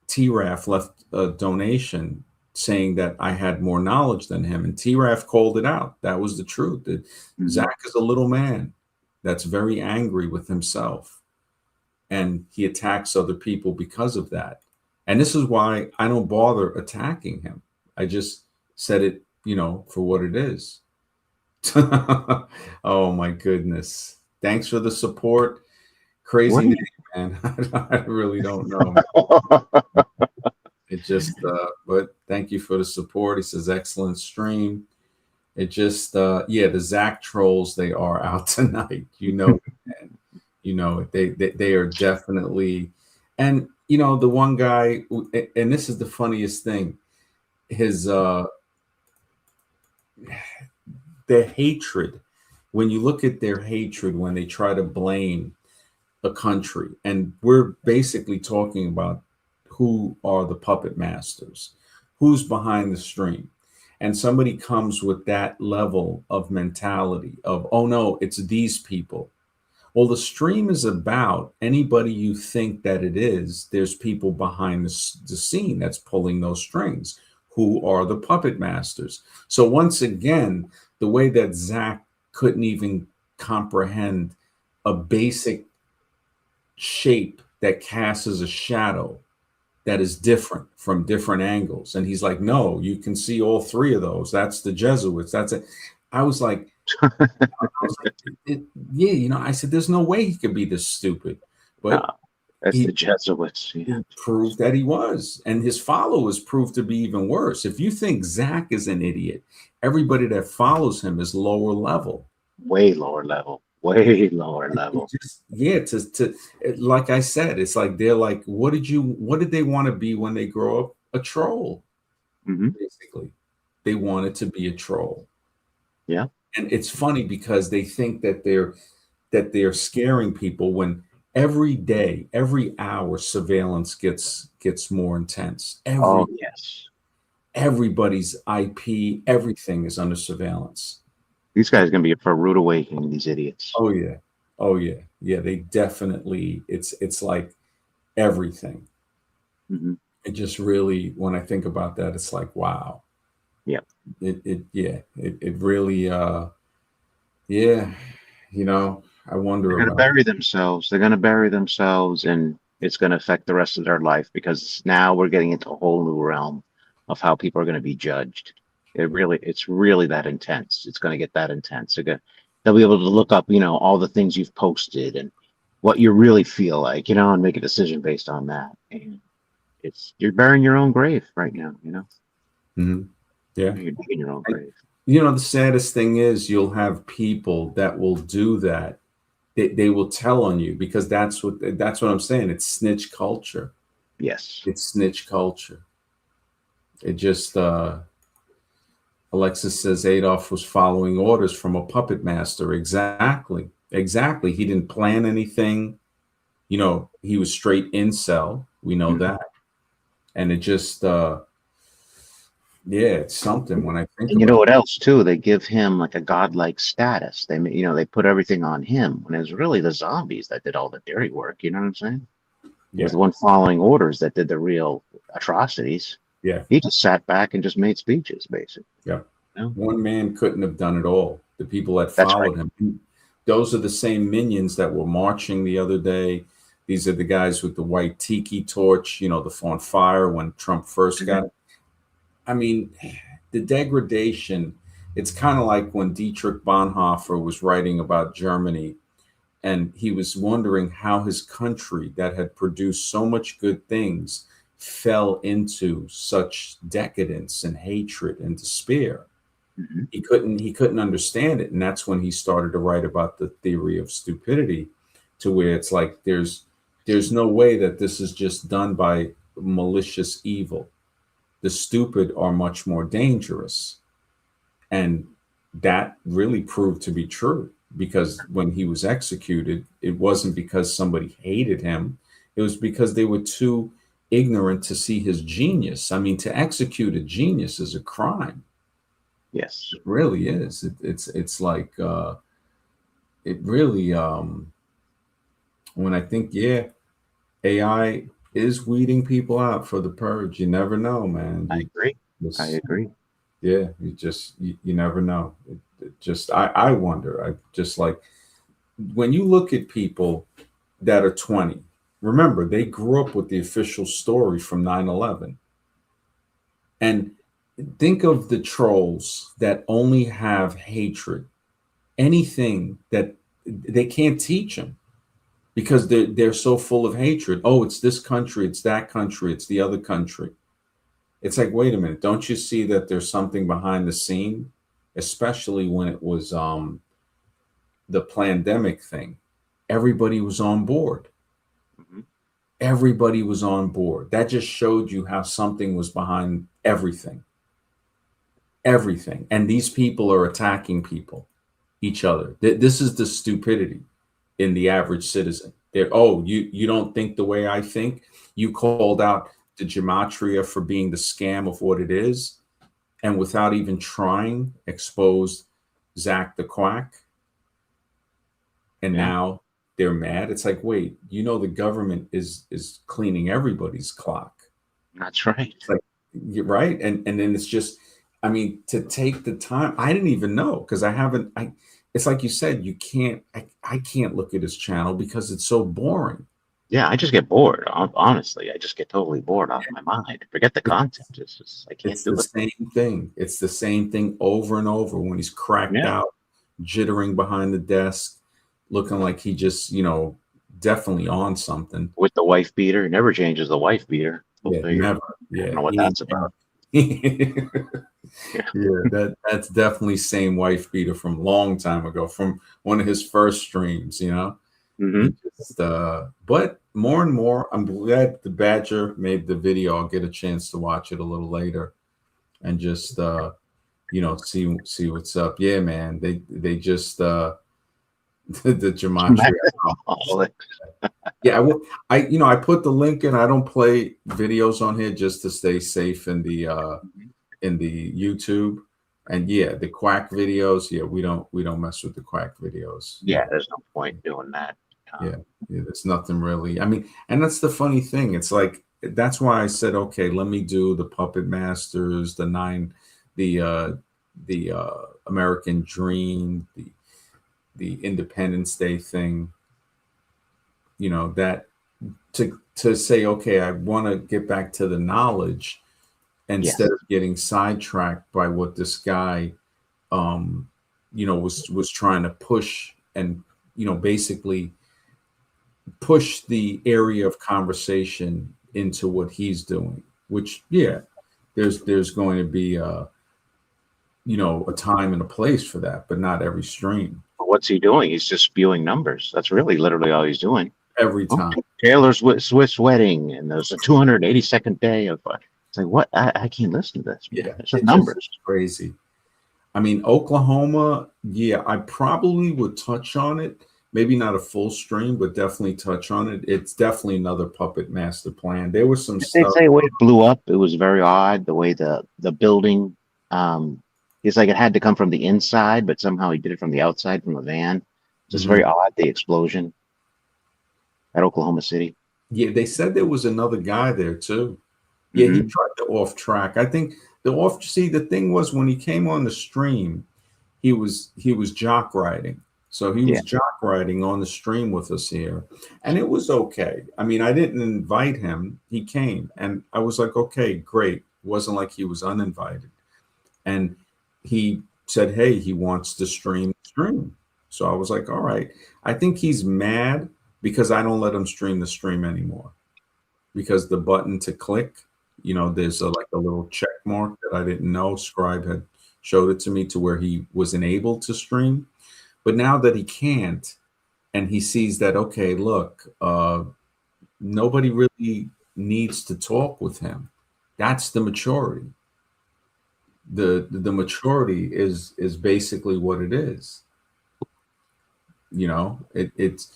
TRAF left a donation saying that I had more knowledge than him, and TRAF called it out. That was the truth. That Hmm. Zach is a little man that's very angry with himself, and he attacks other people because of that. And this is why I don't bother attacking him. I just said it, for what it is. Oh my goodness! Thanks for the support. What Crazy do name, you? man. I really don't know. It just, but thank you for the support. He says, excellent stream. It just, yeah, the Zach trolls, they are out tonight. Man. They are definitely, and, the one guy, and this is the funniest thing, his, their hatred, when you look at their hatred, when they try to blame a country, and we're basically talking about who are the puppet masters, who's behind the stream. And somebody comes with that level of mentality of, oh no, it's these people. Well, the stream is about anybody you think that it is. There's people behind the scene that's pulling those strings. Who are the puppet masters? So once again, the way that Zach couldn't even comprehend a basic shape that casts as a shadow that is different from different angles. And he's like, no, you can see all three of those. That's the Jesuits. That's it. I was like, yeah, I said, there's no way he could be this stupid. No, But that's the he, Jesuits. Yeah. he proved that he was. And his followers proved to be even worse. If you think Zach is an idiot, everybody that follows him is lower level. Way lower level. Way lower It level. just, yeah, like I said, it's like they're like, what did they want to be when they grow up? A troll, Hmm. basically. They wanted to be a troll. Yeah. And it's funny because they think that they're scaring people when every day, every hour surveillance gets more intense. Oh, yes. Everybody's IP, everything is under surveillance. These guys are going to be for a rude awakening, these idiots. Oh yeah. Oh yeah. Yeah, they definitely, it's like everything. Hmm. It just really, when I think about that, it's like, wow. Yeah. It really, yeah, I They're wonder going to about. bury themselves. They're going to bury themselves, and it's going to affect the rest of their life because now we're getting into a whole new realm of how people are going to be judged. It's really that intense. It's going to get that intense. They'll be able to look up, all the things you've posted and what you really feel like, and make a decision based on that. And you're burying your own grave right now. Mhm. Yeah. You're digging your own I, grave. the saddest thing is you'll have people that will do that. They will tell on you because that's what I'm saying. It's snitch culture. Yes. It's snitch culture. It just Alexis says Adolf was following orders from a puppet master. Exactly. Exactly. He didn't plan anything. He was straight incel. We know Mhm. that. And it just yeah, it's something when I think And you know about what else too? They give him like a godlike status. They put everything on him when it was really the zombies that did all the dirty work. You know what I'm saying? it. It was Yeah. the one following orders that did the real atrocities. Yeah. He just sat back and just made speeches, basically. Yeah. You know? One man couldn't have done it all. The people that That's right. followed him, those are the same minions that were marching the other day. These are the guys with the white tiki torch, the on fire when Trump first Mhm. got it. I mean, the degradation, it's kind of like when Dietrich Bonhoeffer was writing about Germany and he was wondering how his country that had produced so much good things fell into such decadence and hatred and despair. Mhm. He couldn't understand it, and that's when he started to write about the theory of stupidity, to where it's like there's no way that this is just done by malicious evil. The stupid are much more dangerous, and that really proved to be true, because when he was executed, it wasn't because somebody hated him. It was because they were too ignorant to see his genius. I mean, to execute a genius is a crime. Yes. It really is. It's like it really when I think, yeah, AI is weeding people out for the purge. You never know, man. I You agree. I just agree. Yeah, you never know. It just I wonder. I just like when you look at people that are 20, remember they grew up with the official story from 9/11. And think of the trolls that only have hatred, anything that they can't teach them because they're so full of hatred. Oh, it's this country, it's that country, it's the other country. It's like, wait a minute, don't you see that there's something behind the scene, especially when it was the pandemic thing. Everybody was on board. Mhm. Everybody was on board. That just showed you how something was behind everything. Everything. And these people are attacking people, each other. This is the stupidity in the average citizen. Oh, you don't think the way I think. You called out the gematria for being the scam of what it is, and without even trying, exposed Zach the Quack, and Yeah, now they're mad. It's like, wait, the government is cleaning everybody's clock. that's right. It's like, you're right, and then it's just, I mean, to take the time. I didn't even know because I haven't. I It's like you said, you can't. I can't look at his channel because it's so boring. Yeah, I just get bored. Honestly, I just get totally bored out of my mind. Forget the It's content. It's just I can't it's do the it. same thing. It's the same thing over and over when he's cracked Yeah, out, jittering behind the desk, looking like he just, definitely on something. with the wife beater, it never changes the wife beater. Go Yeah, figure. never. I don't Yeah, know what he that's ain't about. changed. Yeah. Yeah, that's definitely same wife beater from long time ago, from one of his first streams. Hmm. He just but more and more, I'm glad the Badger made the video. I'll get a chance to watch it a little later and just see what's up. Yeah, man. They just the gematria. Yeah, I put the link in. I don't play videos on here just to stay safe in the YouTube. And yeah, the quack videos, yeah, we don't mess with the quack videos. Yeah, there's no point in doing that. Yeah, yeah, there's nothing really. I mean, and that's the funny thing. It's like that's why I said, okay, let me do the Puppet Masters, the American Dream, the Independence Day thing. That to say, okay, I want to get back to the knowledge instead Yes. of getting sidetracked by what this guy was trying to push, and basically push the area of conversation into what he's doing, which, yeah, there's going to be a time and a place for that, but not every stream. But what's he doing? He's just spewing numbers. That's really literally all he's doing. every time. Okay, Taylor's Swiss wedding, and there's a 282nd day of. It's like what? I can't listen to this. Yeah, It's just it's just numbers. crazy. I mean, Oklahoma, yeah, I probably would touch on it. Maybe not a full stream, but definitely touch on it. It's definitely another puppet master plan. There was some They stuff. say the way it blew up, it was very odd. The way the building, it's like it had to come from the inside, but somehow he did it from the outside from a van. Just Mhm. very odd. The explosion at Oklahoma City. Yeah, they said there was another guy there too. Yeah, he Hmm. tried to off track. I think the thing was when he came on the stream, he was jock riding. So he Yeah. was jock riding on the stream with us here. And it was okay. I mean, I didn't invite him. He came and I was like, okay, great. It wasn't like he was uninvited. And he said, hey, he wants to stream. So I was like, all right. I think he's mad because I don't let him stream the stream anymore. Because the button to click, there's like a little check mark that I didn't know. Scribe had showed it to me to where he was enabled to stream. But now that he can't, and he sees that, okay, look, nobody really needs to talk with him. That's the maturity. The maturity is basically what it is. It's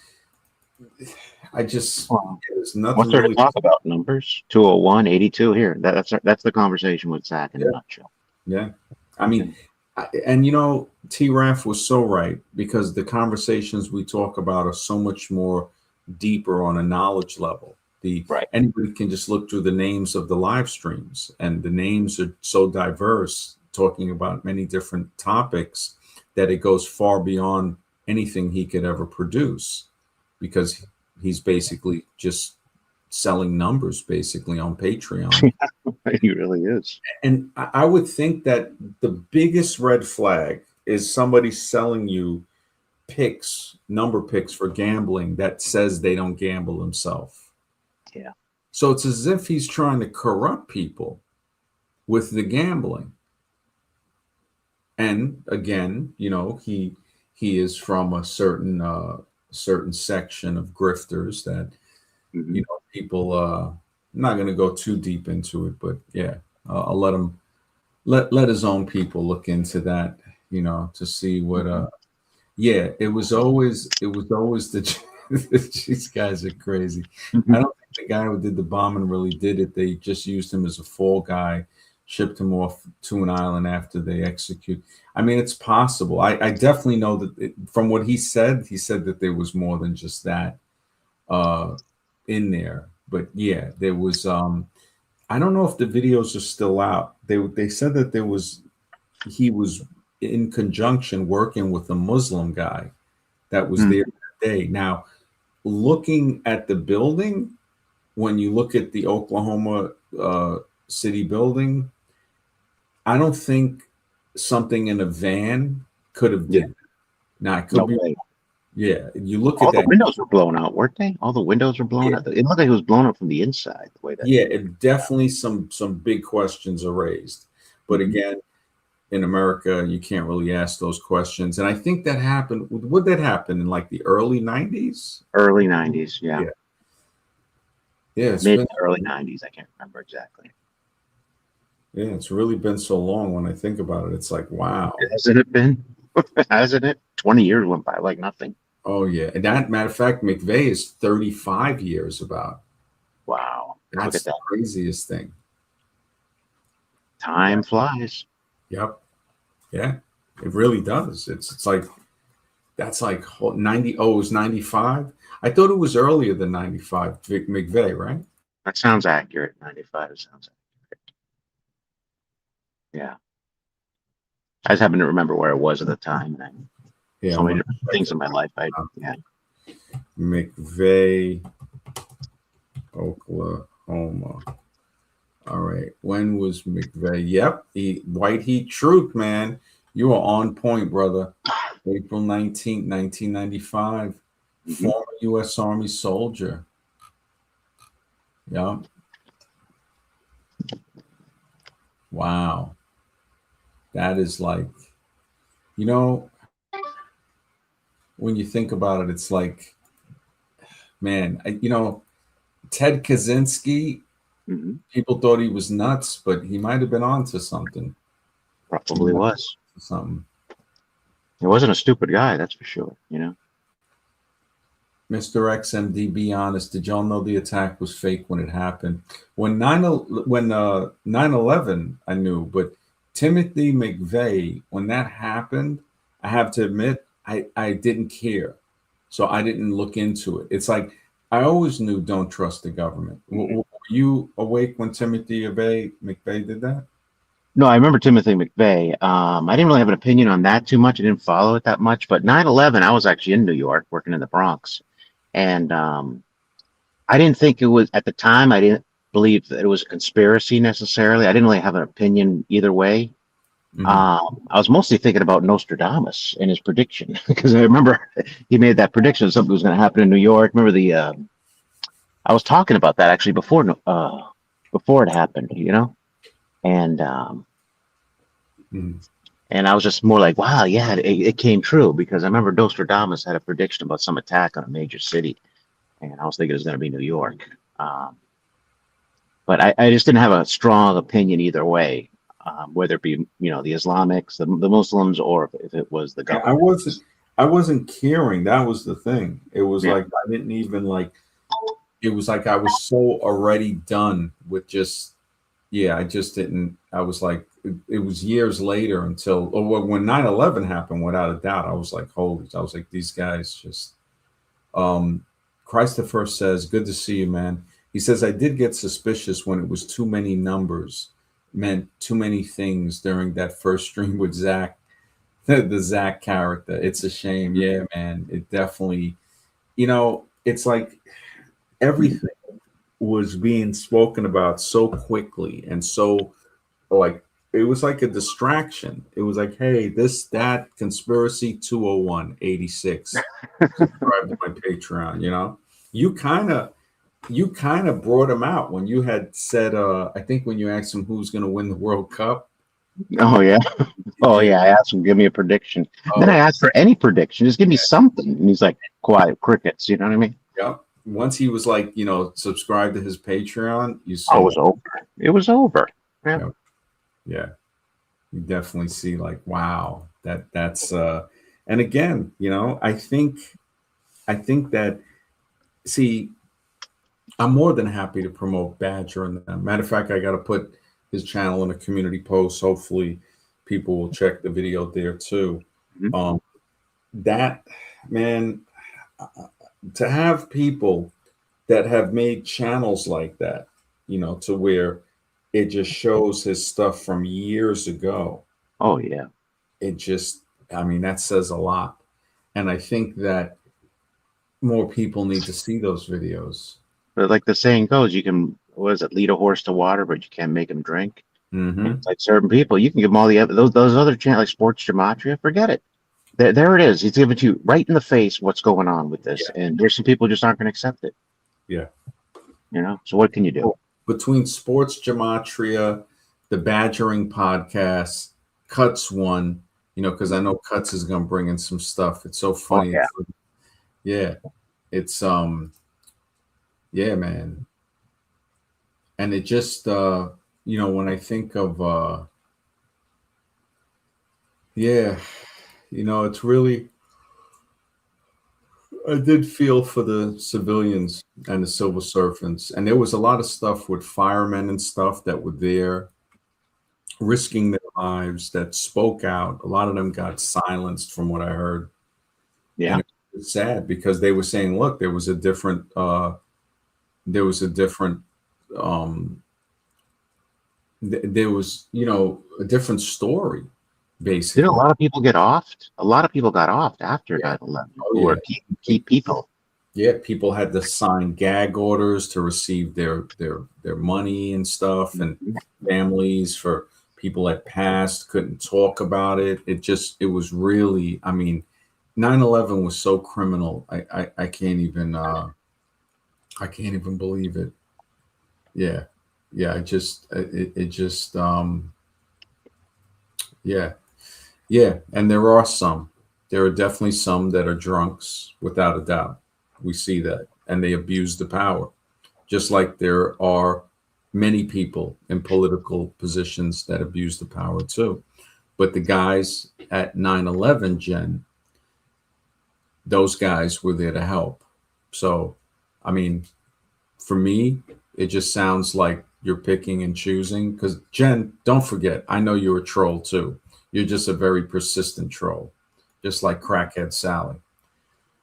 I just Well, there's what's nothing there to really. talk about? Numbers 201, 82 here. That's the conversation with Zach in a Yeah, nutshell. yeah. I mean, and T. Raff was so right because the conversations we talk about are so much more deeper on a knowledge level. The Right. Anybody can just look through the names of the live streams, and the names are so diverse, talking about many different topics that it goes far beyond anything he could ever produce because he's basically just selling numbers basically on Patreon. He really is. And I would think that the biggest red flag is somebody selling you number picks for gambling that says they don't gamble himself. Yeah. So it's as if he's trying to corrupt people with the gambling. And again, he is from a certain section of grifters that Hmm. people. I'm not going to go too deep into it, but yeah, I'll let him let his own people look into that, to see what. Yeah, it was always the. These guys are crazy. I don't think the guy who did the bombing really did it. They just used him as a fall guy, shipped him off to an island after they execute. I mean, it's possible. I definitely know that from what he said that there was more than just that uh, in there. But yeah, there was. I don't know if the videos are still out. They said that he was in conjunction working with a Muslim guy that was there that day. Now, looking at the building, when you look at the Oklahoma City building, I don't think something in a van could have Yeah. did that. Now, it No could be, way. yeah. You look All at the that, windows were blown out, weren't they? All the windows were blown yeah, out. It looked like it was blown out from the inside. The way that. yeah. It definitely some big questions are raised, but Mhm. again, in America, you can't really ask those questions. And I think that happened. Would that happen in like the early '90s? Early 90s. Yeah. Yeah, yeah. It's Mid been to early 90s. I can't remember exactly. Yeah, it's really been so long when I think about it. It's like, wow. Hasn't it been? Hasn't it? 20 years went by like nothing. Oh yeah. And that matter of fact, McVeigh is 35 years about. Wow. Look That's at the that. craziest thing. Yeah. Time flies. Yep. Yeah. It really does. It's like that's like 90. Oh, it was 95. I thought it was earlier than 95. McVeigh, right? That sounds accurate. 95 sounds accurate. Yeah. I just happen to remember where it was at the time. And Yeah, so I'm many gonna different check things it in my life. Yeah. out. McVeigh, Oklahoma. All right. When was McVeigh? Yep. White Heat Truth, man. You are on point, brother. April 19th, 1995. Mhm. Former U.S. Army soldier. Yeah. Wow. That is like, when you think about it, it's like man, Ted Kaczynski, Hmm. people thought he was nuts, but he might have been onto something. Probably was. Something. He wasn't a stupid guy, that's for sure. You know. Mr. XMD, be honest. Did y'all know the attack was fake when it happened? When 9/11, I knew, but Timothy McVeigh, when that happened, I have to admit, I didn't care. So I didn't look into it. It's like I always knew don't trust the government. Were you awake when Timothy McVeigh did that? No, I remember Timothy McVeigh. I didn't really have an opinion on that too much. I didn't follow it that much. But 9/11, I was actually in New York working in the Bronx. And I didn't think it was, at the time, I didn't believe that it was a conspiracy necessarily. I didn't really have an opinion either way. Mhm. I was mostly thinking about Nostradamus and his prediction because I remember he made that prediction something was going to happen in New York. Remember I was talking about that actually before it happened, you know, and Mhm. and I was just more like, wow, yeah, it came true because I remember Nostradamus had a prediction about some attack on a major city, and I was thinking it was going to be New York. Um, but I just didn't have a strong opinion either way, whether it be the Islamics, the Muslims, or if it was the Yeah, government. I wasn't caring. That was the thing. It was Yeah, like I didn't even like. It was like I was so already done with just. Yeah, I just didn't. I was like, it was years later until, or when 9/11 happened, without a doubt, I was like, holy, I was like, these guys just, um, Christopher says, good to see you, man. He says, I did get suspicious when it was too many numbers, meant too many things during that first stream with Zach, the Zach character. It's a shame. Yeah, man. It definitely, it's like everything was being spoken about so quickly and so like it was like a distraction. It was like, hey, this, that, conspiracy 201 86. Subscribe to my Patreon. You kind of brought him out when you had said I think when you asked him who's gonna win the World Cup. oh yeah, oh Yeah. yeah. I asked him, give me a prediction. Then I Oh asked for any prediction, just give me something, and he's like, quiet crickets. You know what I mean? yeah. Once he was like, subscribe to his Patreon, you Oh, it saw. was over. It was over. Yeah. Yeah, yeah. You definitely see like, wow, that's and again, I think that, see, I'm more than happy to promote Badger and them. Matter of fact, I got to put his channel in a community post. Hopefully, people will check the video there too. Mhm. Um, that man, uh, to have people that have made channels like that, to where it just shows his stuff from years ago. Oh yeah. It just, I mean, that says a lot. And I think that more people need to see those videos. But like the saying goes, you can, what is it, lead a horse to water, but you can't make him drink. And Hmm. it's like certain people, you can give them all the those other channels like Sports Gematria, forget it. There it is. He's giving you right in the face what's going on with this, Yeah, and there's some people just aren't going to accept it. yeah. So what can you do? Well, between Sports Gematria, the Badgering podcast, Cuts one, because I know Cuts is gonna bring in some stuff. It's so Oh funny. yeah. Yeah, it's yeah, man. And it just when I think of yeah, it's really, I did feel for the civilians and the civil servants. And there was a lot of stuff with firemen and stuff that were there risking their lives that spoke out. A lot of them got silenced from what I heard. Yeah. And it was sad because they were saying, look, there was a different um there was, a different story, Didn't a basically. lot of people get offed? A lot of people got offed after Yeah. 9/11 Oh who yeah. were key people. Yeah, people had to sign gag orders to receive their money and stuff, and Mhm. families for people that passed couldn't talk about it. It was really, I mean, 9/11 was so criminal. I can't even believe it. Yeah. Yeah, yeah. Yeah, and there are definitely some that are drunks, without a doubt. We see that. and they abused the power. Just like there are many people in political positions that abuse the power too. But the guys at 9/11, Jen, those guys were there to help. So, I mean, for me, it just sounds like you're picking and choosing. Because, Jen, don't forget, I know you're a troll too. You're just a very persistent troll, just like Crackhead Sally.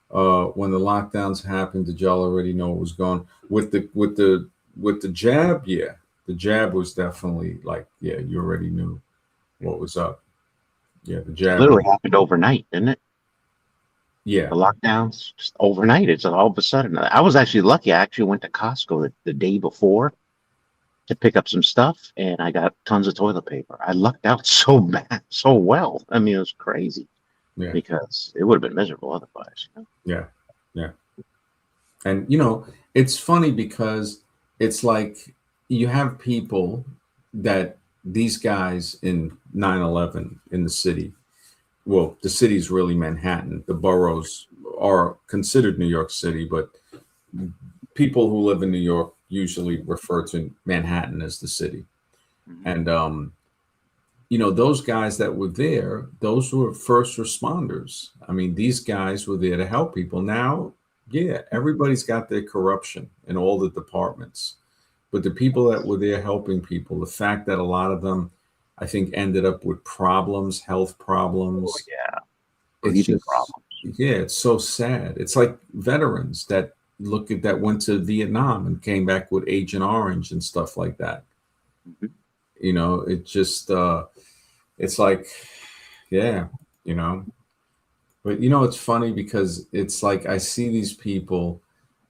When the lockdowns happened, did y'all already know what was going with the jab? Yeah, the jab was definitely like, yeah, you already knew what was up. Yeah, the It jab. literally happened overnight, didn't it? Yeah, The lockdowns just overnight. It's all of a sudden. I was actually lucky. I actually went to Costco the day before to pick up some stuff, and I got tons of toilet paper. I lucked out so bad, so well. I mean, it was crazy yeah, because it would have been miserable otherwise. yeah, yeah. And it's funny because it's like you have people that these guys in 9/11 in the city. Well, the city's really Manhattan. The boroughs are considered New York City, but people who live in New York usually refer to Manhattan as the city. Mhm. And those guys that were there, those were first responders. I mean, these guys were there to help people. Now, yeah, everybody's got their corruption in all the departments. But the people that were there helping people, the fact that a lot of them, I think, ended up with problems, health Oh problems. yeah, It's breathing just, problems. yeah, it's so sad. It's like veterans that went to Vietnam and came back with Agent Orange and stuff like that. Mhm. It just it's like, yeah, you know. But it's funny because it's like I see these people,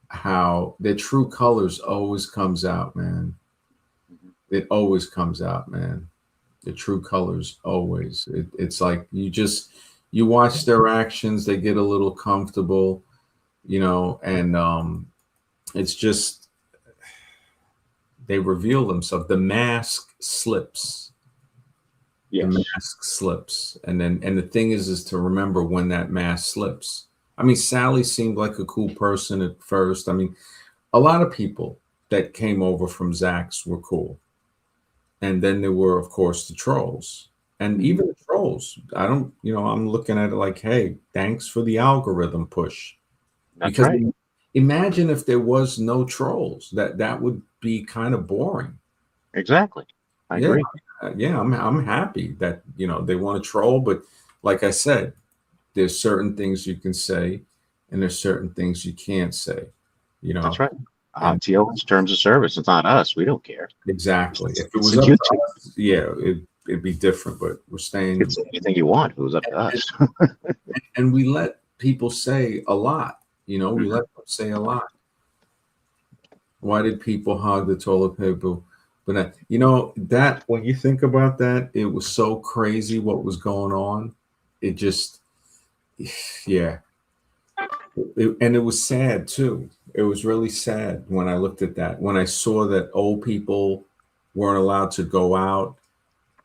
how their true colors always comes out, man. Mhm. It always comes out, man. The true colors always. It's like you watch their actions, they get a little comfortable, and it's just they reveal themselves. The mask slips. The Yes, mask slips. And the thing is to remember when that mask slips. I mean, Sally seemed like a cool person at first. I mean, a lot of people that came over from Zach's were cool. And then there were, of course, the trolls. And Mhm. even the trolls, I don't, I'm looking at it like, hey, thanks for the algorithm push. That's Because right. imagine if there was no trolls, that would be kind of boring. Exactly. I Yeah, agree. yeah, I'm happy that they want to troll, but like I said, there's certain things you can say, and there's certain things you can't say. You That's know, right. and TO is terms of service. It's not us. We don't care. exactly, if it It's was the up to YouTube. us, yeah, it'd be different. But we're You can staying, say anything you want. It was up to us. and we let people say a lot. We Mhm. let them say a lot. Why did people hog the toilet paper? But that when you think about that, it was so crazy what was going on. It just, yeah, and it was sad too. It was really sad when I looked at that. When I saw that old people weren't allowed to go out,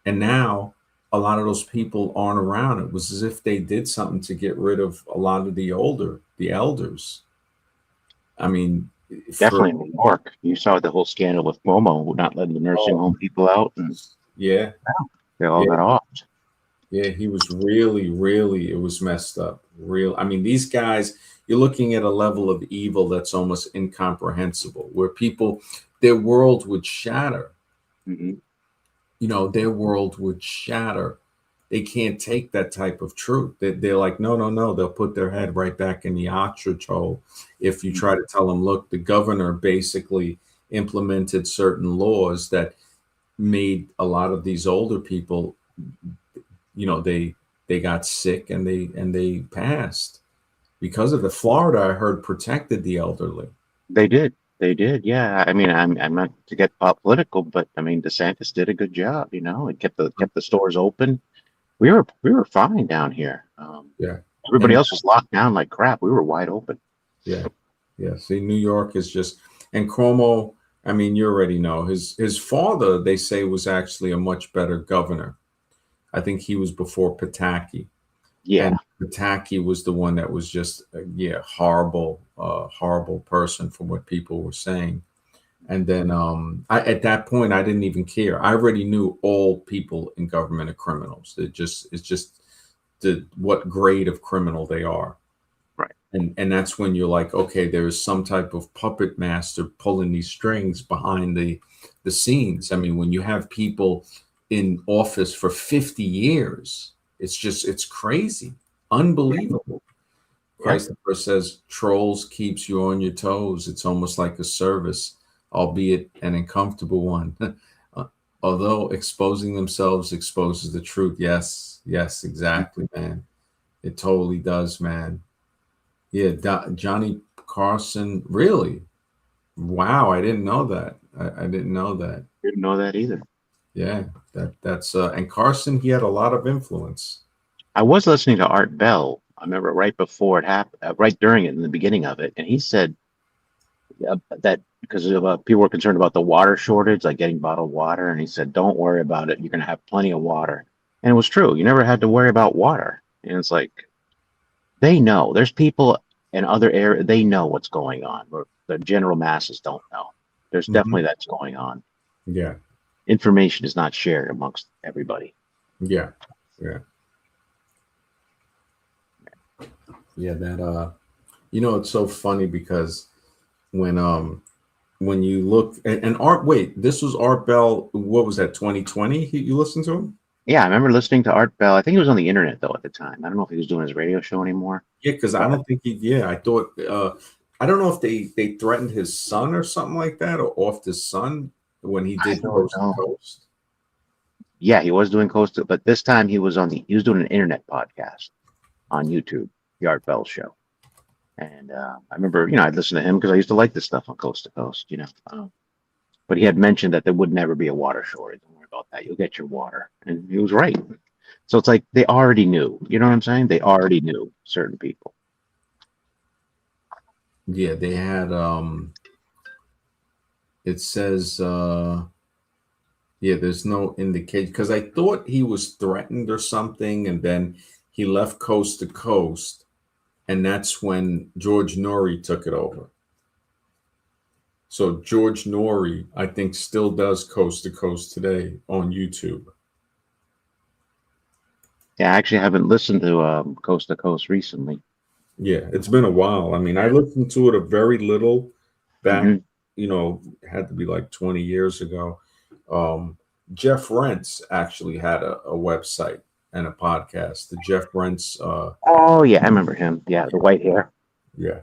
and now a lot of those people aren't around. It was as if they did something to get rid of a lot of the elders. I mean, for Definitely in New York. You saw the whole scandal with Cuomo not letting the nursing oh, home people out, and yeah, they all yeah, got off. yeah, he was really, really, it was messed up. Real, I mean, these guys, you're looking at a level of evil that's almost incomprehensible, where people, their world would shatter. Hmm. Their world would shatter. They can't take that type of truth. They're like, no, no, no. They'll put their head right back in the ostrich hole if you try to tell them, look, the governor basically implemented certain laws that made a lot of these older people, they got sick and they passed because of the Florida, I heard, protected the elderly. They did. They did. Yeah. I mean, I'm not to get political, but I mean, DeSantis did a good job. It kept the stores open. We were fine down here. Yeah. Everybody And else was locked down like crap. We were wide open. yeah, yeah. See, New York is just, and Cuomo, I mean, you already know his father, they say, was actually a much better governor. I think he was before Pataki. Yeah. And Pataki was the one that was just horrible, horrible person from what people were saying. And then at that point, I didn't even care. I already knew all people in government are criminals. It's just what grade of criminal they are. Right. And that's when you're like, okay, there's some type of puppet master pulling these strings behind the scenes. I mean, when you have people in office for 50 years, it's crazy, unbelievable. Christopher says trolls keeps you on your toes. It's almost like a service, albeit an uncomfortable one. Although exposing themselves exposes the truth. Yes, exactly, man. It totally does, man. Yeah, Johnny Carson, really? Wow, I didn't know that. I didn't know that. Didn't know that either. Yeah, that's and Carson, he had a lot of influence. I was listening to Art Bell. I remember right before it happened, right during it, in the beginning of it, and he said that because people were concerned about the water shortage, like getting bottled water, and he said, "Don't worry about it. You're going to have plenty of water." And it was true. You never had to worry about water. And it's like they know. There's people in other areas. They know what's going on, but the general masses don't know. There's definitely that's going on. Yeah. Information is not shared amongst everybody. Yeah. That it's so funny because when you look and Art, wait, this was Art Bell, what was that, 2020? You listened to him? Yeah, I remember listening to Art Bell. I think he was on the internet though at the time. I don't know if he was doing his radio show anymore. Yeah, because I don't think I thought I don't know if they threatened his son or something like that, or offed his son when he did Coast to Coast. Yeah, he was doing Coast to, but this time he was doing an internet podcast on YouTube, the Art Bell Show. And I remember, I'd listen to him because I used to like this stuff on Coast to Coast, But he had mentioned that there would never be a water shortage. Don't worry about that. You'll get your water. And he was right. So it's like they already knew. You know what I'm saying? They already knew, certain people. Yeah, they had it says there's no indication, because I thought he was threatened or something, and then he left Coast to Coast, and that's when George Norrie took it over. So George Norrie, I think, still does Coast to Coast today on YouTube. Yeah, I actually haven't listened to Coast to Coast recently. Yeah, it's been a while. I mean, I listened to it a very little back, had to be like 20 years ago. Jeff Rentz actually had a website and a podcast. The Jeff Rentz. Oh, yeah, I remember him. Yeah, the white hair. Yeah.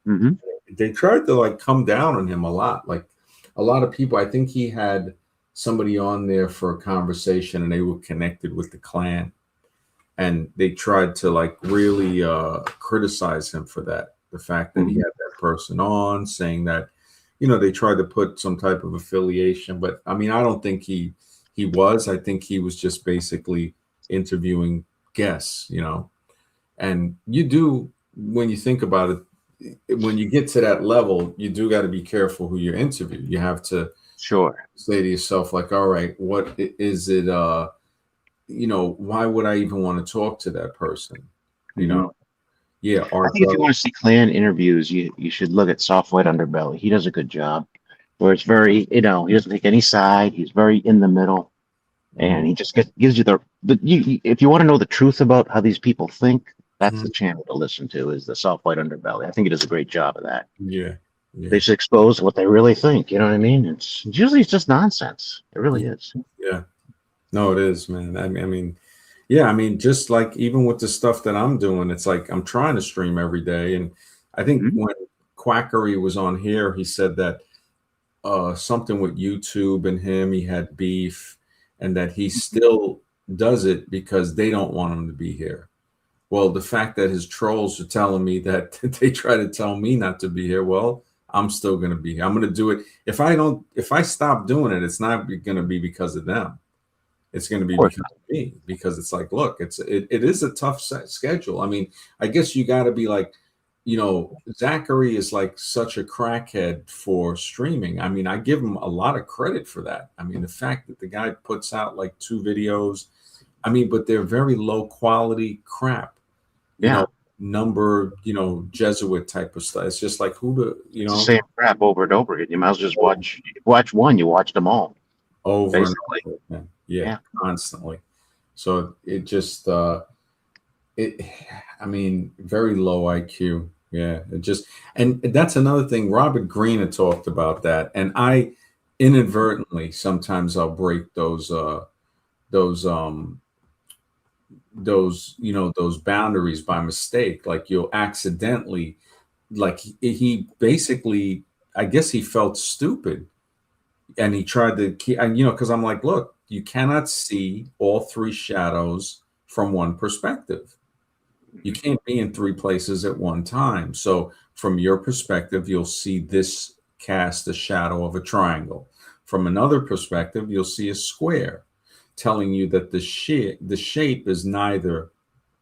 Mm-hmm. They tried to come down on him a lot. Like a lot of people, I think he had somebody on there for a conversation and they were connected with the Klan. And they tried to really criticize him for that. The fact that he had that person on, saying that, they tried to put some type of affiliation. But I mean, I don't think he was. I think he was just basically interviewing guests, And you do, when you think about it, when you get to that level, you do got to be careful who you interview. You have to say to yourself, all right, what is it? Why would I even want to talk to that person? Yeah. I think if you want to see Klan interviews, you should look at Soft White Underbelly. He does a good job. Where it's very, he doesn't take any side. He's very in the middle, and he just gives you if you want to know the truth about how these people think, that's the channel to listen to, is the Soft White Underbelly. I think he does a great job of that. Yeah. They should expose what they really think. You know what I mean? It's just nonsense. It really is. Yeah. No, it is, man. I mean, just like even with the stuff that I'm doing, it's like I'm trying to stream every day. And I think when Quackery was on here, he said that something with YouTube and him, he had beef, and that he still does it because they don't want him to be here. Well, the fact that his trolls are telling me that they try to tell me not to be here, well, I'm still going to be here. I'm going to do it. If I stop doing it, it's not going to be because of them. It's going to be because of me, because it's like, look, it is a tough schedule. I mean, I guess you got to be like, Zachary is like such a crackhead for streaming. I mean, I give him a lot of credit for that. I mean, the fact that the guy puts out like 2 videos, I mean, but they're very low quality crap. Yeah. Number, Jesuit type of stuff. It's just like who the, It's the same crap over and over again. You might as well just watch one. You watched them all, over and basically. over again. Yeah, Yeah. constantly. So it just, I mean, very low IQ. Yeah, it just, and that's another thing. Robert Greene had talked about that, and I inadvertently sometimes I'll break those those boundaries by mistake. Like you'll accidentally, like he basically, I guess he felt stupid, and he tried to keep, and because I'm like, look, you cannot see all three shadows from one perspective. You can't be in three places at one time. So from your perspective, you'll see this cast the shadow of a triangle. From another perspective, you'll see a square, telling you that the shape is neither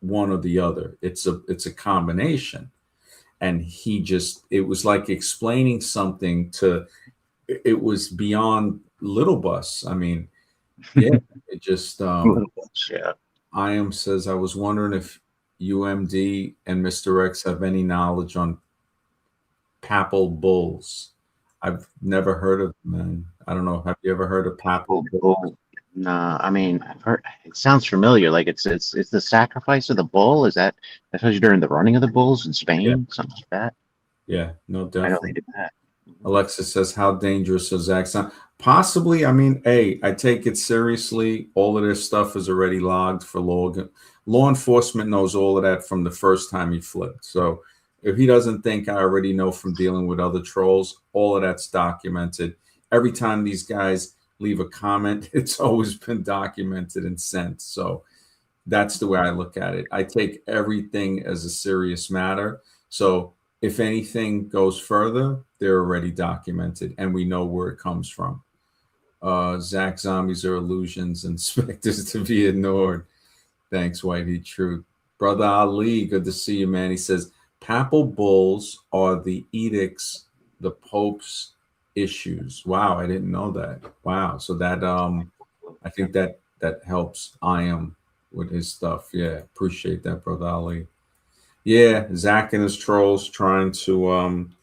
one or the other. It's a combination. And it was like explaining something to, it was beyond little bus. I mean, yeah, it just Yeah. Iam says, I was wondering if UMD and Mr. X have any knowledge on papal bulls. I've never heard of them, man. I don't know. Have you ever heard of papal bulls? No, I mean, I've heard. It sounds familiar. Like it's the sacrifice of the bull. Is that's what during the running of the bulls in Yeah, Spain, something like that? yeah, no, I know they definitely. did that. Alexis says, how dangerous is Zach? Possibly. I mean, hey, I take it seriously. All of this stuff is already logged for law enforcement knows all of that from the first time he flipped. So if he doesn't think I already know from dealing with other trolls, all of that's documented. Every time these guys leave a comment, it's always been documented and sent. So that's the way I look at it. I take everything as a serious matter. So if anything goes further, they're already documented and we know where it comes from. Zach, zombies are illusions and specters to be ignored. Thanks, Whitey Truth. Brother Ali, good to see you, man. He says, papal bulls are the edicts, the Pope's issues. Wow, I didn't know that. Wow. So that I think that helps Iam with his stuff. Yeah, appreciate that, Brother Ali. Yeah, Zach and his trolls trying to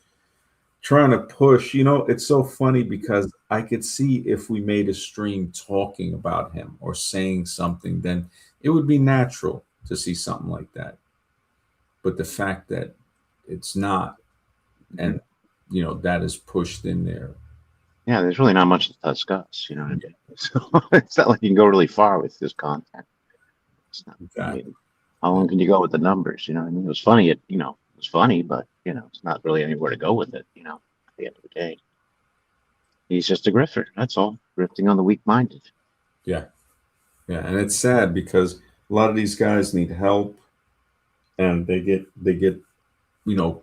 push. It's so funny because I could see if we made a stream talking about him or saying something, then it would be natural to see something like that. But the fact that it's not, and that is pushed in there. Yeah, there's really not much to discuss. You know what I mean? So it's not like you can go really far with this content. It's not. I Exactly. mean, how long can you go with the numbers? You know what I mean? It was funny. It was funny, but it's not really anywhere to go with it. At the end of the day, he's just a grifter. That's all. Grifting on the weak-minded. Yeah. Yeah. And it's sad because a lot of these guys need help and they get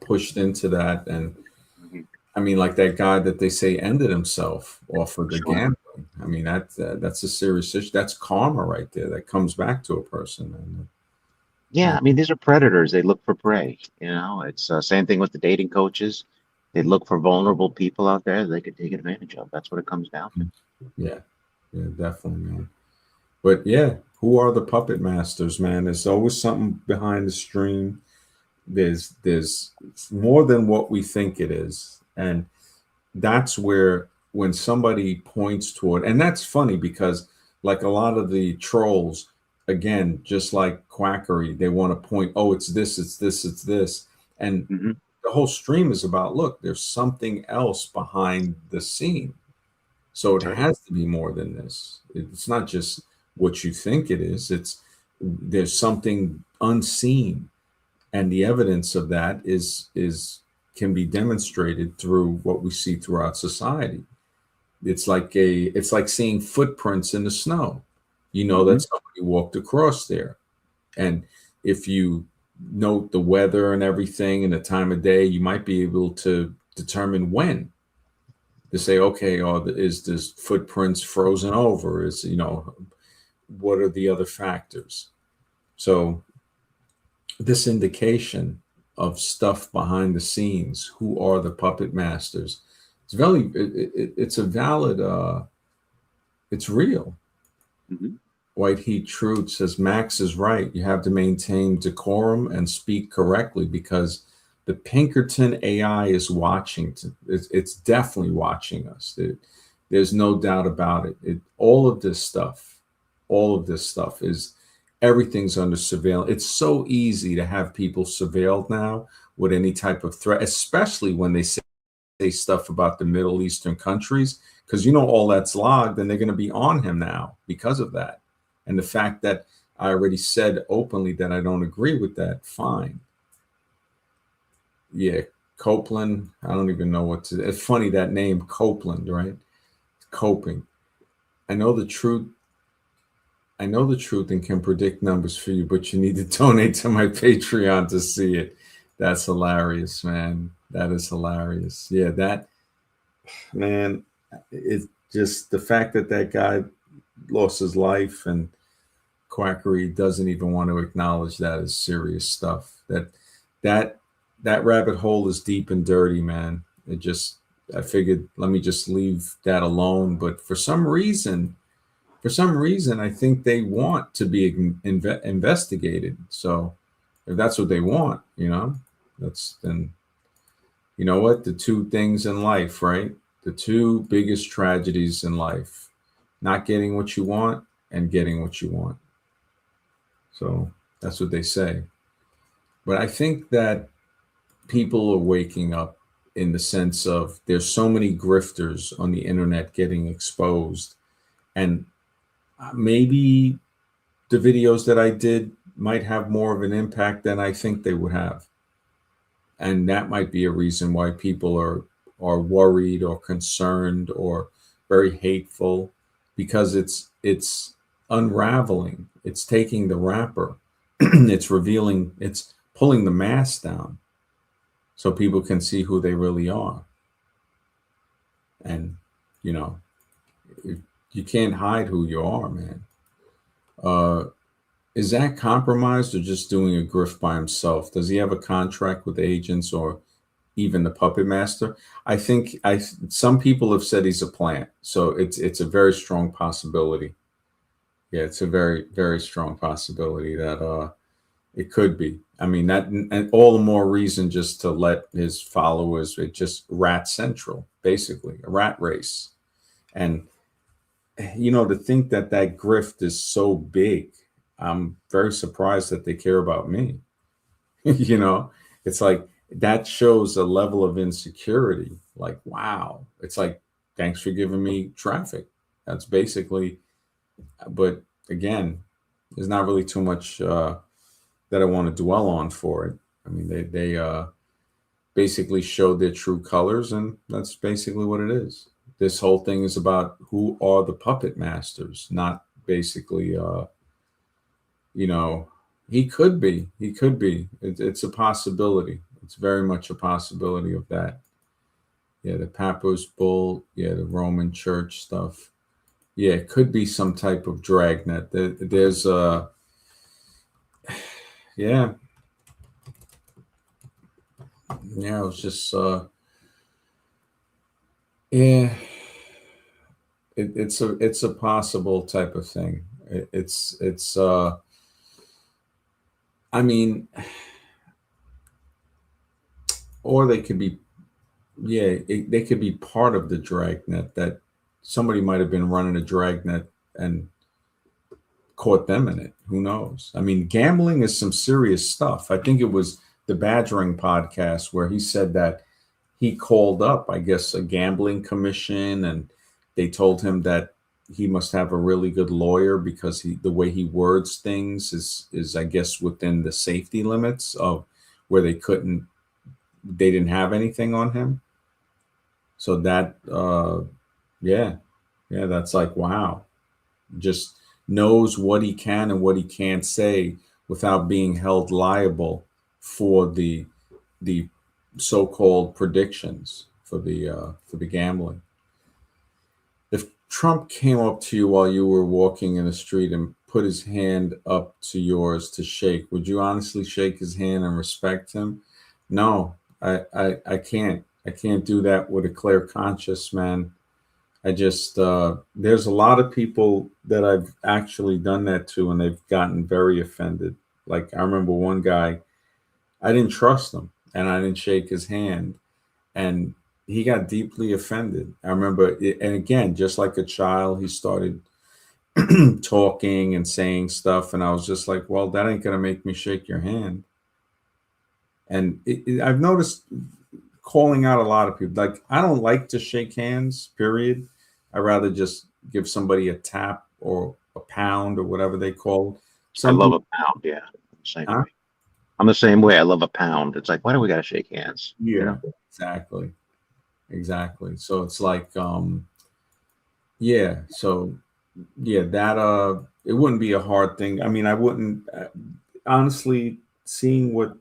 pushed into that. And Mhm. I mean, like that guy that they say ended himself off of the Sure. gambling. I mean, that's a serious issue. That's karma right there. That comes back to a person. Yeah, I mean, these are predators. They look for prey. It's same thing with the dating coaches. They look for vulnerable people out there they could take advantage of. That's what it comes down to. Yeah, yeah, definitely, man. But yeah, who are the puppet masters, man? There's always something behind the stream. There's more than what we think it is, and that's where when somebody points toward, and that's funny because like a lot of the trolls, again, just like quackery, they want to point, oh, it's this, it's this, it's this, and Hmm. the whole stream is about, look, there's something else behind the scene. So it That's right. has to be more than this. It's not just what you think it is. There's something unseen, and the evidence of that is can be demonstrated through what we see throughout society. It's like seeing footprints in the snow. You know Hmm. that somebody walked across there, and if you note the weather and everything and the time of day, you might be able to determine when to say, okay, is this footprints frozen over? What are the other factors? So this indication of stuff behind the scenes, who are the puppet masters? It's a valid. It's real. Hmm. White Heat Truth says Max is right. You have to maintain decorum and speak correctly because the Pinkerton AI is watching. It's definitely watching us. There's no doubt about it. All of this stuff is everything's under surveillance. It's so easy to have people surveilled now with any type of threat, especially when they say stuff about the Middle Eastern countries, because all that's logged and they're going to be on him now because of that. And the fact that I already said openly that I don't agree with that, fine. Yeah, Copeland, I don't even know it's funny, that name, Copeland, right? Coping. I know the truth and can predict numbers for you, but you need to donate to my Patreon to see it. That's hilarious, man. That is hilarious. Yeah, that, man, it's just the fact that guy lost his life and quackery doesn't even want to acknowledge that as serious stuff. That rabbit hole is deep and dirty, man. I figured, let me just leave that alone. But for some reason, I think they want to be investigated. So if that's what they want, that's then, you know what? The two things in life, right? The two biggest tragedies in life, not getting what you want and getting what you want. So that's what they say. But I think that people are waking up in the sense of there's so many grifters on the internet getting exposed. And maybe the videos that I did might have more of an impact than I think they would have. And that might be a reason why people are worried or concerned or very hateful, because it's unraveling. It's taking the wrapper. It's revealing, it's pulling the mask down so people can see who they really are. And, you can't hide who you are, man. Is that compromised or just doing a grift by himself? Does he have a contract with agents or even the puppet master? I think some people have said he's a plant, so it's a very strong possibility. Yeah, it's a very, very strong possibility that it could be. I mean, that, and all the more reason just to let his followers, it just rat central, basically a rat race. And to think that grift is so big, I'm very surprised that they care about me. It's like that shows a level of insecurity. Like, wow, it's like, thanks for giving me traffic. That's basically, but again, there's not really too much that I want to dwell on for it. I mean, they basically showed their true colors, and that's basically what it is. This whole thing is about who are the puppet masters, not basically, he could be. It's a possibility. It's very much a possibility of that. Yeah, the Pappos bull. Yeah, the Roman Church stuff. Yeah, it could be some type of dragnet. There's yeah. Yeah, it was just yeah. It's a possible type of thing. It's I mean, or they could be, yeah, they could be part of the dragnet, that somebody might have been running a dragnet and caught them in it. Who knows? I mean, gambling is some serious stuff. I think it was the Badgering podcast where he said that he called up, I guess, a gambling commission, and they told him that he must have a really good lawyer because the way he words things is I guess within the safety limits of where they didn't have anything on him. So that yeah, that's like, wow, just knows what he can and what he can't say without being held liable for the so-called predictions for the gambling. If Trump came up to you while you were walking in the street and put his hand up to yours to shake, would you honestly shake his hand and respect him? No, I can't. I can't do that with a clear conscience, man. I just there's a lot of people that I've actually done that to, and they've gotten very offended. Like I remember one guy, I didn't trust him, and I didn't shake his hand, and he got deeply offended. I remember, and again, just like a child, he started talking and saying stuff, and I was just like, "Well, that ain't gonna make me shake your hand." And I've noticed calling out a lot of people. Like I don't like to shake hands. Period. I rather just give somebody a tap or a pound or whatever they call it. I Some love people, a pound. Yeah, same huh? way. I'm the same way. I love a pound. It's like, why do we got to shake hands? You Yeah, know? exactly, exactly. So it's like, yeah. So yeah, that it wouldn't be a hard thing. I mean, I wouldn't honestly seeing what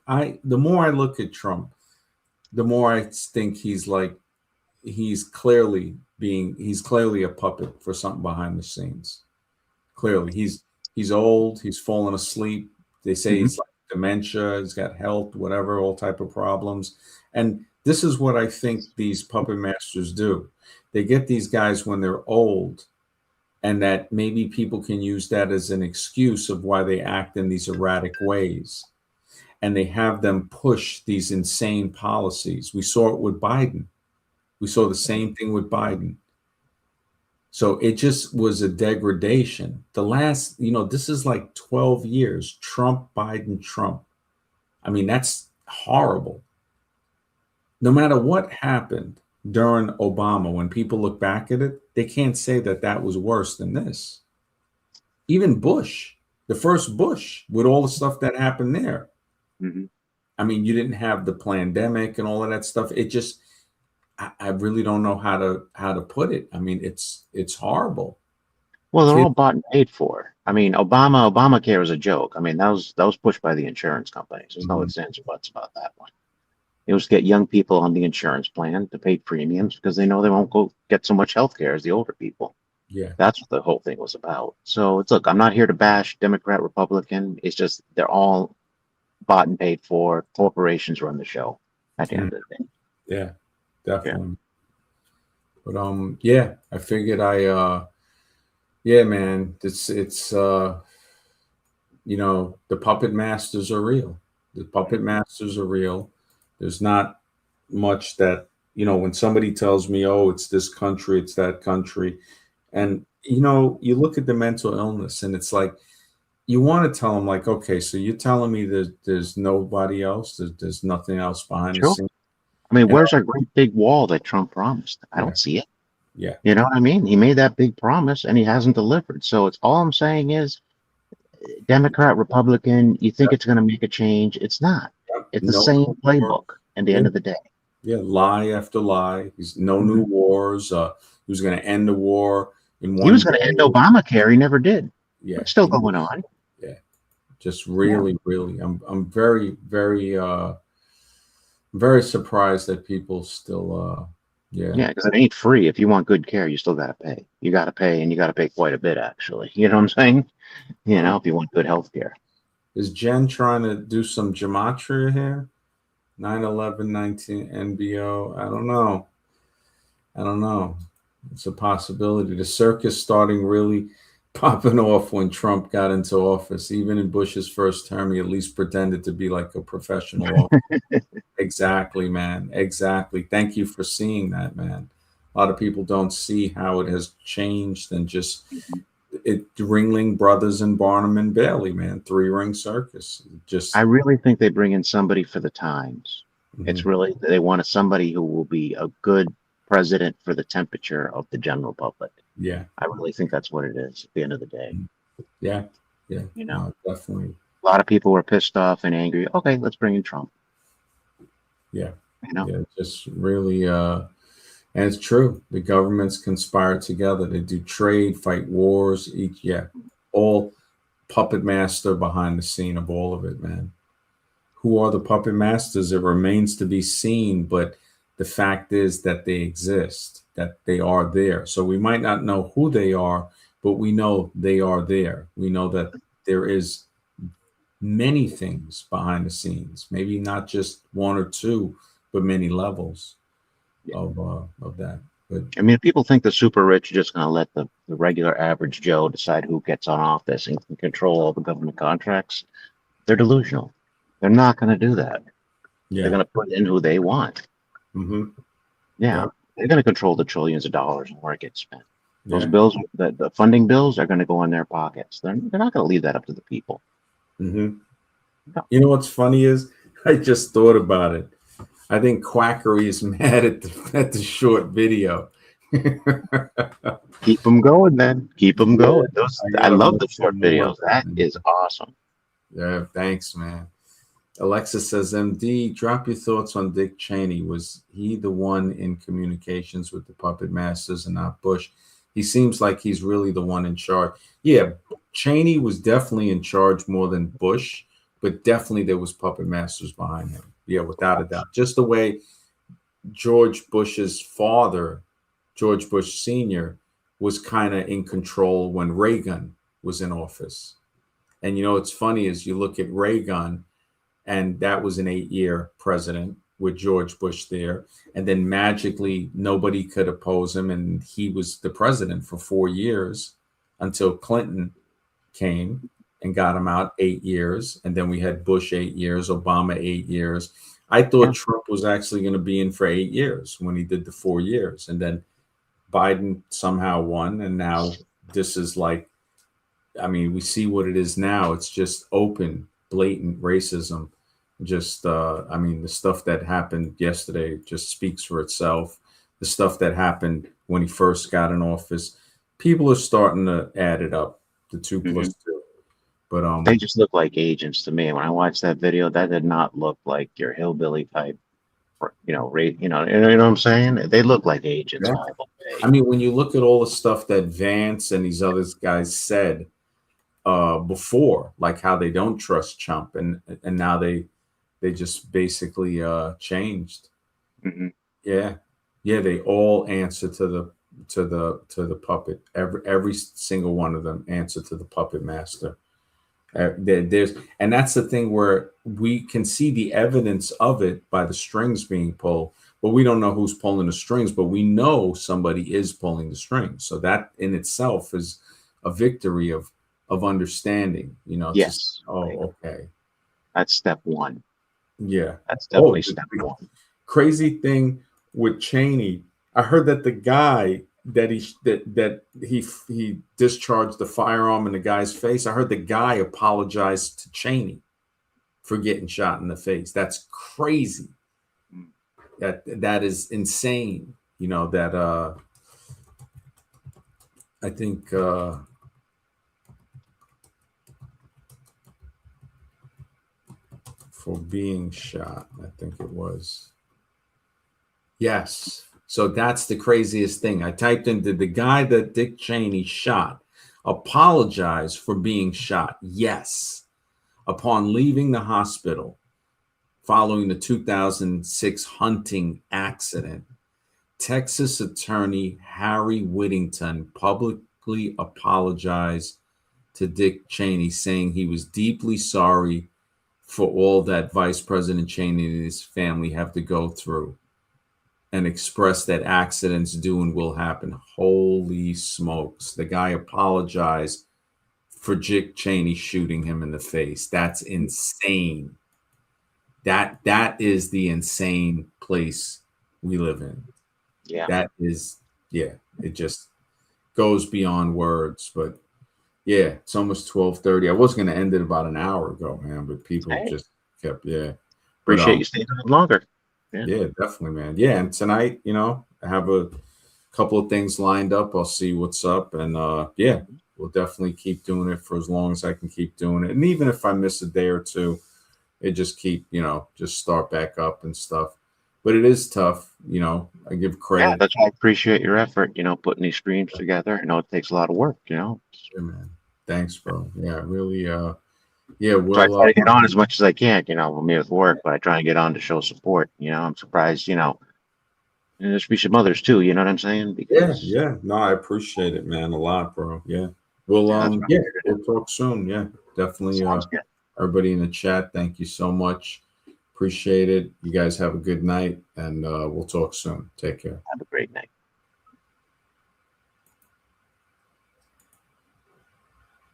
the more I look at Trump, the more I think he's like he's clearly a puppet for something behind the scenes. Clearly, he's old. He's fallen asleep. They say Mhm. he's like dementia. He's got health, whatever, all type of problems. And this is what I think these puppet masters do. They get these guys when they're old, and that maybe people can use that as an excuse of why they act in these erratic ways. And they have them push these insane policies. We saw it with Biden. We saw the same thing with Biden. So it just was a degradation. The last, this is like 12 years, Trump, Biden, Trump. I mean, that's horrible. No matter what happened during Obama, when people look back at it, they can't say that that was worse than this. Even Bush, the first Bush, with all the stuff that happened there. Mhm. I mean, you didn't have the pandemic and all of that stuff. It just, I really don't know how to put it. I mean, it's horrible. Well, they're Kids, all bought and paid for. I mean, Obamacare was a joke. I mean, that was pushed by the insurance companies. There's no mhm, ifs, ands, or buts about that one. It was to get young people on the insurance plan to pay premiums because they know they won't go get so much health care as the older people. yeah. That's what the whole thing was about. So it's look, I'm not here to bash Democrat, Republican. It's just they're all bought and paid for. Corporations run the show at the Mm, end of the day. yeah, Yeah. definitely. But yeah, I figured yeah, man, it's the puppet masters are real. The puppet masters are real. There's not much that, when somebody tells me, "Oh, it's this country, it's that country." And you look at the mental illness and it's like you want to tell them like, "Okay, so you're telling me there's nobody else, there's nothing else behind the Sure. scenes." I mean, And where's our great big wall that Trump promised? I yeah, don't see it. yeah, You know what I mean? He made that big promise and he hasn't delivered. So it's all I'm saying is Democrat, Republican, you think yeah, it's going to make a change. It's not. yeah. It's the No same more. playbook at the Yeah. end of the day. Yeah, lie after lie. He's no new Mhm. wars. He was going to end the war in He was one going to end day. Obamacare. He never did. Yeah, It's still going on. yeah. Just Yeah. really, really. I'm very, very, very surprised that people still. Yeah, Yeah, because it ain't free. If you want good care, you still got to pay. You got to pay, and you got to pay quite a bit, actually. You know what I'm saying? wow. If you want good health care. Is Jen trying to do some gematria here? 9/11/19 NBO. I don't know. I don't know. It's a possibility. The circus starting really popping off when Trump got into office. Even in Bush's first term, he at least pretended to be like a professional. Exactly, man. Exactly. Thank you for seeing that, man. A lot of people don't see how it has changed and just Ringling Brothers and Barnum and Bailey, man. Three-ring circus. I Just really think they bring in somebody for the times. It's mhm. really, they want somebody who will be a good president for the temperature of the general public. Yeah. I really think that's what it is at the end of the day. Yeah. Yeah. You know, No, definitely. a lot of people were pissed off and angry. Okay, let's bring in Trump. Yeah. You know, Yeah. Just really and it's true. The governments conspire together. They do trade, fight wars, all puppet master behind the scene of all of it, man. Who are the puppet masters? It remains to be seen, but the fact is that they exist, that they are there. So we might not know who they are, but we know they are there. We know that there is many things behind the scenes, maybe not just one or two, but many levels of that. I mean, if people think the super rich are just going to let the regular average Joe decide who gets on office and can control all the government contracts, they're delusional. They're not going to do that. Yeah. They're going to put in who they want. Mm-hmm. Yeah. Yep. They're going to control the trillions of dollars and where it gets spent. Those Yeah. bills, the funding bills are going to go in their pockets. They're not going to leave that up to the people. Mm-hmm. No. You know what's funny is I just thought about it. I think Quackery is mad at the short video. Keep them going, then. Keep them Yeah, going. I gotta love watch the short some more. videos. That is awesome. Yeah, thanks, man. Alexa says, MD, drop your thoughts on Dick Cheney. Was he the one in communications with the puppet masters and not Bush? He seems like he's really the one in charge. Yeah, Cheney was definitely in charge more than Bush, but definitely there was puppet masters behind him. Yeah, without a doubt. Just the way George Bush's father, George Bush Sr., was kind of in control when Reagan was in office. And you know, what's funny is you look at Reagan, and that was an 8-year president with George Bush there. And then magically, nobody could oppose him. And he was the president for 4 years until Clinton came and got him out 8 years. And then we had Bush 8 years, Obama 8 years. I thought Yeah. Trump was actually going to be in for 8 years when he did the 4 years. And then Biden somehow won. And now this is like, I mean, we see what it is now. It's just open, blatant racism. Just, I mean, the stuff that happened yesterday just speaks for itself. The stuff that happened when he first got in office, people are starting to add it up, the 2 plus 2. But They just look like agents to me. When I watched that video, that did not look like your hillbilly type, you know, you know what I'm saying? They look like agents. yeah. All the way. I mean, when you look at all the stuff that Vance and these other guys said before, like how they don't trust Trump, and now they just basically changed. Mm-hmm. Yeah, they all answer to the puppet. Every single one of them answer to the puppet master. There's, and that's the thing where we can see the evidence of it by the strings being pulled, but we don't know who's pulling the strings. But we know somebody is pulling the strings, so that in itself is a victory of understanding. You know, Yes. just, oh, okay, That's step one. yeah, That's definitely step the one. crazy thing with Cheney, I heard that the guy that he discharged the firearm in the guy's face. I heard the guy apologized to Cheney for getting shot in the face. That's crazy. That is insane. You know that I think for being shot, I think it was. Yes. So that's the craziest thing. I typed in, did the guy that Dick Cheney shot apologize for being shot? Yes. Upon leaving the hospital following the 2006 hunting accident, Texas attorney Harry Whittington publicly apologized to Dick Cheney, saying he was deeply sorry for all that Vice President Cheney and his family have to go through, and expressed that accidents do and will happen. Holy smokes. The guy apologized for Dick Cheney shooting him in the face. That's insane. That is the insane place we live in. Yeah. That is, yeah, it just goes beyond words. But yeah, it's almost 12:30. I was going to end it about an hour ago, man, but people just kept, yeah. Appreciate you staying on longer. Yeah, definitely, man. Yeah, and tonight, you know, I have a couple of things lined up. I'll see what's up, and yeah, we'll definitely keep doing it for as long as I can keep doing it. And even if I miss a day or two, it just keep, you know, just start back up and stuff. But it is tough, you know. I give credit. Yeah, that's why I appreciate your effort, you know, putting these streams together. I know it takes a lot of work, you know. Yeah, man. Thanks, bro. Yeah, really. Yeah, So I try to get on as much as I can, you know, with me with work, but I try and get on to show support. You know, I'm surprised, you know, and there should be some others too, you know what I'm saying? Because yeah. No, I appreciate it, man, a lot, bro. Yeah. Well, we'll talk soon. Yeah, definitely. Everybody in the chat, thank you so much. Appreciate it. You guys have a good night, and we'll talk soon. Take care. Have a great night.